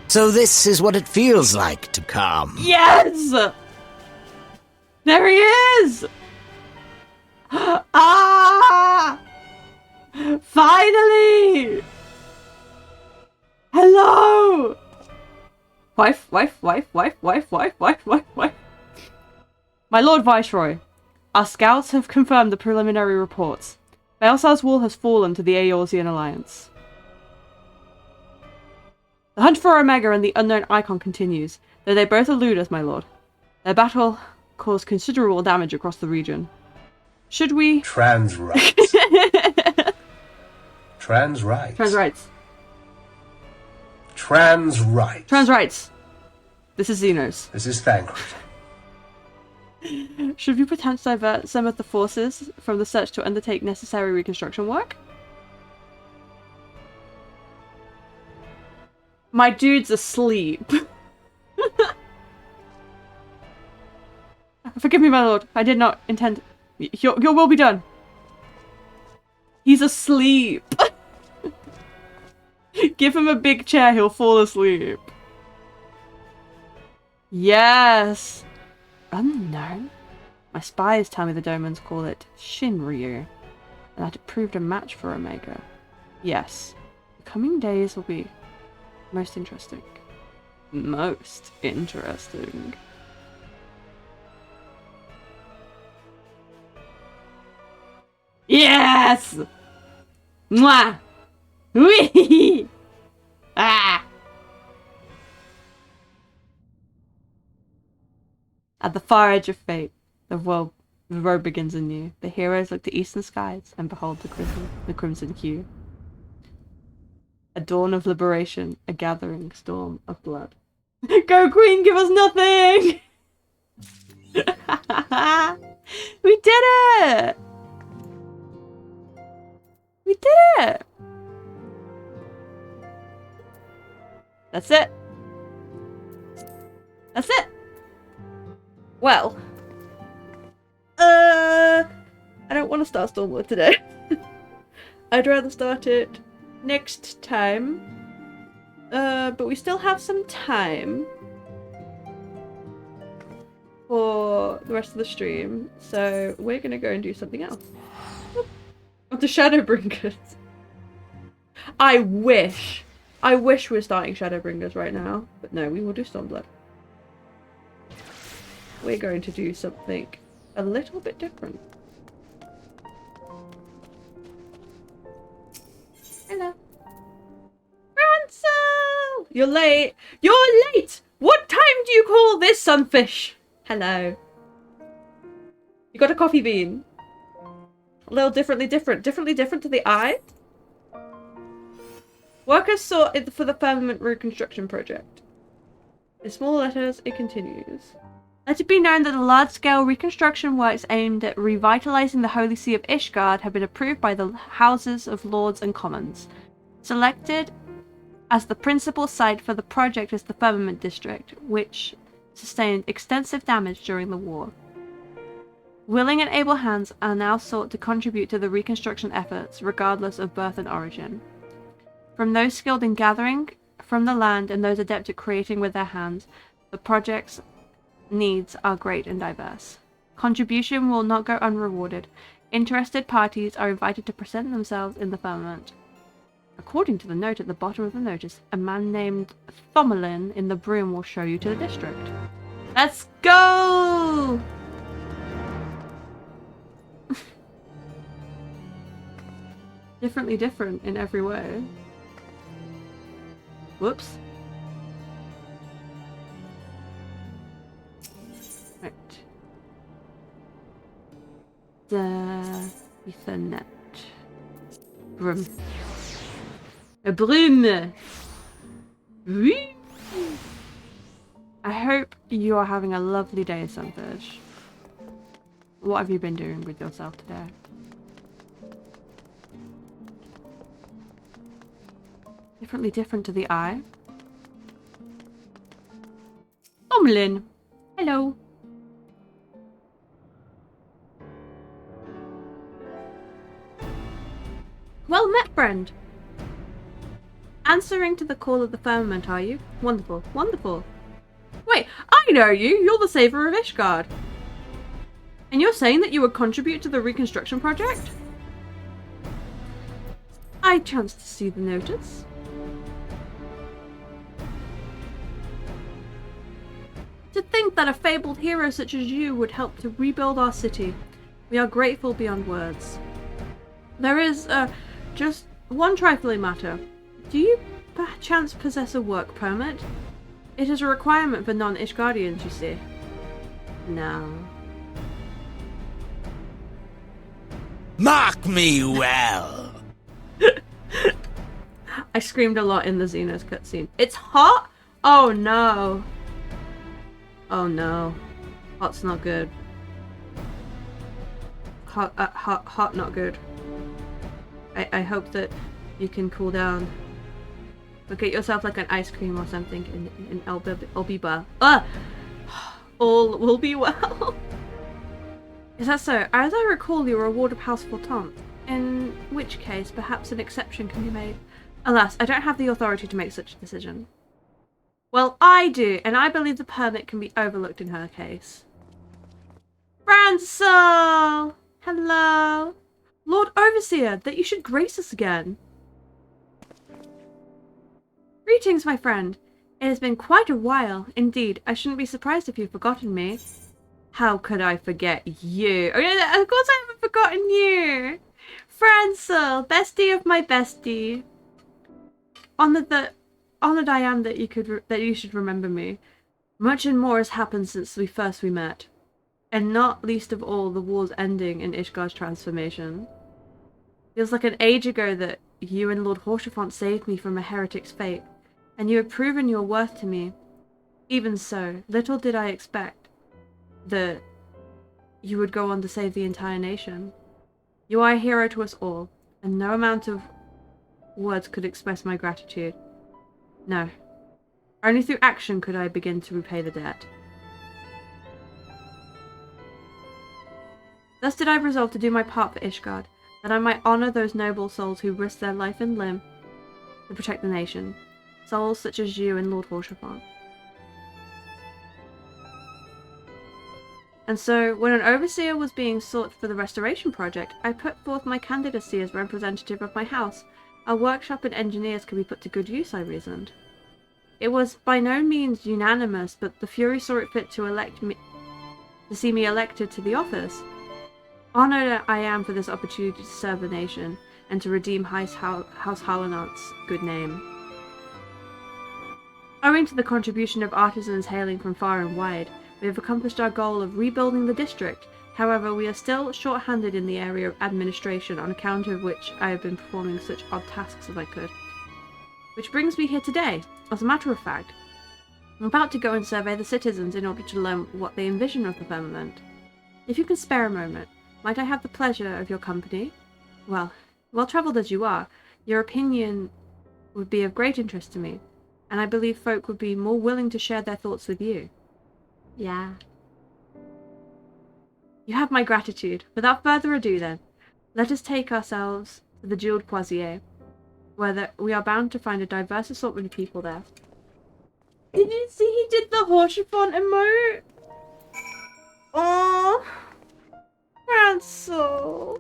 So this is what it feels like to come. Yes! There he is! Ah! Finally! Hello! Wife. My Lord Viceroy, our scouts have confirmed the preliminary reports. Belsar's wall has fallen to the Eorzean Alliance. The hunt for Omega and the unknown icon continues, though they both elude us, my lord. Their battle caused considerable damage across the region. Should we... Trans rights. Trans rights. Trans rights. Trans rights. Trans rights. This is Xenos. This is Thancred. Should we attempt to divert some of the forces from the search to undertake necessary reconstruction work? My dude's asleep. Forgive me, my lord. I did not intend... Your will be done. He's asleep. Give him a big chair, he'll fall asleep. Yes. Unknown? My spies tell me the Domans call it Shinryu, and that it proved a match for Omega. Yes. The coming days will be most interesting. Most interesting. Yes! Mwah! Whee! Ah! At the far edge of fate, the road begins anew. The heroes look to eastern skies and behold the crimson hue. A dawn of liberation, a gathering storm of blood. Go Queen, give us nothing! We did it! We did it! That's it. That's it. Well, I don't want to start Stormwood today. I'd rather start it next time. But we still have some time for the rest of the stream, so we're gonna go and do something else. Of the Shadowbringers. I wish we're starting Shadowbringers right now, but no, we will do Stormblood. We're going to do something a little bit different. Hello. Ransel! You're late! You're late! What time do you call this, Sunfish? Hello. You got a coffee bean? A little differently different to the eye? Workers sought it for the firmament reconstruction project. In small letters, it continues. Let it be known that the large-scale reconstruction works aimed at revitalizing the Holy See of Ishgard have been approved by the Houses of Lords and Commons. Selected as the principal site for the project is the Firmament District, which sustained extensive damage during the war. Willing and able hands are now sought to contribute to the reconstruction efforts, regardless of birth and origin. From those skilled in gathering from the land and those adept at creating with their hands, the project's needs are great and diverse. Contribution will not go unrewarded. Interested parties are invited to present themselves in the firmament. According to the note at the bottom of the notice, a man named Thomelin in the broom will show you to the district. Let's go! Differently different in every way. Whoops. Right. The Ethernet. Broom. A broom! Whee! I hope you are having a lovely day, Sunfish. What have you been doing with yourself today? Differently different to the eye. Tomlin! Hello! Well met, friend! Answering to the call of the firmament, are you? Wonderful, wonderful. Wait, I know you! You're the saver of Ishgard! And you're saying that you would contribute to the reconstruction project? I chanced to see the notice. To think that a fabled hero such as you would help to rebuild our city. We are grateful beyond words. There is, just one trifling matter. Do you perchance possess a work permit? It is a requirement for non-Ishgardians, you see. No. Mark me well! I screamed a lot in the Xenos cutscene. It's hot? Oh no. Oh no. Hot's not good. Hot not good. I hope that you can cool down. But get yourself like an ice cream or something and I'll be well. All will be well. Is that so? As I recall, you were a ward of House Fortant, in which case perhaps an exception can be made. Alas, I don't have the authority to make such a decision. Well, I do, and I believe the permit can be overlooked in her case. Ransel! Hello! Lord Overseer, that you should grace us again. Greetings, my friend. It has been quite a while. Indeed, I shouldn't be surprised if you've forgotten me. How could I forget you? Oh yeah, of course I haven't forgotten you! Francel, bestie of my bestie. Honored I am that you should remember me. Much and more has happened since we met, and not least of all the war's ending and Ishgar's transformation. Feels like an age ago that you and Lord Haurchefant saved me from a heretic's fate, and you have proven your worth to me. Even so, little did I expect that you would go on to save the entire nation. You are a hero to us all, and no amount of words could express my gratitude. No. Only through action could I begin to repay the debt. Thus did I resolve to do my part for Ishgard, that I might honor those noble souls who risked their life and limb to protect the nation. Souls such as you and Lord Haurchefant. And so, when an overseer was being sought for the restoration project, I put forth my candidacy as representative of my house. Our workshop and engineers could be put to good use, I reasoned. It was by no means unanimous, but the Fury saw it fit to see me elected to the office. Honored I am for this opportunity to serve the nation, and to redeem House Harlanat's good name. Owing to the contribution of artisans hailing from far and wide, we have accomplished our goal of rebuilding the district. However, we are still short-handed in the area of administration, on account of which I have been performing such odd tasks as I could. Which brings me here today. As a matter of fact, I'm about to go and survey the citizens in order to learn what they envision of the firmament. If you can spare a moment, might I have the pleasure of your company? Well travelled as you are, your opinion would be of great interest to me, and I believe folk would be more willing to share their thoughts with you. Yeah. You have my gratitude. Without further ado then, let us take ourselves to the Jeweled Croisier, where we are bound to find a diverse assortment of people there. Did you see he did the Haurchefant emote? Oh, Francel.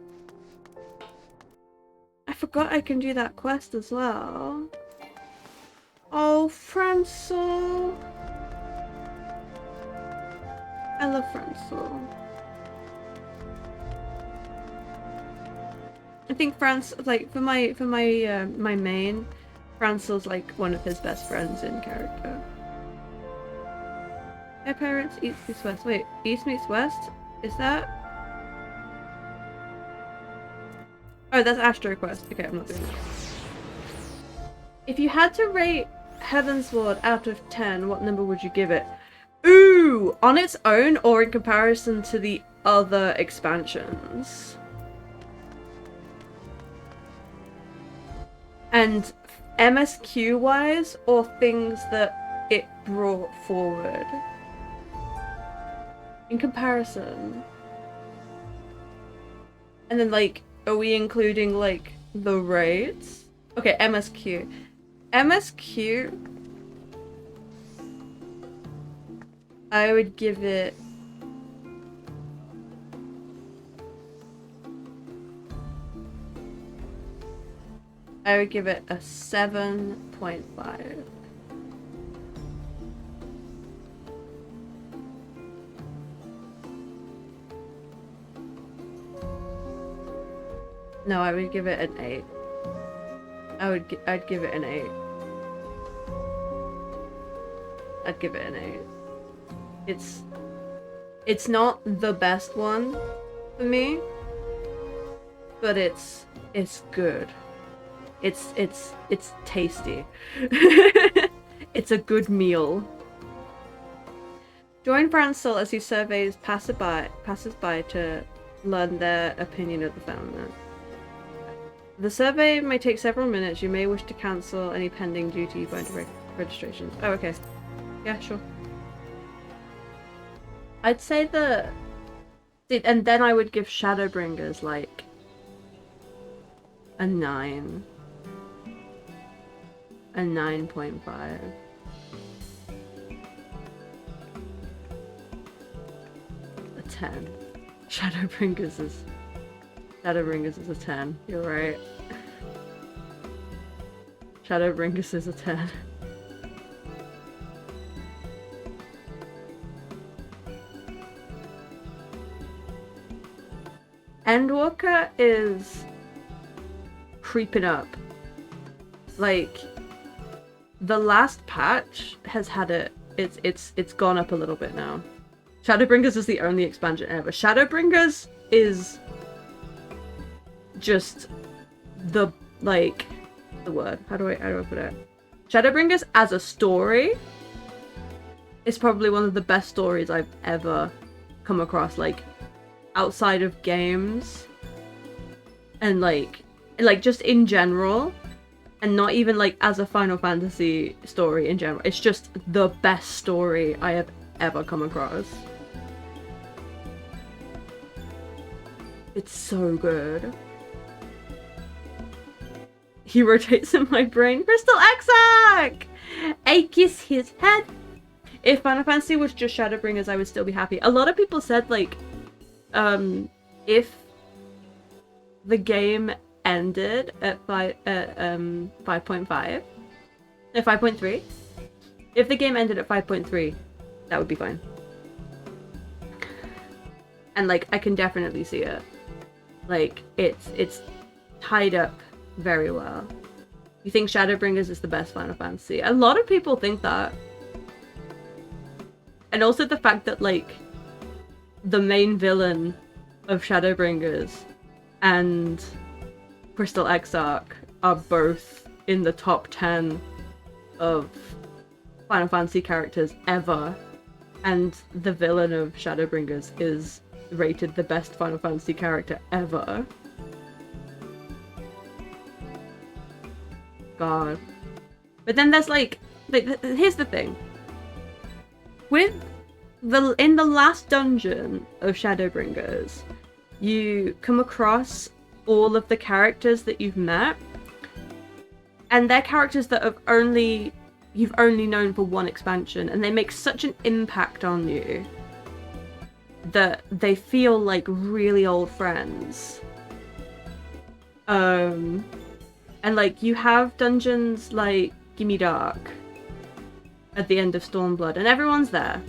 I forgot I can do that quest as well. Oh, Francel. I love Francel. I think like for my main, Francel's like one of his best friends in character. Their parents, East meets West. Wait, East meets West? Is that? Oh, that's Astro Quest. Okay, I'm not doing that. If you had to rate Heavensward out of 10, what number would you give it? Ooh! On its own or in comparison to the other expansions? And MSQ wise, or things that it brought forward? In comparison. And then like, are we including like the raids? Okay, MSQ. MSQ, I would give it a 7.5. No, I would give it an 8. I'd give it an 8. I'd give it an 8. It's not the best one for me, but it's good. It's tasty. It's a good meal. Join Francel as he surveys passers-by to learn their opinion of the firmament. The survey may take several minutes. You may wish to cancel any pending duty by registrations. Oh, okay. Yeah, sure. I'd say and then I would give Shadowbringers like a 9. A 9.5. A 10. Shadowbringers is a 10. You're right. Shadowbringers is a 10. Endwalker is creeping up. Like, the last patch has had it's gone up a little bit now. Shadowbringers is the only expansion ever. Shadowbringers is just the, like, the word. How do I put it? Shadowbringers as a story is probably one of the best stories I've ever come across, like, outside of games and like just in general, and not even like as a Final Fantasy story in general. It's just the best story I have ever come across. It's so good. He rotates in my brain. Crystal Exarch! Aches his head. If Final Fantasy was just Shadowbringers, I would still be happy. A lot of people said, like, if the game ended at 5.5, 5.3, if the game ended at 5.3, that would be fine. And, like, I can definitely see it. Like, it's tied up very well. You think Shadowbringers is the best Final Fantasy? A lot of people think that. And also the fact that, like, the main villain of Shadowbringers and Crystal Exarch are both in the top 10 of Final Fantasy characters ever. And the villain of Shadowbringers is rated the best Final Fantasy character ever. God. But then there's like here's the thing. In the last dungeon of Shadowbringers, you come across all of the characters that you've met, and they're characters that you've only known for one expansion, and they make such an impact on you that they feel like really old friends. And like you have dungeons like Gimme Dark at the end of Stormblood, and everyone's there.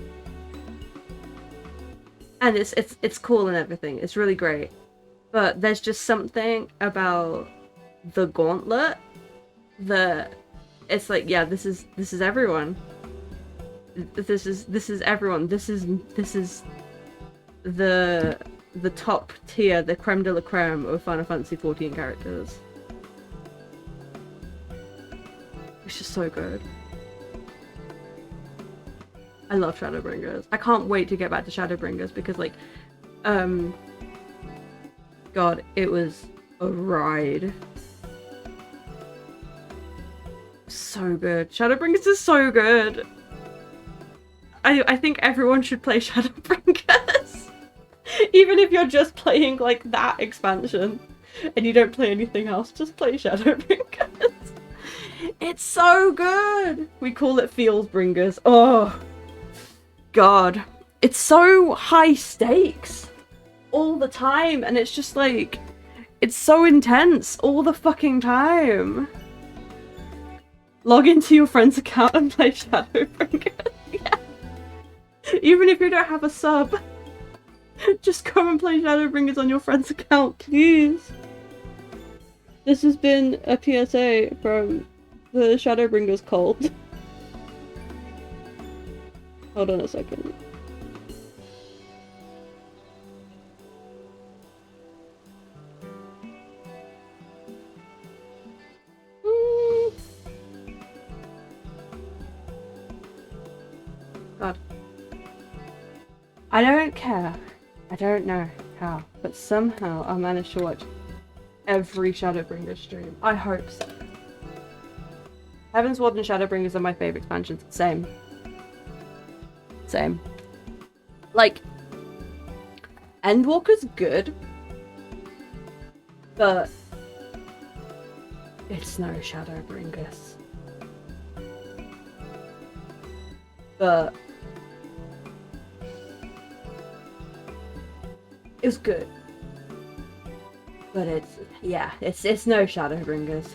And it's cool and everything. It's really great. But there's just something about the gauntlet that it's like, yeah, this is everyone. This is everyone. This is the top tier, the creme de la creme of Final Fantasy XIV characters. It's just so good. I love Shadowbringers. I can't wait to get back to Shadowbringers because, like, God, it was a ride. So good. Shadowbringers is so good. I think everyone should play Shadowbringers. Even if you're just playing, like, that expansion and you don't play anything else, just play Shadowbringers. It's so good. We call it Fieldsbringers. Oh. God, it's so high stakes all the time, and it's just like, it's so intense all the fucking time. Log into your friend's account and play Shadowbringers. Yeah. Even if you don't have a sub, just come and play Shadowbringers on your friend's account, please. This has been a PSA from the Shadowbringers cult. Hold on a second. God. I don't care. I don't know how, but somehow I managed to watch every Shadowbringers stream. I hope so. Heavensward and Shadowbringers are my favourite expansions. Same. Like, Endwalker's good, but it's no Shadowbringers. But it was good. But it's no Shadowbringers.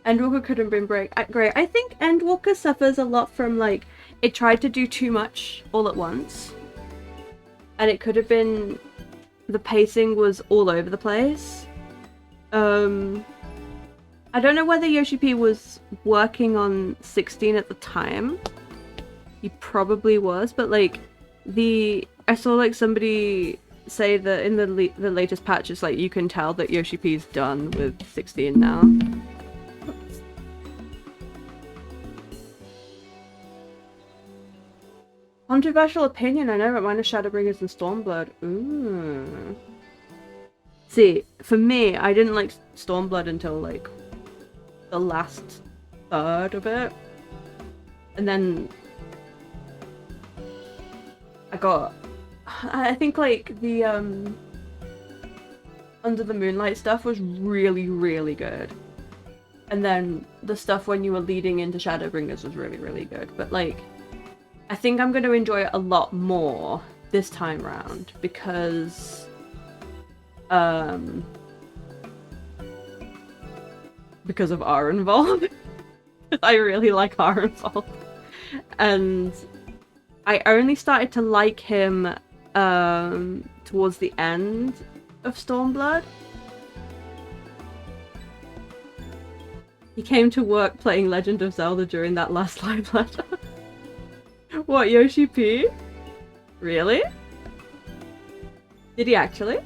Endwalker could have been great. I think Endwalker suffers a lot from, like, it tried to do too much all at once. And it could have been the pacing was all over the place. I don't know whether Yoshi P was working on 16 at the time. He probably was, but like I saw like somebody say that in the latest patch, it's like you can tell that Yoshi P's done with 16 now. Controversial opinion, I know, but mine is Shadowbringers and Stormblood. Ooh. See, for me, I didn't like Stormblood until like the last third of it. And then I think like the Under the Moonlight stuff was really, really good. And then the stuff when you were leading into Shadowbringers was really, really good. But like, I think I'm going to enjoy it a lot more this time round because of Arenvald. I really like Arenvald. And I only started to like him towards the end of Stormblood. He came to work playing Legend of Zelda during that last live letter. What, Yoshi P? Really? Did he actually?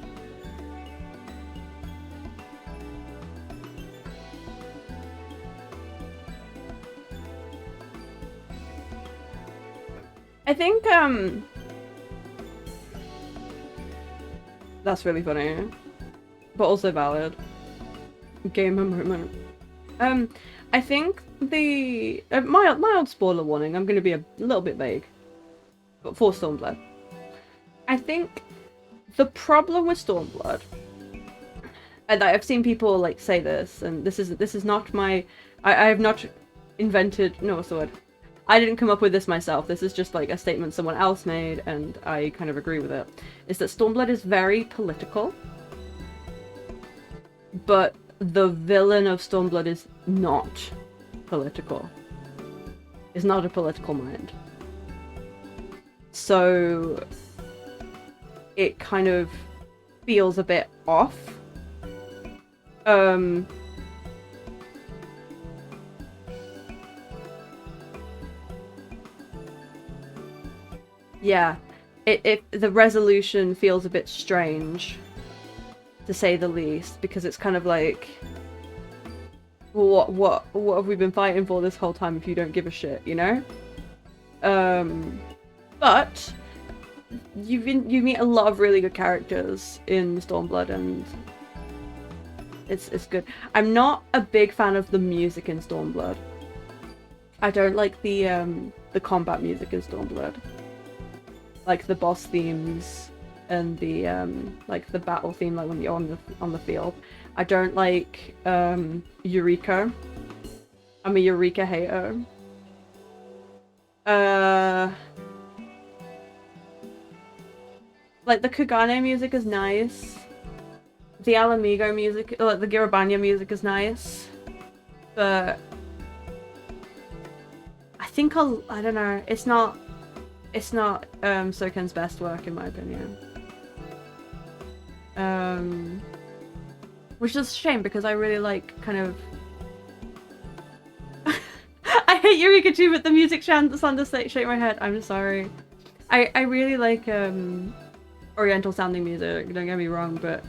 I think, that's really funny. But also valid. Gamer moment. I think the... mild spoiler warning, I'm going to be a little bit vague. But for Stormblood. I think the problem with Stormblood, and I've seen people like say this, and this is not my... I have not invented... No, what's the word? I didn't come up with this myself. This is just like a statement someone else made, and I kind of agree with it. Is that Stormblood is very political, but the villain of Stormblood is not political. Is not a political mind. So it kind of feels a bit off. Yeah, the resolution feels a bit strange, to say the least, because it's kind of like, what have we been fighting for this whole time if you don't give a shit, you know? But you meet a lot of really good characters in Stormblood, and it's good. I'm not a big fan of the music in Stormblood. I don't like the combat music in Stormblood. Like the boss themes and the like the battle theme, like when you're on the field. I don't like Eureka. I'm a Eureka hater. Like the Kagane music is nice. The Alamigo music, or the Girabanya music is nice, but I think I don't know. It's not Soken's best work in my opinion. Which is a shame because I really like kind of... I hate Eureka too, but the music sounds shake my head. I'm sorry. I really like Oriental sounding music, don't get me wrong, but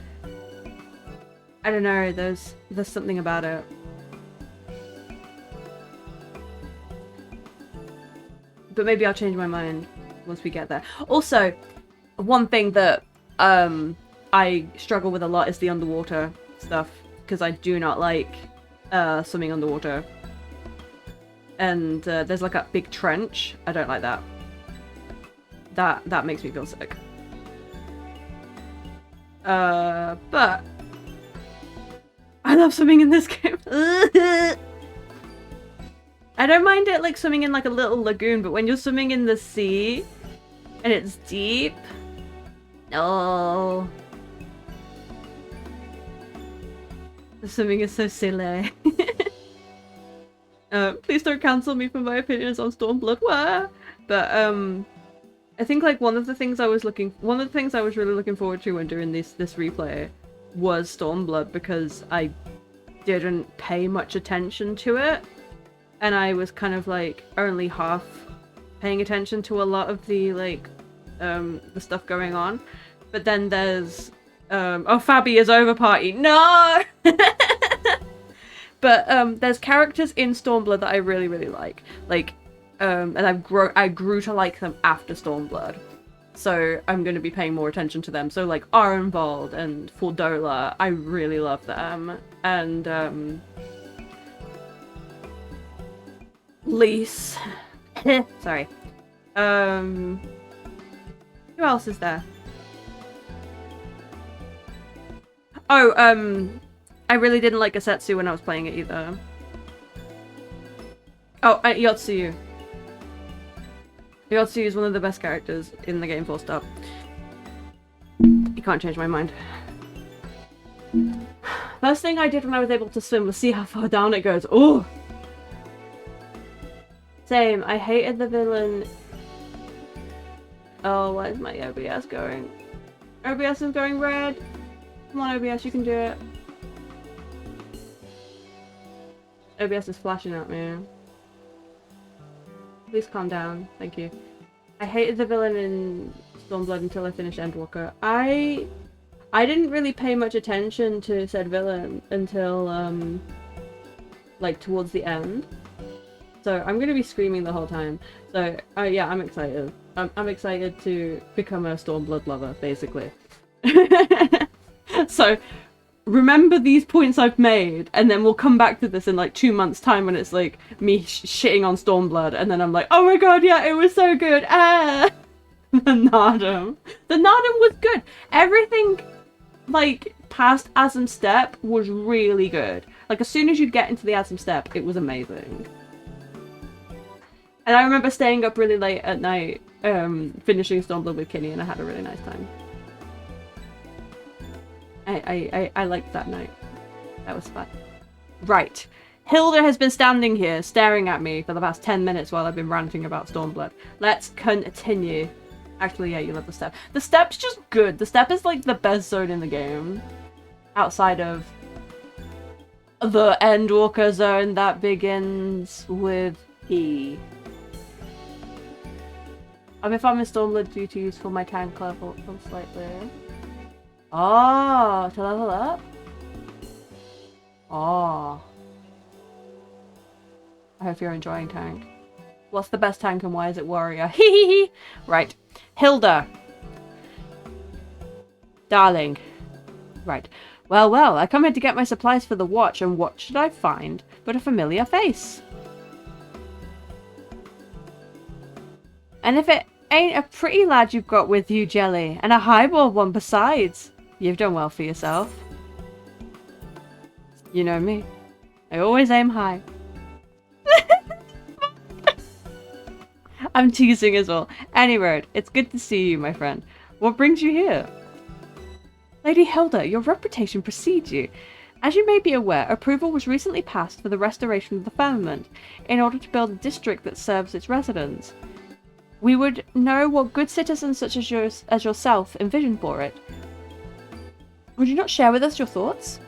I don't know, there's something about it. But maybe I'll change my mind once we get there. Also, one thing that I struggle with a lot is the underwater stuff, because I do not like swimming underwater. And there's like a big trench. I don't like that. That makes me feel sick. But I love swimming in this game. I don't mind it like swimming in like a little lagoon, but when you're swimming in the sea and it's deep, no. The swimming is so silly. Please don't cancel me for my opinions on Stormblood. What? But I think like one of the things I was really looking forward to when doing this replay was Stormblood, because I didn't pay much attention to it, and I was kind of like only half paying attention to a lot of the like the stuff going on. But then there's oh, Fabi is over party. No. But there's characters in Stormblood that I really, really like. And I grew to like them after Stormblood. So I'm going to be paying more attention to them. So like Arenvald and Fordola, I really love them. And Lys. Sorry. Who else is there? Oh, I really didn't like Asetsu when I was playing it either. Oh, Yotsuyu. Yotsuyu is one of the best characters in the game, full stop. You can't change my mind. First thing I did when I was able to swim was see how far down it goes. Oh! Same, I hated the villain. Oh, why is my OBS going? OBS is going red. Come on, OBS, you can do it. OBS is flashing at me. Please calm down. Thank you. I hated the villain in Stormblood until I finished Endwalker. I didn't really pay much attention to said villain until like towards the end. So I'm gonna be screaming the whole time. So yeah, I'm excited. I'm excited to become a Stormblood lover, basically. So remember these points I've made, and then we'll come back to this in like 2 months' time when it's like me shitting on Stormblood, and then I'm like, oh my god, yeah, it was so good. The Nardum was good. Everything like past Asm Step was really good. Like as soon as you get into the Asm Step, it was amazing. And I remember staying up really late at night, finishing Stormblood with Kinney, and I had a really nice time. I liked that night. That was fun. Right. Hilda has been standing here staring at me for the past 10 minutes while I've been ranting about Stormblood. Let's continue. Actually, yeah, you love the step. The step's just good. The step is like the best zone in the game. Outside of the Endwalker zone that begins with E. If I'm in Stormblood due to use for my tank level slightly. Oh, to level up? Oh. I hope you're enjoying tank. What's the best tank and why is it warrior? Hehehe. Right. Hilda. Darling. Right. Well, I come here to get my supplies for the watch, and what should I find but a familiar face? And if it ain't a pretty lad you've got with you, Jelly, and a highball one besides. You've done well for yourself. You know me. I always aim high. I'm teasing as well. Anyway, it's good to see you, my friend. What brings you here? Lady Hilda, your reputation precedes you. As you may be aware, approval was recently passed for the restoration of the firmament, in order to build a district that serves its residents. We would know what good citizens such as yourself envision for it. Would you not share with us your thoughts?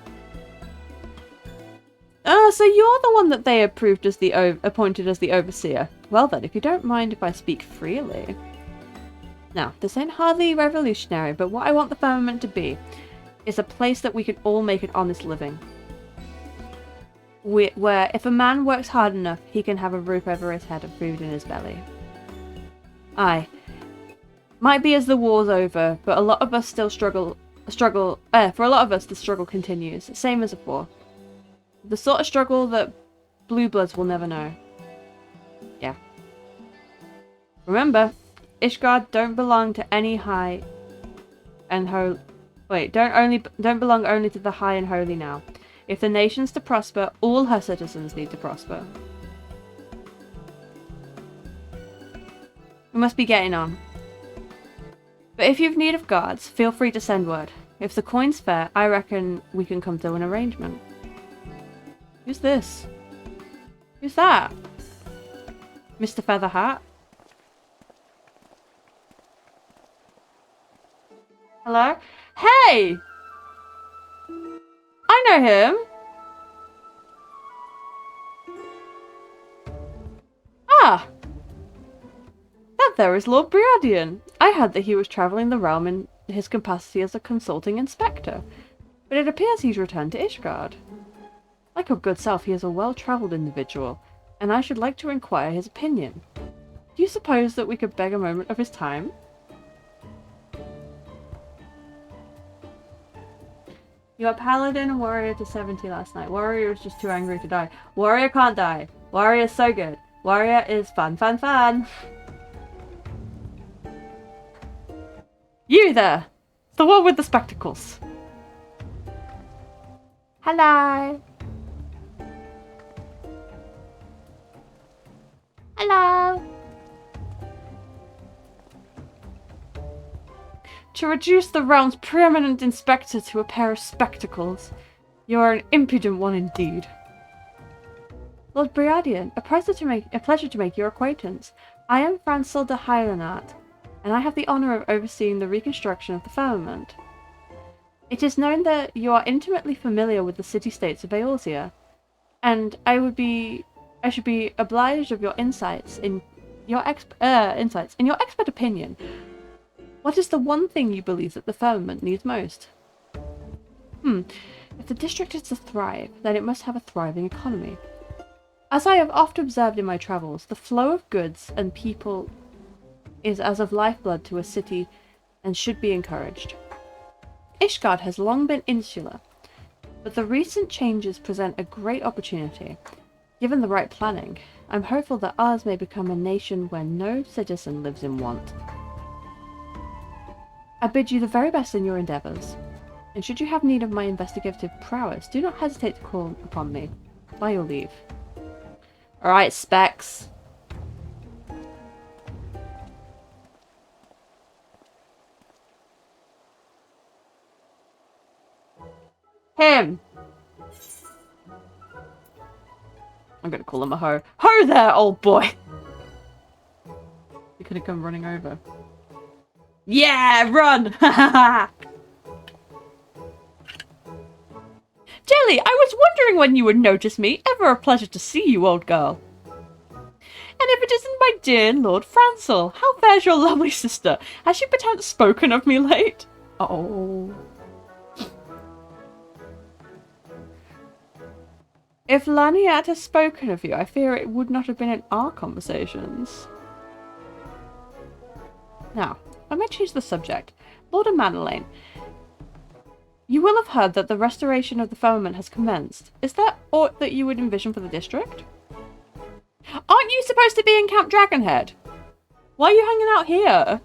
So you're the one that they approved as appointed as the overseer. Well then, if you don't mind if I speak freely. Now, this ain't hardly revolutionary, but what I want the firmament to be is a place that we can all make an honest living. Where if a man works hard enough, he can have a roof over his head and food in his belly. Aye. Might be as the war's over, but a lot of us still struggle. For a lot of us, the struggle continues, same as before. The sort of struggle that blue bloods will never know. Yeah. Remember, Ishgard don't belong to any high and holy. Wait, don't belong only to the high and holy now. If the nation's to prosper, all her citizens need to prosper. We must be getting on. But if you've need of guards, feel free to send word. If the coin's fair, I reckon we can come to an arrangement. Who's this? Who's that? Mr. Featherhat? Hello? Hey! I know him! Ah! That there is Lord Briadian. I heard that he was travelling the realm in his capacity as a consulting inspector, but it appears he's returned to Ishgard. Like your good self, he is a well-travelled individual, and I should like to inquire his opinion. Do you suppose that we could beg a moment of his time? You got Paladin and Warrior to 70 last night. Warrior was just too angry to die. Warrior can't die. Warrior is so good. Warrior is fun, fun, fun. You there! The one with the spectacles. Hello. Hello. To reduce the realm's preeminent inspector to a pair of spectacles. You are an impudent one indeed. Lord Briadian, a pleasure to make your acquaintance. I am Francil de Hylanat, and I have the honour of overseeing the reconstruction of the firmament. It is known that you are intimately familiar with the city-states of Eorzea, and I should be obliged of your insights in your expert opinion. What is the one thing you believe that the firmament needs most? If the district is to thrive, then it must have a thriving economy. As I have oft observed in my travels, the flow of goods and people is as of lifeblood to a city and should be encouraged. Ishgard has long been insular, but the recent changes present a great opportunity. Given the right planning, I'm hopeful that ours may become a nation where no citizen lives in want. I bid you the very best in your endeavours, and should you have need of my investigative prowess, do not hesitate to call upon me. By your leave. Alright, Specs. Him! I'm gonna call him a hoe. Ho there, old boy! He could have come running over. Yeah, run! Jelly, I was wondering when you would notice me. Ever a pleasure to see you, old girl. And if it isn't my dear Lord Francil, how fares your lovely sister? Has she perchance spoken of me late? Oh. If Laniat has spoken of you, I fear it would not have been in our conversations. Now, I might change the subject. Lord of Manolane, you will have heard that the restoration of the firmament has commenced. Is there aught that you would envision for the district? Aren't you supposed to be in Camp Dragonhead? Why are you hanging out here?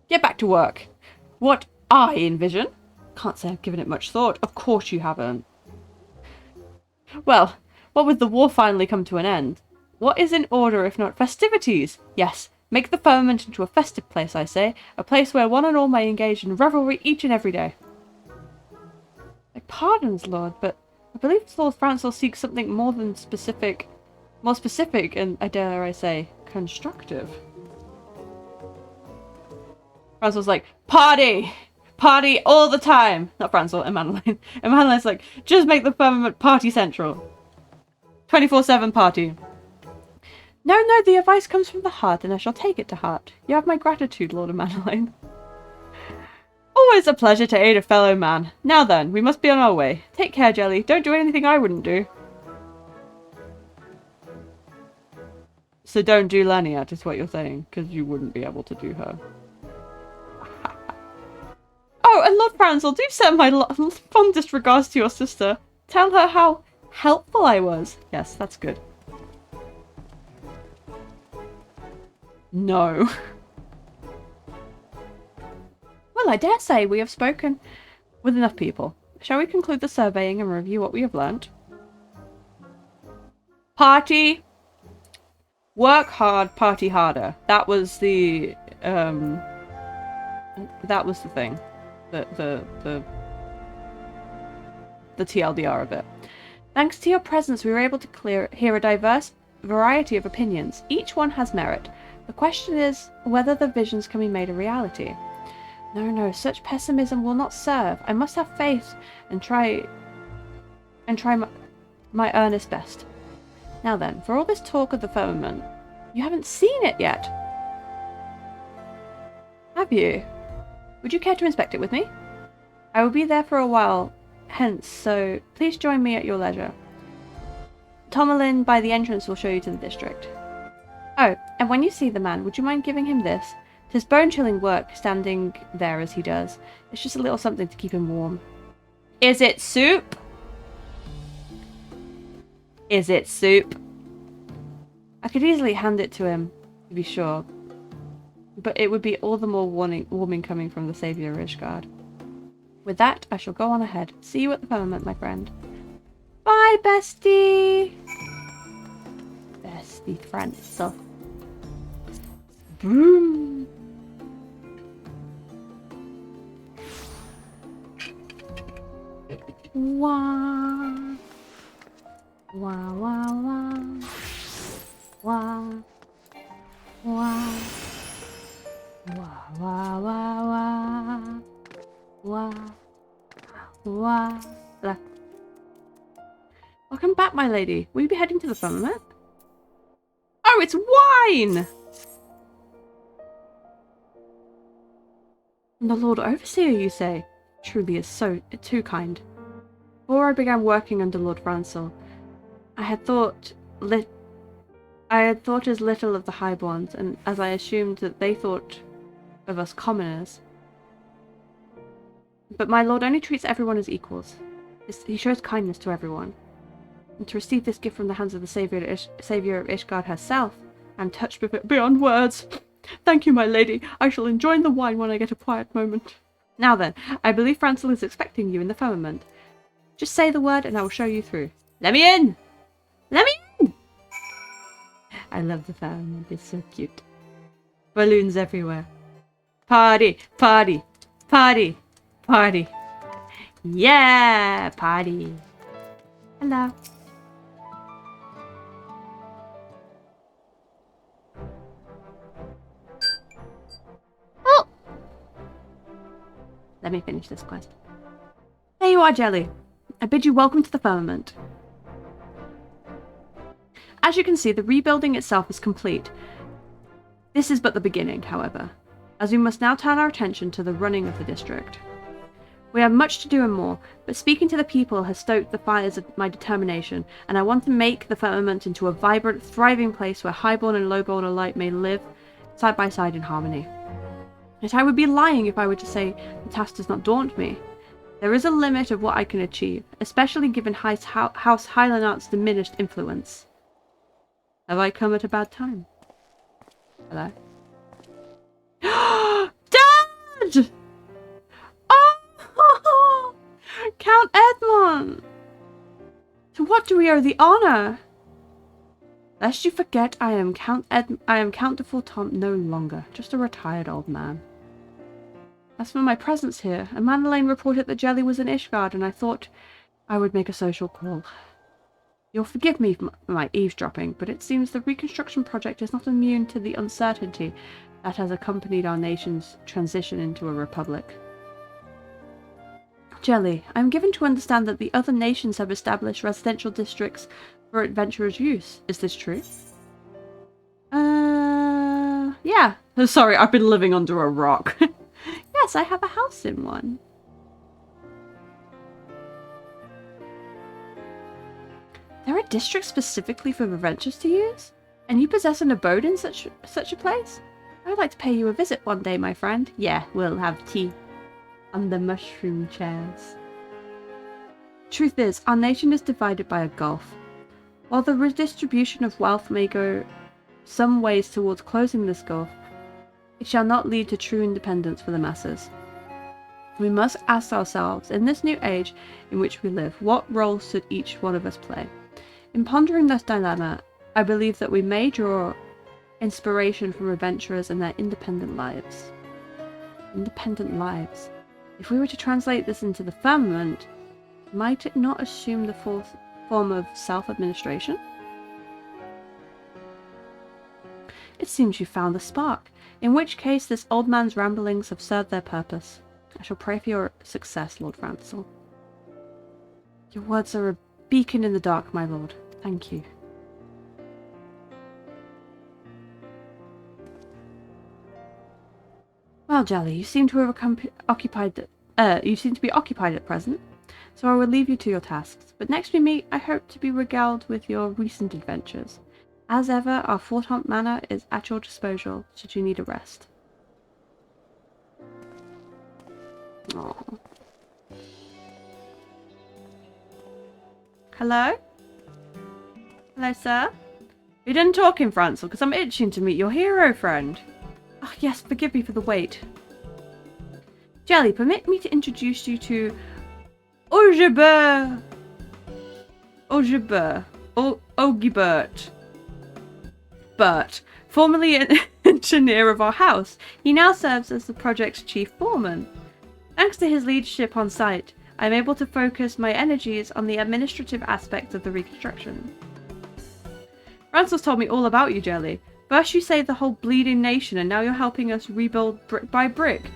Get back to work. What I envision? Can't say I've given it much thought. Of course you haven't. Well, what with the war finally come to an end? What is in order if not festivities? Yes, make the firmament into a festive place, I say. A place where one and all may engage in revelry each and every day. My pardons, Lord, but I believe Lord Francil seeks something more specific and, I dare I say, constructive. Francil's like, party! Party all the time! Not Francil, Emmanuel. Emmanuel's like, just make the firmament party central. 24/7 party. No, the advice comes from the heart, and I shall take it to heart. You have my gratitude, Lord Emmanuel. Always a pleasure to aid a fellow man. Now then, we must be on our way. Take care, Jelly. Don't do anything I wouldn't do. So don't do Laniat, is what you're saying, because you wouldn't be able to do her. Oh, and Lord Francil, do send my fondest regards to your sister. Tell her how helpful I was. Yes, that's good. No. Well, I dare say we have spoken with enough people. Shall we conclude the surveying and review what we have learnt? Party. Work hard, party harder. That was the thing. The TLDR of it. Thanks to your presence, we were able to hear a diverse variety of opinions. Each one has merit. The question is whether the visions can be made a reality. No, such pessimism will not serve. I must have faith and try my earnest best. Now then, for all this talk of the firmament, you haven't seen it yet. Have you? Would you care to inspect it with me? I will be there for a while hence, so please join me at your leisure. Tomalin by the entrance will show you to the district. Oh, and when you see the man, would you mind giving him this? 'Tis bone-chilling work standing there as he does. It's just a little something to keep him warm. Is it soup? Is it soup? I could easily hand it to him, to be sure. But it would be all the more warming coming from the saviour of Ishgard. With that, I shall go on ahead. See you at the firmament, my friend. Bye, bestie! Bestie friend. So. Boom! Wah! Wah, wah, wah. Wah. Wah. Wah, wah, wah, wah. Wah. Wah. Blah. Welcome back, my lady. Will you be heading to the firmament? Oh, it's wine! And the Lord Overseer, you say? Truly is so too kind. Before I began working under Lord Francel, I had thought as little of the highborns, and as I assumed that they thought of us commoners. But my lord only treats everyone as equals. He shows kindness to everyone. And to receive this gift from the hands of the saviour of Ishgard herself, I am touched with it beyond words. Thank you, my lady. I shall enjoy the wine when I get a quiet moment. Now then, I believe Francel is expecting you in the firmament. Just say the word and I will show you through. Let me in! Let me in! I love the firmament. It's so cute. Balloons everywhere. Party! Party! Party! Party! Yeah! Party! Hello. Oh! Let me finish this quest. There you are, Jelly. I bid you welcome to the firmament. As you can see, the rebuilding itself is complete. This is but the beginning, however, as we must now turn our attention to the running of the district. We have much to do and more, but speaking to the people has stoked the fires of my determination, and I want to make the firmament into a vibrant, thriving place where highborn and lowborn alike may live side by side in harmony. Yet I would be lying if I were to say the task does not daunt me. There is a limit of what I can achieve, especially given House Hylanart's diminished influence. Have I come at a bad time? Hello? Dad! Oh! Count Edmond! To what do we owe the honor? Lest you forget, I am Count de Fortemps no longer, just a retired old man. As for my presence here, a Manolane reported that Jelly was in Ishgard, and I thought I would make a social call. You'll forgive me for my eavesdropping, but it seems the reconstruction project is not immune to the uncertainty that has accompanied our nation's transition into a republic. Jelly, I am given to understand that the other nations have established residential districts for adventurers' use. Is this true? Yeah. Sorry, I've been living under a rock. Yes, I have a house in one. There are districts specifically for adventurers to use? And you possess an abode in such a place? I would like to pay you a visit one day, my friend. Yeah, we'll have tea. On the mushroom chairs. Truth is, our nation is divided by a gulf. While the redistribution of wealth may go some ways towards closing this gulf, it shall not lead to true independence for the masses. We must ask ourselves, in this new age in which we live, what role should each one of us play? In pondering this dilemma, I believe that we may draw inspiration from adventurers and their independent lives. Independent lives. If we were to translate this into the firmament, might it not assume the fourth form of self-administration? It seems you found the spark. In which case, this old man's ramblings have served their purpose. I shall pray for your success, Lord Francel. Your words are a beacon in the dark, my lord. Thank you. Well, Jelly, you seem to have you seem to be occupied at present, so I will leave you to your tasks. But next we meet, I hope to be regaled with your recent adventures. As ever, our Forthaunt Manor is at your disposal, should you need a rest. Aww. Hello? Hello, sir? You didn't talk in Francel, because I'm itching to meet your hero friend. Oh, yes, forgive me for the wait. Jelly, permit me to introduce you to Ogibert, Bert, formerly an engineer of our house. He now serves as the project's chief foreman. Thanks to his leadership on site, I am able to focus my energies on the administrative aspects of the reconstruction. Rancel's told me all about you, Jelly. First you saved the whole bleeding nation, and now you're helping us rebuild brick by brick.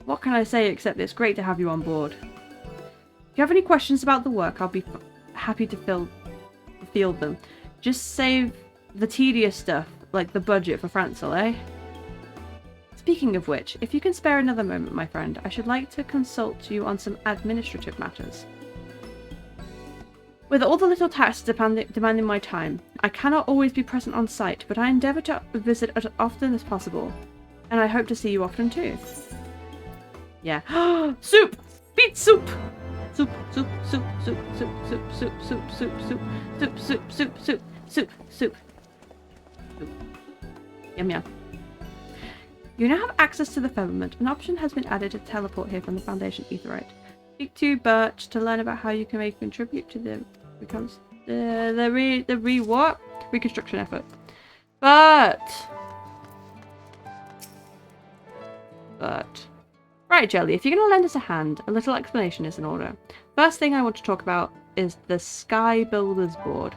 What can I say except it's great to have you on board. If you have any questions about the work, I'll be happy to field them. Just save the tedious stuff, like the budget for Francel, eh? Speaking of which, if you can spare another moment, my friend, I should like to consult you on some administrative matters. With all the little tasks demanding my time, I cannot always be present on site, but I endeavour to visit as often as possible, and I hope to see you often too. Yeah. Soup! Beet soup! Soup, soup, soup, soup, soup, soup, soup, soup, soup, soup, soup, soup, soup, soup, soup, soup. Yum yum. You now have access to the firmament. An option has been added to teleport here from the Foundation Aetheryte. Speak to Birch to learn about how you can make contribute to the reconstruction effort. But right, Jelly, if you're going to lend us a hand, a little explanation is in order. First thing I want to talk about is the Sky Builders Board.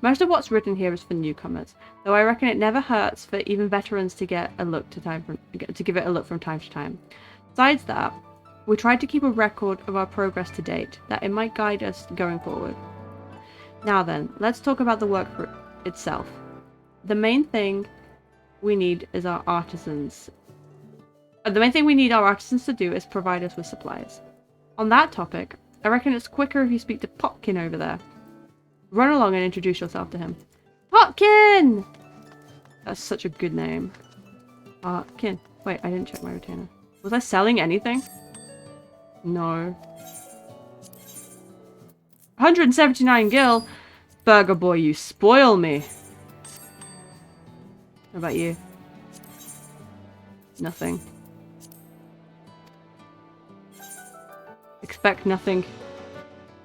Most of what's written here is for newcomers, though I reckon it never hurts for even veterans to give it a look from time to time. Besides that, we tried to keep a record of our progress to date, that it might guide us going forward. Now then, let's talk about the work itself. The main thing we need is our artisans. The main thing we need our artisans to do is provide us with supplies. On that topic, I reckon it's quicker if you speak to Potkin over there. Run along and introduce yourself to him. Potkin! That's such a good name. Potkin. Wait, I didn't check my retainer. Was I selling anything? No. 179 gil? Burger boy, you spoil me. How about you? Nothing. Expect nothing.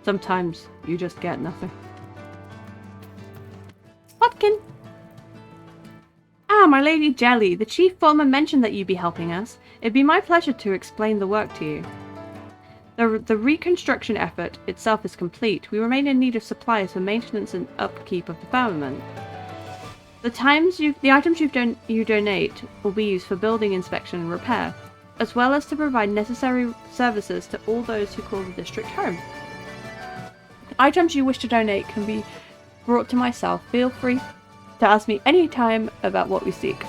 Sometimes you just get nothing. Potkin! Ah, my lady Jelly, the chief foreman mentioned that you'd be helping us. It'd be my pleasure to explain the work to you. The reconstruction effort itself is complete. We remain in need of supplies for maintenance and upkeep of the firmament. The items you donate will be used for building inspection and repair, as well as to provide necessary services to all those who call the district home. Items you wish to donate can be brought to myself. Feel free to ask me any time about what we seek.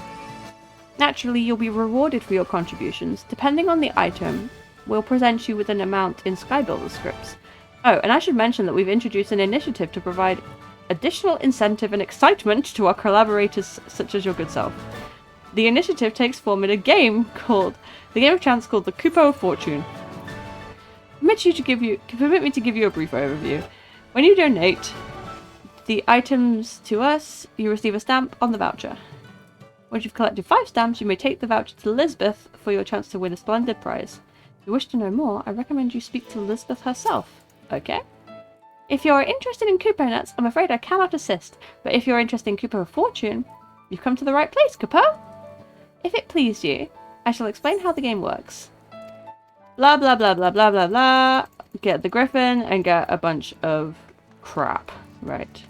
Naturally, you'll be rewarded for your contributions. Depending on the item, we'll present you with an amount in Skybuilder scripts. Oh, and I should mention that we've introduced an initiative to provide additional incentive and excitement to our collaborators such as your good self. The initiative takes form in a game of chance called the Coupo of Fortune. Permit me to give you a brief overview. When you donate the items to us, you receive a stamp on the voucher. Once you've collected 5 stamps, you may take the voucher to Lisbeth for your chance to win a splendid prize. If you wish to know more, I recommend you speak to Lisbeth herself. Okay? If you're interested in Coupo nuts, I'm afraid I cannot assist, but if you're interested in Coupo of Fortune, you've come to the right place, Coupo. If it please you, I shall explain how the game works. Blah blah blah blah blah blah blah. Get the griffin and get a bunch of crap. Right.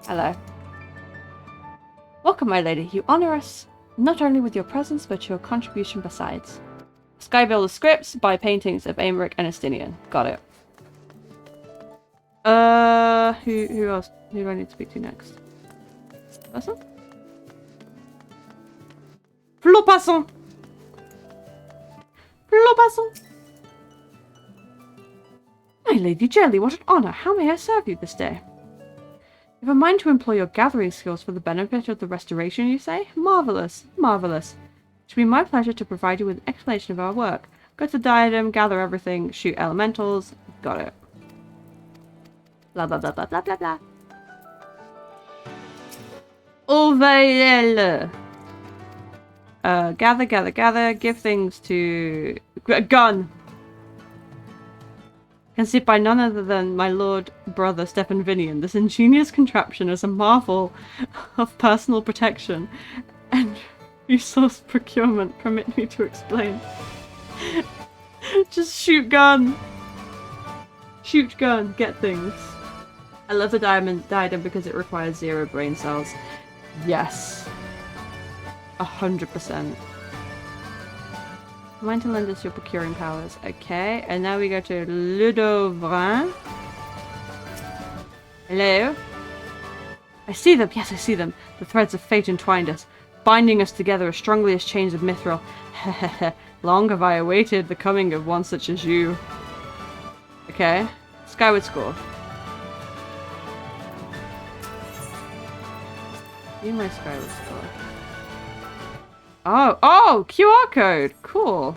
Hello. Welcome, my lady. You honor us not only with your presence, but your contribution besides. Skybuilder scripts by paintings of Aymeric and Estinian. Got it. Who else? Who do I need to speak to next? Person? Flo passant! Flo passant! My Lady Jelly, what an honor! How may I serve you this day? You have a mind to employ your gathering skills for the benefit of the restoration, you say? Marvellous, marvellous. It should be my pleasure to provide you with an explanation of our work. Go to Diadem, gather everything, shoot elementals. Got it. Blah blah blah blah blah blah blah. Overel. Gather, give things to... Gun! Conceived by none other than my lord brother Stefan Vinian, this ingenious contraption is a marvel of personal protection and resource procurement. Permit me to explain. Just shoot gun! Shoot gun, get things. I love the diadem because it requires 0 brain cells. Yes. 100%. Mind to lend us your procuring powers. Okay, and now we go to Ludovrin. Hello? I see them. Yes, I see them. The threads of fate entwined us, binding us together as strongly as chains of mithril. Hehehe. Long have I awaited the coming of one such as you. Okay. Skyward score. View my Skyward score. Oh, QR code. Cool.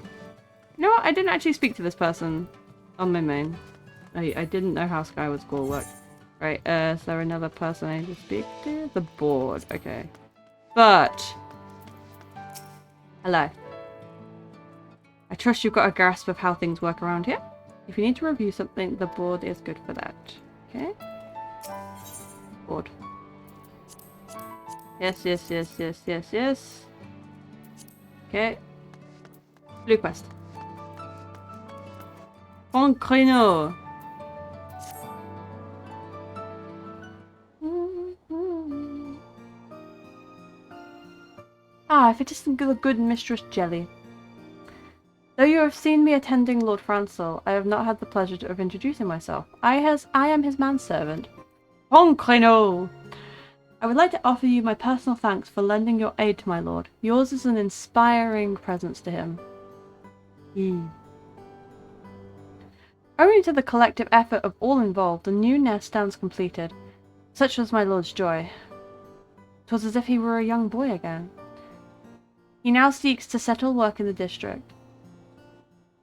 You know what? I didn't actually speak to this person on my main. I didn't know how Skyward score worked. Right, is there another person I need to speak to? The board. Okay. But... Hello. I trust you've got a grasp of how things work around here. If you need to review something, the board is good for that. Okay? Board. Yes. Okay. Blue quest. Bon créneau. Ah, if it isn't the good Mistress Jelly. Though you have seen me attending Lord Francel, I have not had the pleasure of introducing myself. I am his manservant. Bon créneau. I would like to offer you my personal thanks for lending your aid to my lord. Yours is an inspiring presence to him. Owing to the collective effort of all involved, the new nest stands completed. Such was my lord's joy. 'Twas as if he were a young boy again. He now seeks to settle work in the district,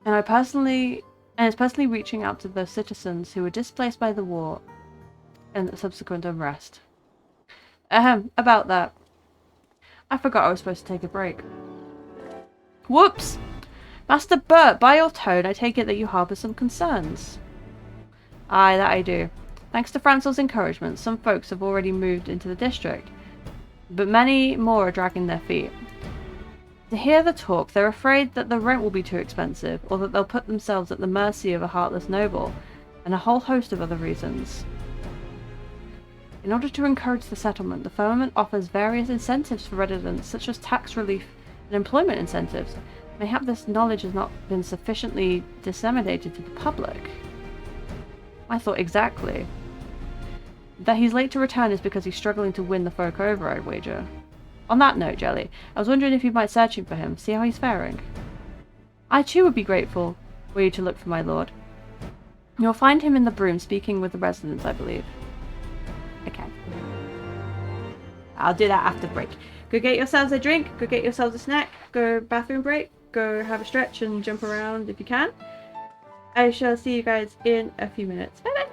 and is personally reaching out to those citizens who were displaced by the war and the subsequent unrest. About that. I forgot I was supposed to take a break. Whoops! Master Burt, by your tone, I take it that you harbour some concerns. Aye, that I do. Thanks to Francel's encouragement, some folks have already moved into the district, but many more are dragging their feet. To hear the talk, they're afraid that the rent will be too expensive, or that they'll put themselves at the mercy of a heartless noble, and a whole host of other reasons. In order to encourage the settlement, the firmament offers various incentives for residents, such as tax relief and employment incentives. Mayhap this knowledge has not been sufficiently disseminated to the public. I thought exactly. That he's late to return is because he's struggling to win the folk over, I'd wager. On that note, Jelly, I was wondering if you might searching for him, see how he's faring. I too would be grateful were you to look for my lord. You'll find him in the broom speaking with the residents, I believe. Okay. I'll do that after break. Go get yourselves a drink, go get yourselves a snack, go bathroom break, go have a stretch and jump around if you can. I shall see you guys in a few minutes. Bye bye!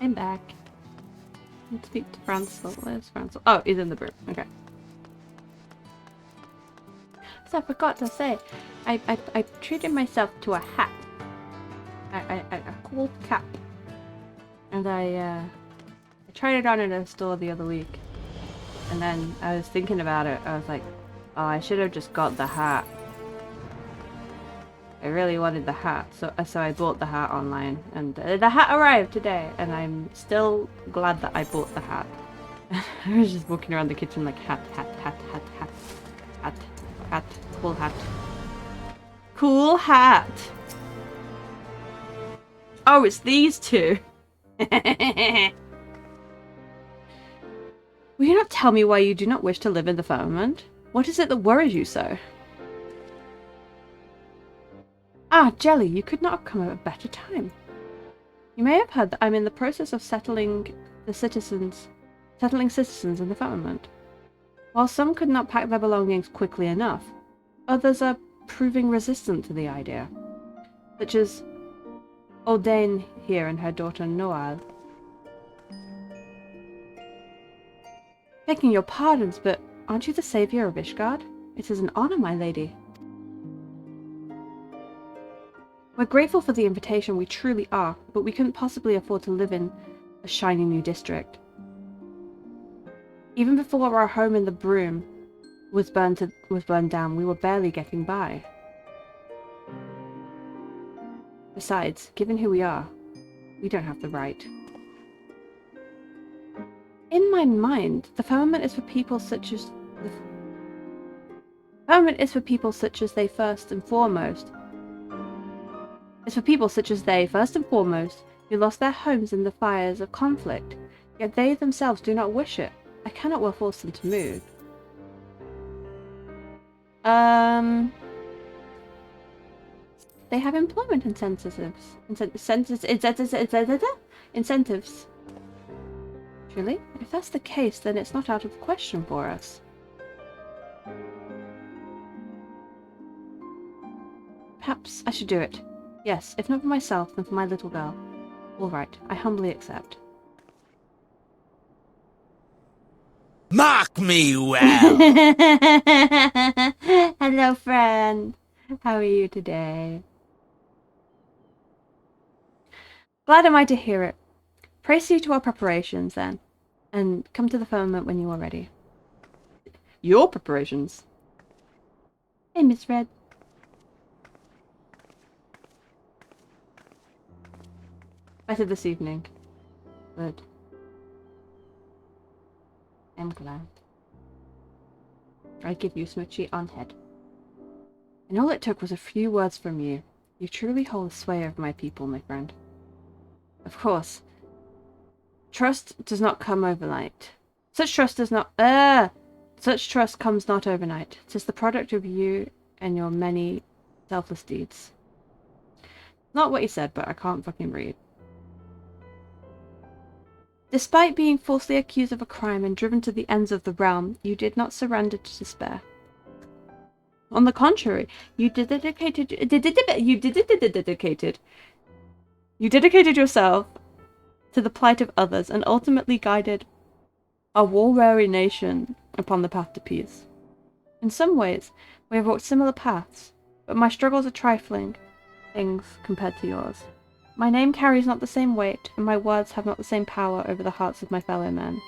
I'm back. Let's speak to Francel. Where's Francel? Oh, he's in the room. Okay. So I forgot to say, I treated myself to a hat. A cool cap. And I tried it on in a store the other week. And then I was thinking about it. I was like, oh, I should have just got the hat. I really wanted the hat, so I bought the hat online, and the hat arrived today, and I'm still glad that I bought the hat. I was just walking around the kitchen like hat, cool hat. Cool hat! Oh, it's these two! Will you not tell me why you do not wish to live in the firmament? What is it that worries you so? Ah, Jelly, you could not have come at a better time. You may have heard that I'm in the process of settling citizens in the firmament. While some could not pack their belongings quickly enough, others are proving resistant to the idea, such as Aldane here and her daughter Noel. Begging your pardons, but aren't you the saviour of Ishgard? It is an honour, my lady. We're grateful for the invitation, we truly are, but we couldn't possibly afford to live in a shiny new district. Even before our home in the Broom was burned down, we were barely getting by. Besides, given who we are, we don't have the right. In my mind, the firmament is for people such as they first and foremost, who lost their homes in the fires of conflict, yet they themselves do not wish it. I cannot well force them to move. They have employment incentives. Incentives. Truly? If that's the case, then it's not out of the question for us. Perhaps I should do it. Yes, if not for myself, then for my little girl. All right, I humbly accept. Mark me well! Hello, friend. How are you today? Glad am I to hear it. Proceed to our preparations, then, and come to the firmament when you are ready. Your preparations? Hey, Miss Red. Better this evening. Good. I'm glad. I give you Smoochie on head. And all it took was a few words from you. You truly hold sway over my people, my friend. Of course, trust does not come overnight. Such trust comes not overnight. 'Tis the product of you and your many selfless deeds. Not what you said, but I can't fucking read. Despite being falsely accused of a crime and driven to the ends of the realm, you did not surrender to despair. On the contrary, you dedicated yourself to the plight of others and ultimately guided a war-weary nation upon the path to peace. In some ways, we have walked similar paths, but my struggles are trifling things compared to yours. My name carries not the same weight, and my words have not the same power over the hearts of my fellow men.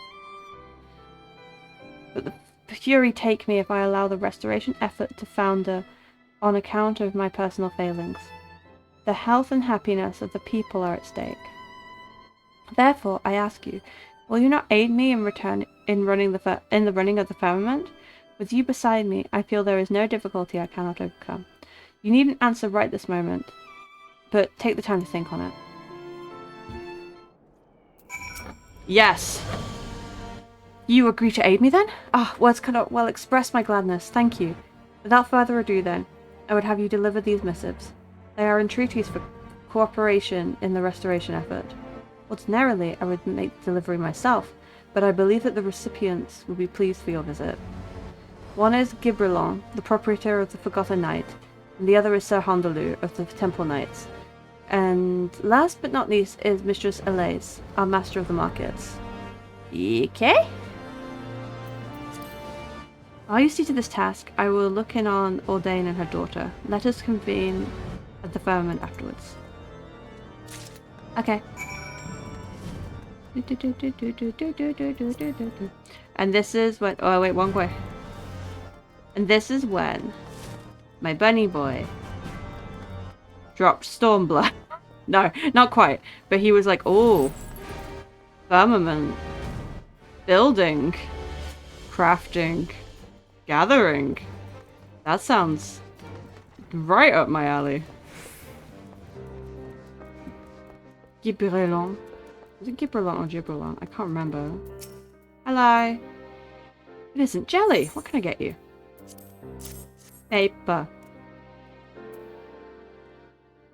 But the fury take me if I allow the restoration effort to founder on account of my personal failings. The health and happiness of the people are at stake. Therefore, I ask you, will you not aid me in the running of the firmament? With you beside me, I feel there is no difficulty I cannot overcome. You needn't answer right this moment, but take the time to think on it. Yes! You agree to aid me then? Ah, words cannot well express my gladness. Thank you. Without further ado then, I would have you deliver these missives. They are entreaties for cooperation in the restoration effort. Ordinarily, I would make delivery myself, but I believe that the recipients will be pleased for your visit. One is Gibrilon, the proprietor of the Forgotten Knight, and the other is Sir Hondalu of the Temple Knights. And last but not least is Mistress Elise, our master of the markets. Okay. While you see to this task, I will look in on Ordain and her daughter. Let us convene at the firmament afterwards. Okay. And this is when... Oh, wait, one way. And this is when my bunny boy dropped Stormblood. No, not quite. But he was like, oh, firmament, building, crafting, gathering. That sounds right up my alley. Gibberellon. Is it Gibberellon or Gibberellon? I can't remember. Hello. It isn't jelly. What can I get you? Paper.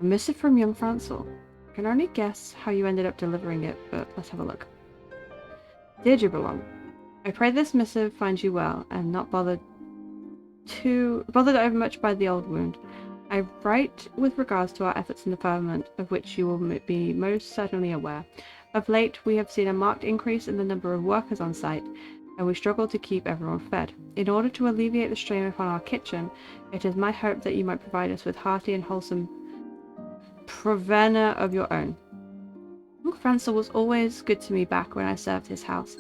A missive from young Francel. I can only guess how you ended up delivering it, but let's have a look. Dear Gibberellon, I pray this missive finds you well and not bothered overmuch by the old wound. I write with regards to our efforts in the firmament, of which you will be most certainly aware. Of late, we have seen a marked increase in the number of workers on site, and we struggle to keep everyone fed. In order to alleviate the strain upon our kitchen, it is my hope that you might provide us with hearty and wholesome provender of your own. Uncle Francel was always good to me back when I served his house,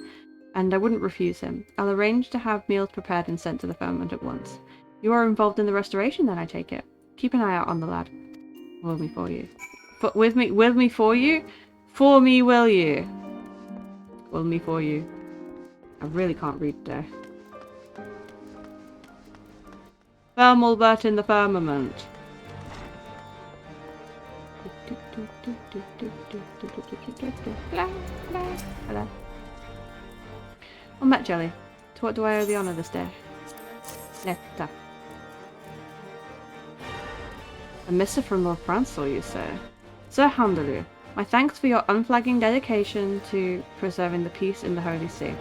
and I wouldn't refuse him. I'll arrange to have meals prepared and sent to the firmament at once. You are involved in the restoration then, I take it? Keep an eye out on the lad. Will me for you. But with me for you? For me will you? Will me for you. I really can't read today. Firmalbert in the firmament. Hello. Well met, Jelly. To what do I owe the honour this day? Letter. A missive from Lord Francel, you say? Sir Houndeloo, my thanks for your unflagging dedication to preserving the peace in the Holy See.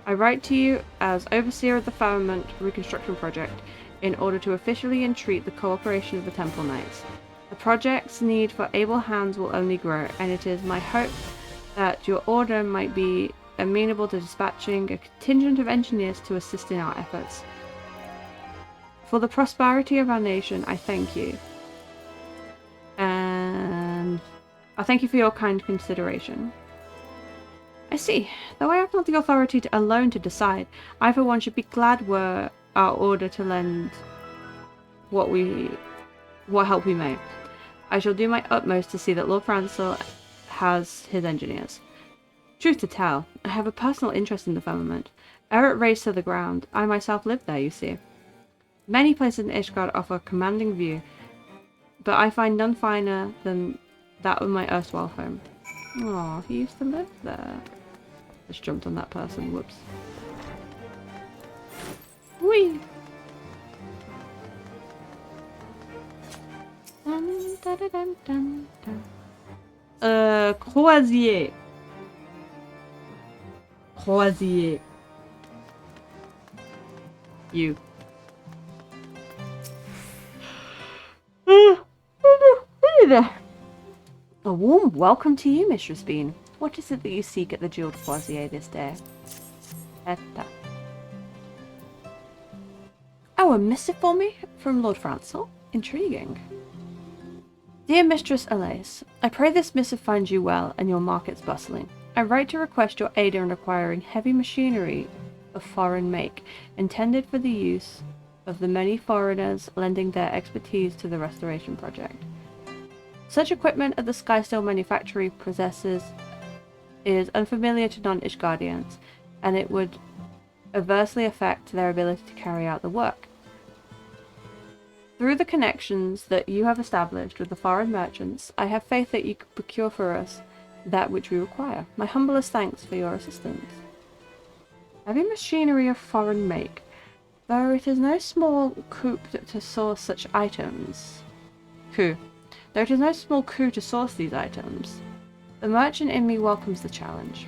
I write to you as Overseer of the Firmament Reconstruction Project in order to officially entreat the cooperation of the Temple Knights. The project's need for able hands will only grow, and it is my hope that your order might be amenable to dispatching a contingent of engineers to assist in our efforts. For the prosperity of our nation, I thank you. And I thank you for your kind consideration. I see. Though I have not the authority alone to decide, I for one should be glad were our order to lend what help we may. I shall do my utmost to see that Lord Francel has his engineers. Truth to tell, I have a personal interest in the firmament. Ere it raised to the ground, I myself lived there, you see. Many places in Ishgard offer a commanding view, but I find none finer than that of my erstwhile home. Aw, he used to live there. Just jumped on that person, whoops. Whee! Dun, dun, dun, dun, dun. Croisier. Croisier. You. A warm welcome to you, Mistress Bean. What is it that you seek at the Jeweled Croisier this day? Etta. Oh, a missive for me from Lord Francel? Intriguing. Dear Mistress Elise, I pray this missive finds you well and your markets bustling. I write to request your aid in acquiring heavy machinery of foreign make, intended for the use of the many foreigners lending their expertise to the restoration project. Such equipment as the Skysteel manufactory possesses is unfamiliar to non-Ishgardians, and it would adversely affect their ability to carry out the work. Through the connections that you have established with the foreign merchants, I have faith that you could procure for us that which we require. My humblest thanks for your assistance. Heavy machinery of foreign make, though it is no small coup to source such items. Though it is no small coup to source these items, the merchant in me welcomes the challenge.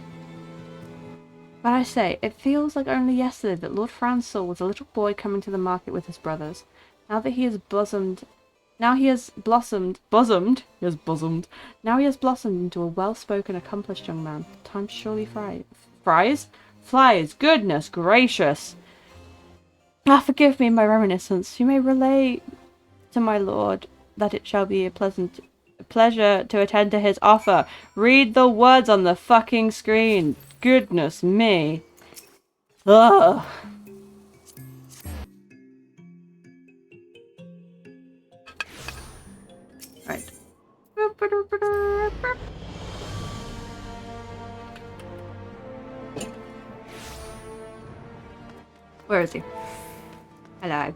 But I say, it feels like only yesterday that Lord Francel was a little boy coming to the market with his brothers. Now that he has bosomed Now he has bosomed. Now he has blossomed into a well-spoken, accomplished young man. Time surely flies. Goodness gracious. Ah, forgive me my reminiscence. You may relay to my lord that it shall be a pleasure to attend to his offer. Read the words on the fucking screen. Goodness me. Ugh. Right. Where is he? Hello.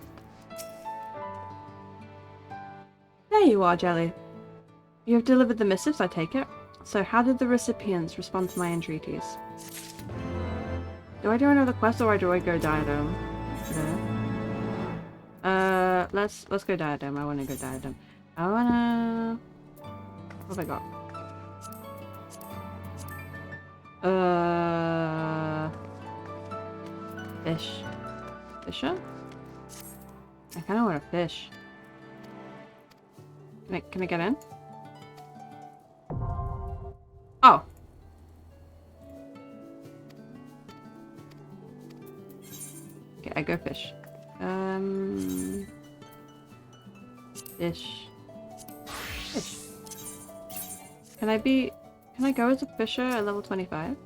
There you are, Jelly. You have delivered the missives, I take it. So how did the recipients respond to my entreaties? Do I do another quest or do I go Diadem? No. Let's go Diadem. I wanna go Diadem. What have I got? Fish. Fisher? I kinda want a fish. Can I get in? Oh. Okay, I go fish. Fish. Can I go as a fisher at level 25?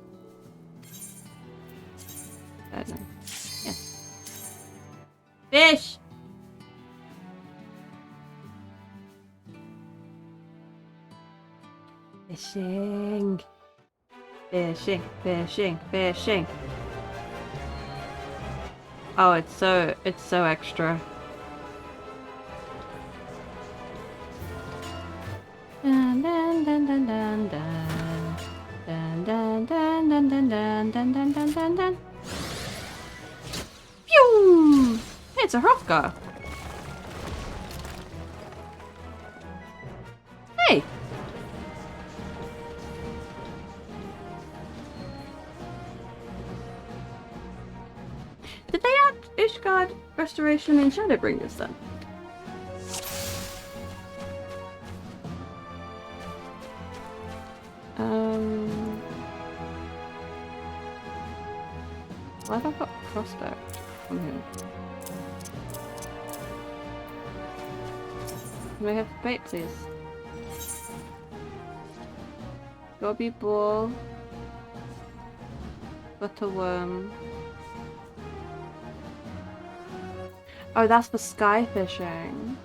I don't know. Yes. Fish! Fishing. Fishing. Oh, it's so extra. Dun dun dun dun dun dun. Dun dun dun dun dun dun dun dun dun dun dun. Pew! Hey, it's a Hrothgar. Hey! Did they add Ishgard Restoration in Shadowbringers then? Why have I got Prospect from here? Can I have bait, please? Gobby Ball. Butterworm. Oh, that's for sky fishing.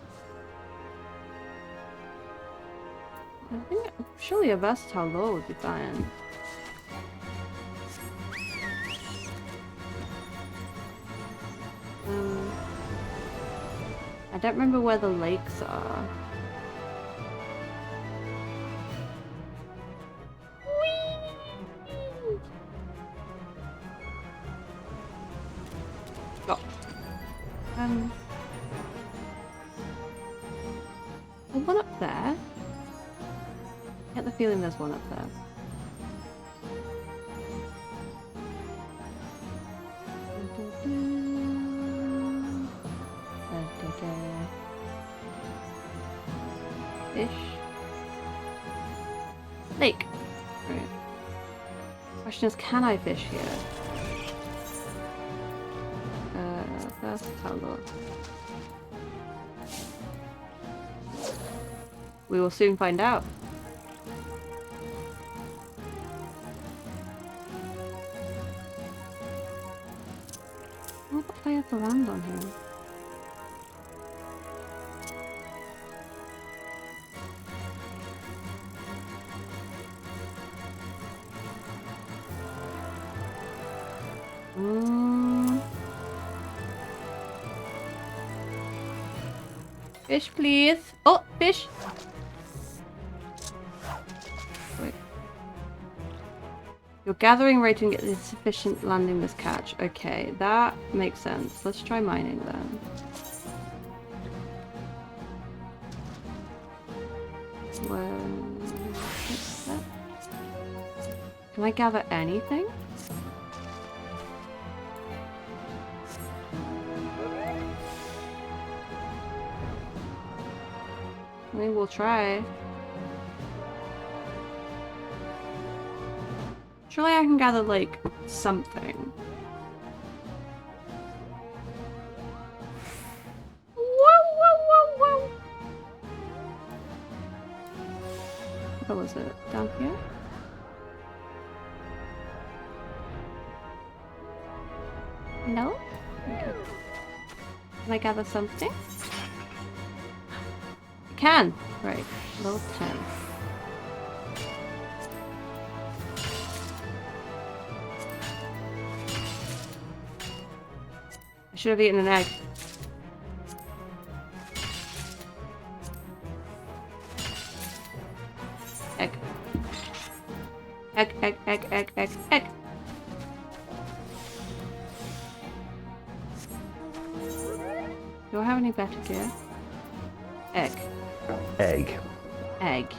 I think surely a versatile lure would be fine. I don't remember where the lakes are. Oh. There's one up there. I get the feeling there's one up there. Fish. Lake. Right. Question is, can I fish here? Versatile lure. We will soon find out. What the I have to land on here? Fish, please. Oh, fish. Wait. Your gathering rating is sufficient landing this catch. Okay, that makes sense. Let's try mining then. What's that? Can I gather anything? I mean, we'll try. Surely I can gather, like, something. Whoa! What was it? Down here? No? Okay. Can I gather something? I can! Right. Level 10. I should have eaten an egg. Egg. Egg. Do I have any better gear? Egg. Egg. Egg.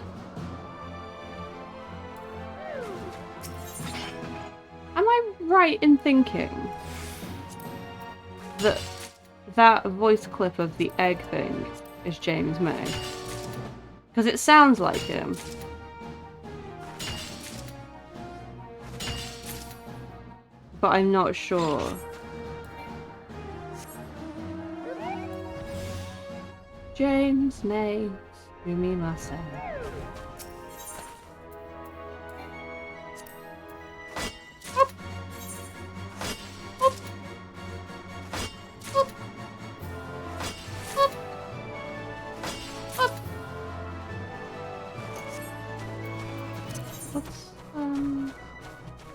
Am I right in thinking that that voice clip of the egg thing is James May? Because it sounds like him. But I'm not sure. James May, sumimasen.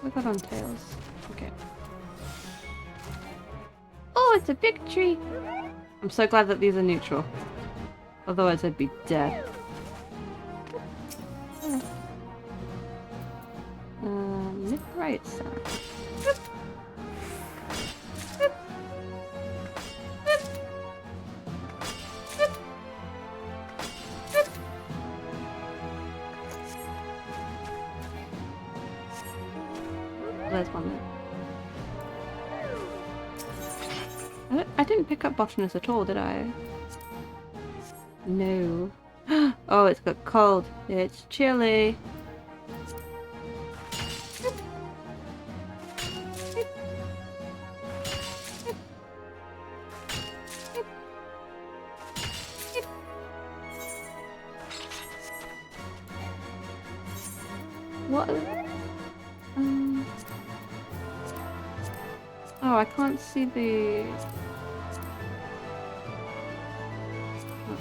We got on tails. Okay. Oh, it's a big tree. I'm so glad that these are neutral. Otherwise I'd be dead. Mid-right side. There's one there. I didn't pick up botanist at all, did I? No. Oh, it's got cold. It's chilly. What? Oh, I can't see the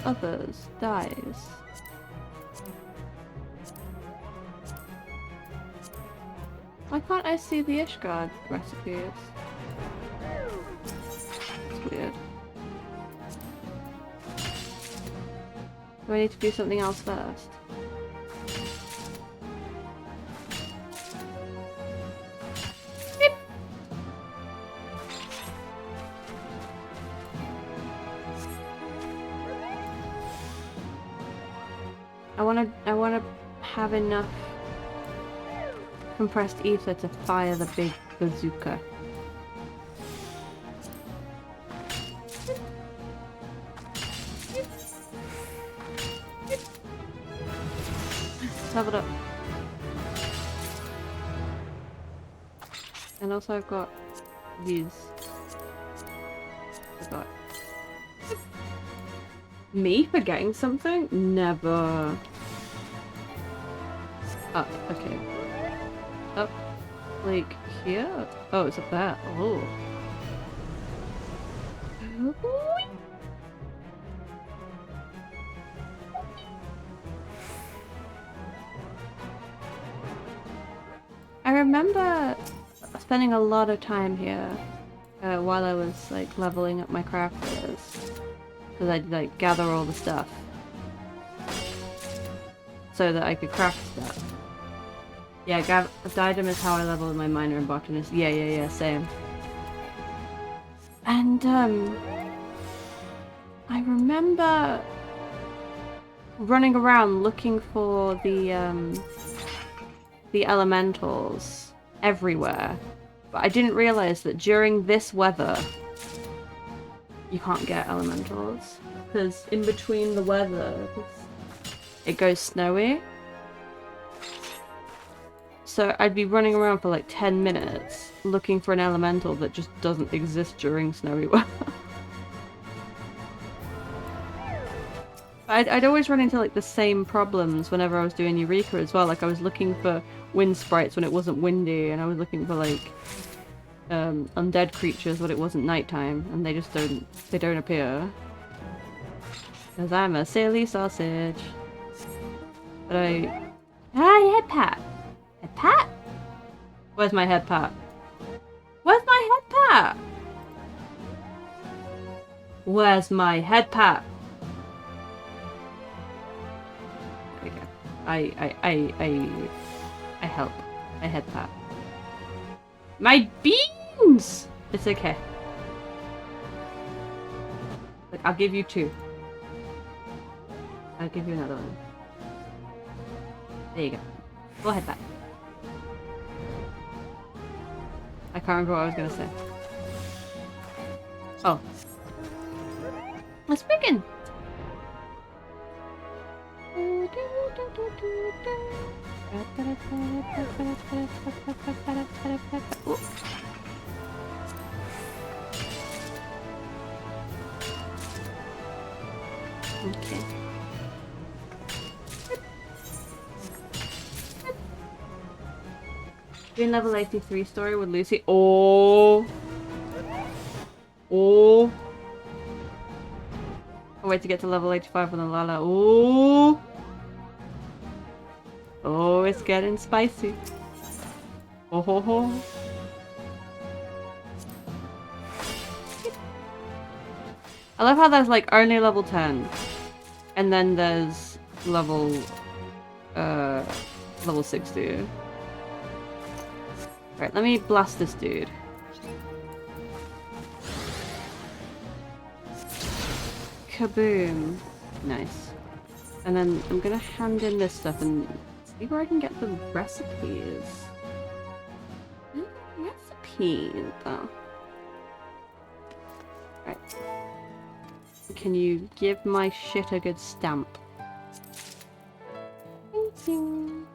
others dies. Why can't I see the Ishgard recipes? It's weird. Do I need to do something else first? Beep. I wanna have enough compressed ether to fire the big bazooka. Leveled up. And also I've got these. I've got me forgetting something? Never. Up, okay. Up, like here? Oh, it's up there. Oh. I remember spending a lot of time here while I was like leveling up my crafters, because I'd like gather all the stuff so that I could craft stuff. Yeah, Diadem is how I leveled my miner and botanist. Yeah, same. And I remember running around looking for the elementals everywhere, but I didn't realize that during this weather you can't get elementals, because in between the weather it goes snowy. So I'd be running around for like 10 minutes looking for an elemental that just doesn't exist during snowy weather. I'd always run into like the same problems whenever I was doing Eureka as well. Like I was looking for wind sprites when it wasn't windy, and I was looking for like undead creatures when it wasn't nighttime, and they just don't appear. Because I'm a silly sausage. But hi, head pat. Head pat? Where's my head pat? Where's my head pat? Where's my head pat? There we go. I help. I head pat. My beans! It's okay. Look, I'll give you 2. I'll give you another one. There you go. Go ahead back. I can't remember what I was gonna say. Oh. Let's begin! Ooh. Okay. Doing level 83 story with Lucy. Oh. Oh. I'll wait to get to level 85 with Lala. Oh. Oh, it's getting spicy. Oh ho ho. I love how there's like only level 10. And then there's level 60. Right, let me blast this dude. Kaboom. Nice. And then I'm gonna hand in this stuff and see where I can get the recipes. Recipes, though. Right. Can you give my shit a good stamp? Thank you.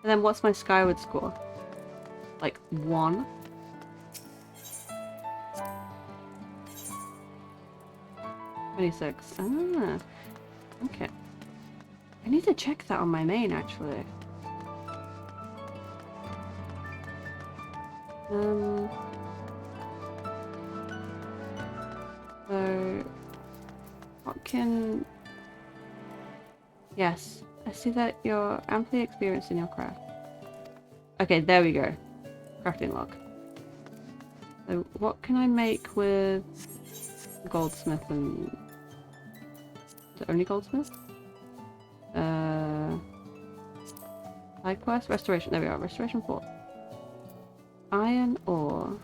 And then what's my Skyward score? Like 1? $26. Ah, okay. I need to check that on my main, actually. So what can... Yes, I see that you're amply experienced in your craft. Okay, there we go. Crafting log. So what can I make with goldsmith and... Is it only goldsmith? Side quest? Restoration. There we are. Restoration 4. Iron ore.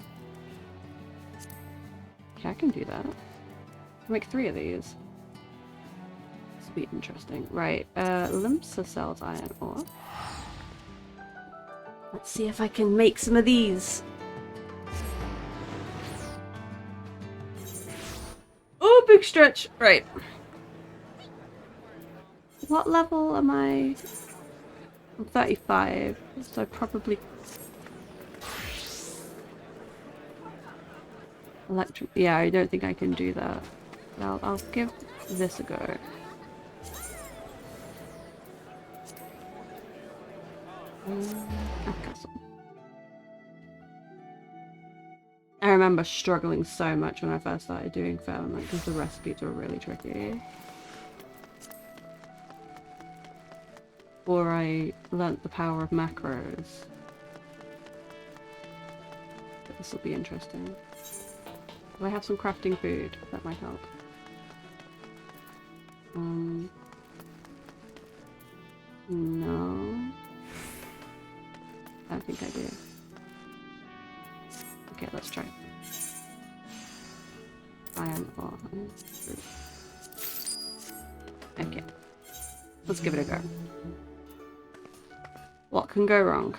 Okay, I can do that. I can make 3 of these. This will be interesting. Right. Limpsa sells iron ore. Let's see if I can make some of these. Oh, big stretch. Right. What level am I? I'm 35, so probably... Electric... Yeah, I don't think I can do that. But I'll give this a go. I remember struggling so much when I first started doing film, like, because the recipes were really tricky. Or I learnt the power of macros. But this will be interesting. Do I have some crafting food? That might help. No. I don't think I do. Okay, let's try. Iron ore. Okay. Let's give it a go. What can go wrong?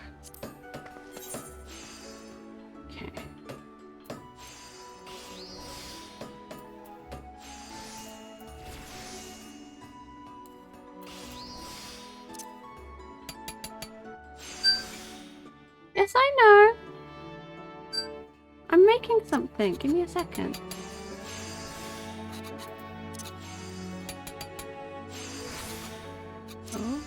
Okay. Yes, I know. I'm making something. Give me a second. Oh.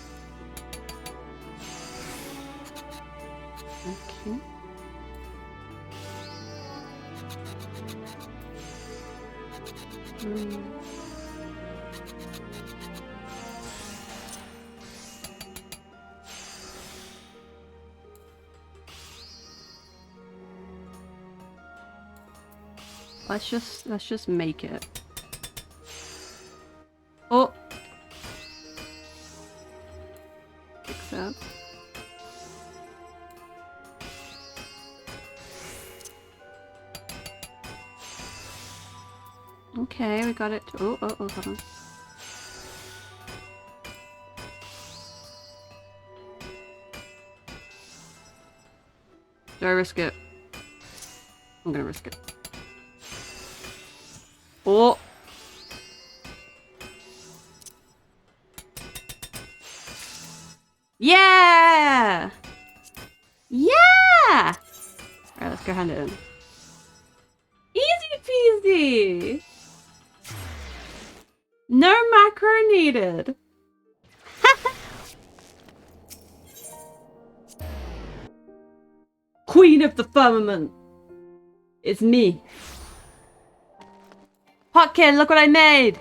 Okay. Let's just make it. Oh. Fix that. Okay, we got it. Oh, hold on. Do I risk it? I'm gonna risk it. Oh! Yeah! Yeah! Alright, let's go hand it in. Easy peasy! No macro needed. Queen of the firmament. It's me. Potkin, look what I made!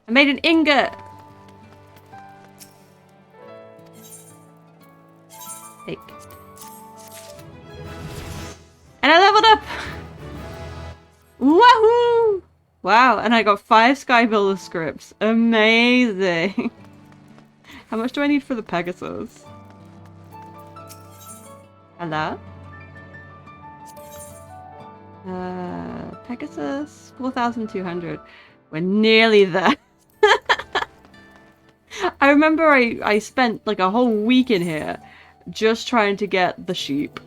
I made an ingot! Take. And I leveled up! Wahoo! Wow, and I got 5 Skybuilder scripts. Amazing! How much do I need for the Pegasus? Hello? Pegasus, 4,200. We're nearly there. I remember I spent like a whole week in here just trying to get the sheep.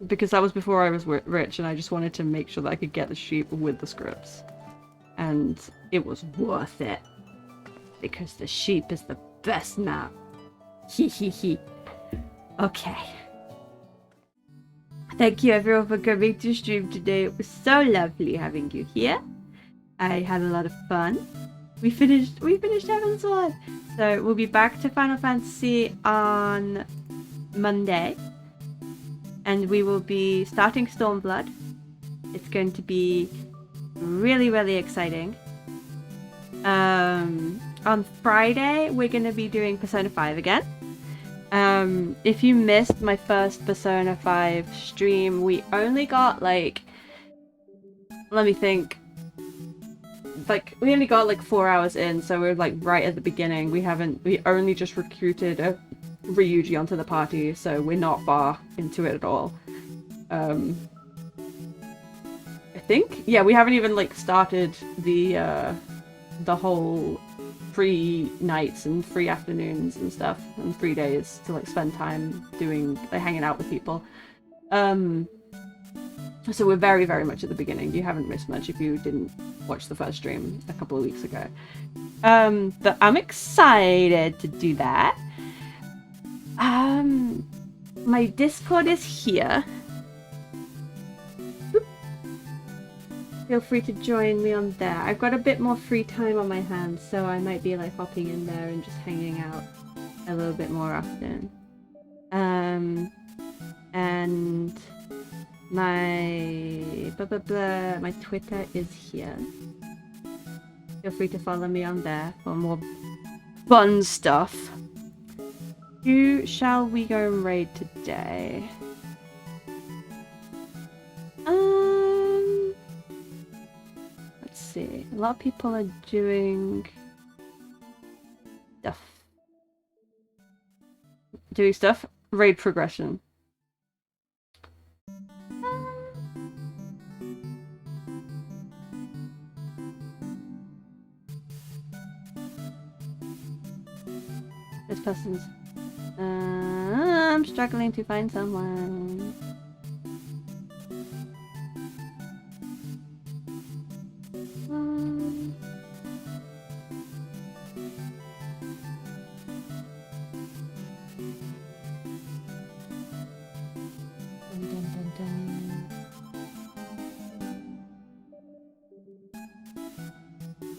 Because that was before I was rich and I just wanted to make sure that I could get the sheep with the scripts. And it was worth it. Because the sheep is the best map. Hee hee hee. Okay. Thank you everyone for coming to stream today. It was so lovely having you here. I had a lot of fun. We finished Heavensward. So we'll be back to Final Fantasy on Monday. And we will be starting Stormblood. It's going to be really, really exciting. On Friday, we're going to be doing Persona 5 again. If you missed my first Persona 5 stream, we only got like, let me think, like we only got like 4 hours in, so we're like right at the beginning. We only just recruited a Ryuji onto the party, so we're not far into it at all. I think, yeah, we haven't even like started the whole free nights and free afternoons and stuff and free days to like spend time doing like hanging out with people. So we're very, very much at the beginning. You haven't missed much if you didn't watch the first stream a couple of weeks ago. But I'm excited to do that. My Discord is here. Feel free to join me on there. I've got a bit more free time on my hands, so I might be like hopping in there and just hanging out a little bit more often. And my my Twitter is here. Feel free to follow me on there for more fun stuff. Who shall we go and raid today? Let's see. A lot of people are doing stuff. Raid progression. This person's... I'm struggling to find someone.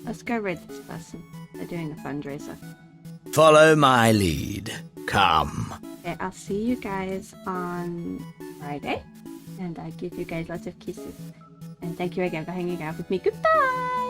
Let's go raid this person. They're doing a fundraiser. Follow my lead. Come. Okay, I'll see you guys on Friday. And I give you guys lots of kisses. And thank you again for hanging out with me. Goodbye!